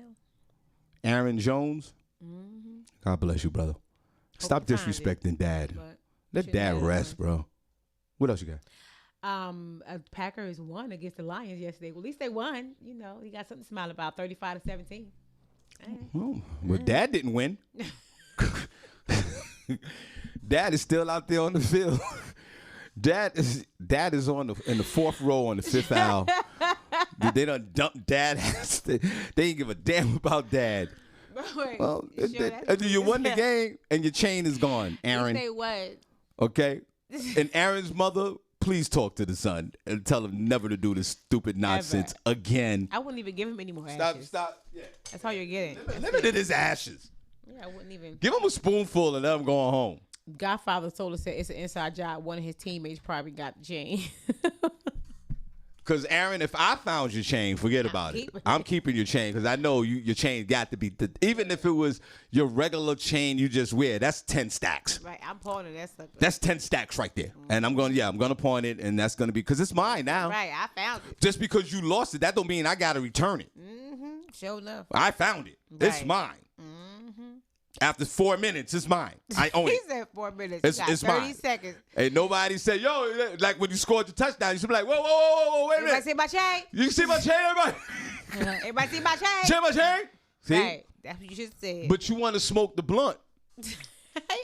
[SPEAKER 3] Aaron Jones, God bless you, brother. Stop
[SPEAKER 5] he finds
[SPEAKER 3] disrespecting Dad.
[SPEAKER 5] But
[SPEAKER 3] Let Dad rest, bro. What else you got?
[SPEAKER 5] Packers won against the Lions yesterday. Well, at least they won. He got something to smile about, 35-17.
[SPEAKER 3] Well, Dad didn't win. Dad is still out there on the field. Dad is in the fourth row on the fifth aisle. They done dumped Dad. They didn't give a damn about Dad.
[SPEAKER 5] Wait,
[SPEAKER 3] Well, you won the game and your chain is gone, Aaron.
[SPEAKER 5] They what?
[SPEAKER 3] Okay? And Aaron's mother, please talk to the son and tell him never to do this stupid nonsense again.
[SPEAKER 5] I wouldn't even give him any more ashes.
[SPEAKER 3] Stop. Yeah.
[SPEAKER 5] That's all you're getting.
[SPEAKER 3] Limited his ashes.
[SPEAKER 5] Yeah, I wouldn't even.
[SPEAKER 3] Give him a spoonful and let him go home.
[SPEAKER 5] Godfather told us that it's an inside job. One of his teammates probably got the chain.
[SPEAKER 3] Because, Aaron, if I found your chain, forget about it. I'm keeping your chain because I know your chain got to be, even if it was your regular chain you just wear, that's 10 stacks.
[SPEAKER 5] Right, I'm pawning that sucker.
[SPEAKER 3] That's 10 stacks right there. And I'm going to pawn it, and that's going to be, because it's mine now.
[SPEAKER 5] Right, I found it.
[SPEAKER 3] Just because you lost it, that don't mean I got to return it.
[SPEAKER 5] Sure enough.
[SPEAKER 3] I found it. It's
[SPEAKER 5] Right.
[SPEAKER 3] mine. After 4 minutes, it's mine. I own
[SPEAKER 5] He
[SPEAKER 3] it.
[SPEAKER 5] said 4 minutes.
[SPEAKER 3] It's
[SPEAKER 5] You got 30
[SPEAKER 3] mine.
[SPEAKER 5] seconds.
[SPEAKER 3] Ain't nobody said, yo, like when you scored the touchdown, you should be like, whoa, wait a
[SPEAKER 5] Everybody
[SPEAKER 3] minute.
[SPEAKER 5] see my chain?
[SPEAKER 3] You see my chain, everybody?
[SPEAKER 5] Everybody see my chain?
[SPEAKER 3] See my chain? See?
[SPEAKER 5] Right, that's what you should say.
[SPEAKER 3] But you want to smoke the blunt.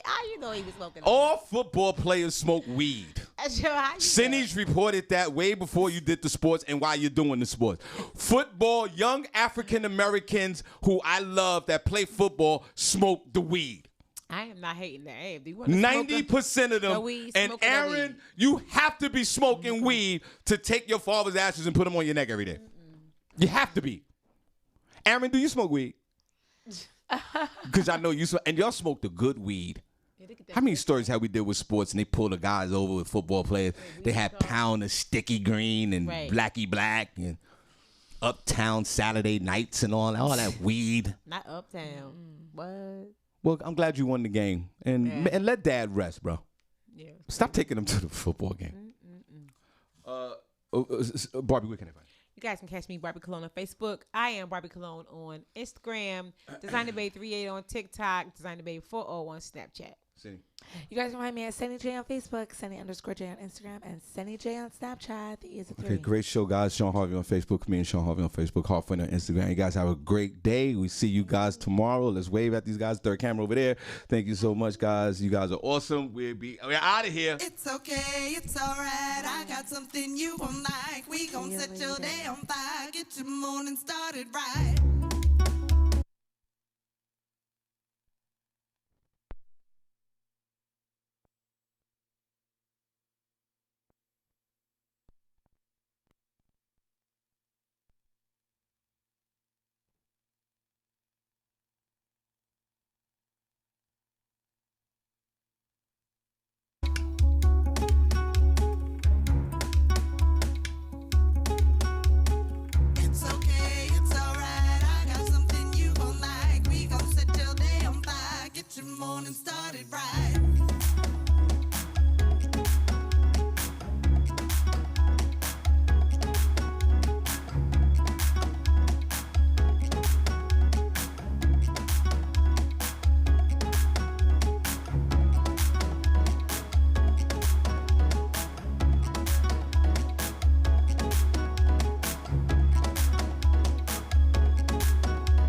[SPEAKER 5] How you know he was smoking?
[SPEAKER 3] All football players smoke weed.
[SPEAKER 5] Sure, how you
[SPEAKER 3] Senny's reported that way before you did the sports and while you're doing the sports. Football, young African Americans who I love that play football smoke the weed.
[SPEAKER 5] I am not hating that. Hey, do you want to smoke
[SPEAKER 3] 90% of them.
[SPEAKER 5] the weed,
[SPEAKER 3] And
[SPEAKER 5] smoke the
[SPEAKER 3] Aaron,
[SPEAKER 5] weed.
[SPEAKER 3] you have to be smoking weed to take your father's ashes and put them on your neck every day. You have to be. Aaron, do you smoke weed? Because I know you smoke, and y'all smoke the good weed. How many stories have we did with sports and they pull the guys over with football players? They had Pound of Sticky Green and
[SPEAKER 5] Right.
[SPEAKER 3] Blacky Black and Uptown Saturday Nights and all that weed.
[SPEAKER 5] Not uptown. What?
[SPEAKER 3] Well, I'm glad you won the game. And let Dad rest, bro.
[SPEAKER 5] Yeah.
[SPEAKER 3] Stop taking him to the football game. Barbi, where can I find you?
[SPEAKER 5] You guys can catch me, Barbi Cologne, on Facebook. I am Barbi Cologne on Instagram. Designer Babe 38 on TikTok. Designer Babe 40 on Snapchat.
[SPEAKER 3] Senny.
[SPEAKER 4] You guys can find me at Senny J on Facebook, Senny_J on Instagram, and Senny J on Snapchat. The E is a 3.
[SPEAKER 3] Okay, great show, guys. Shawn Harvey on Facebook. Me and Shawn Harvey on Facebook. Harvey on Instagram. You guys have a great day. We see you guys tomorrow. Let's wave at these guys. Third camera over there. Thank you so much, guys. You guys are awesome. We're out of here.
[SPEAKER 6] It's okay, it's alright. I got something you won't like. We gon' set your day on fire. Get your morning started right. It's okay, it's alright. I got something you gon' like. We gon' set your day on fire. Get your morning started right.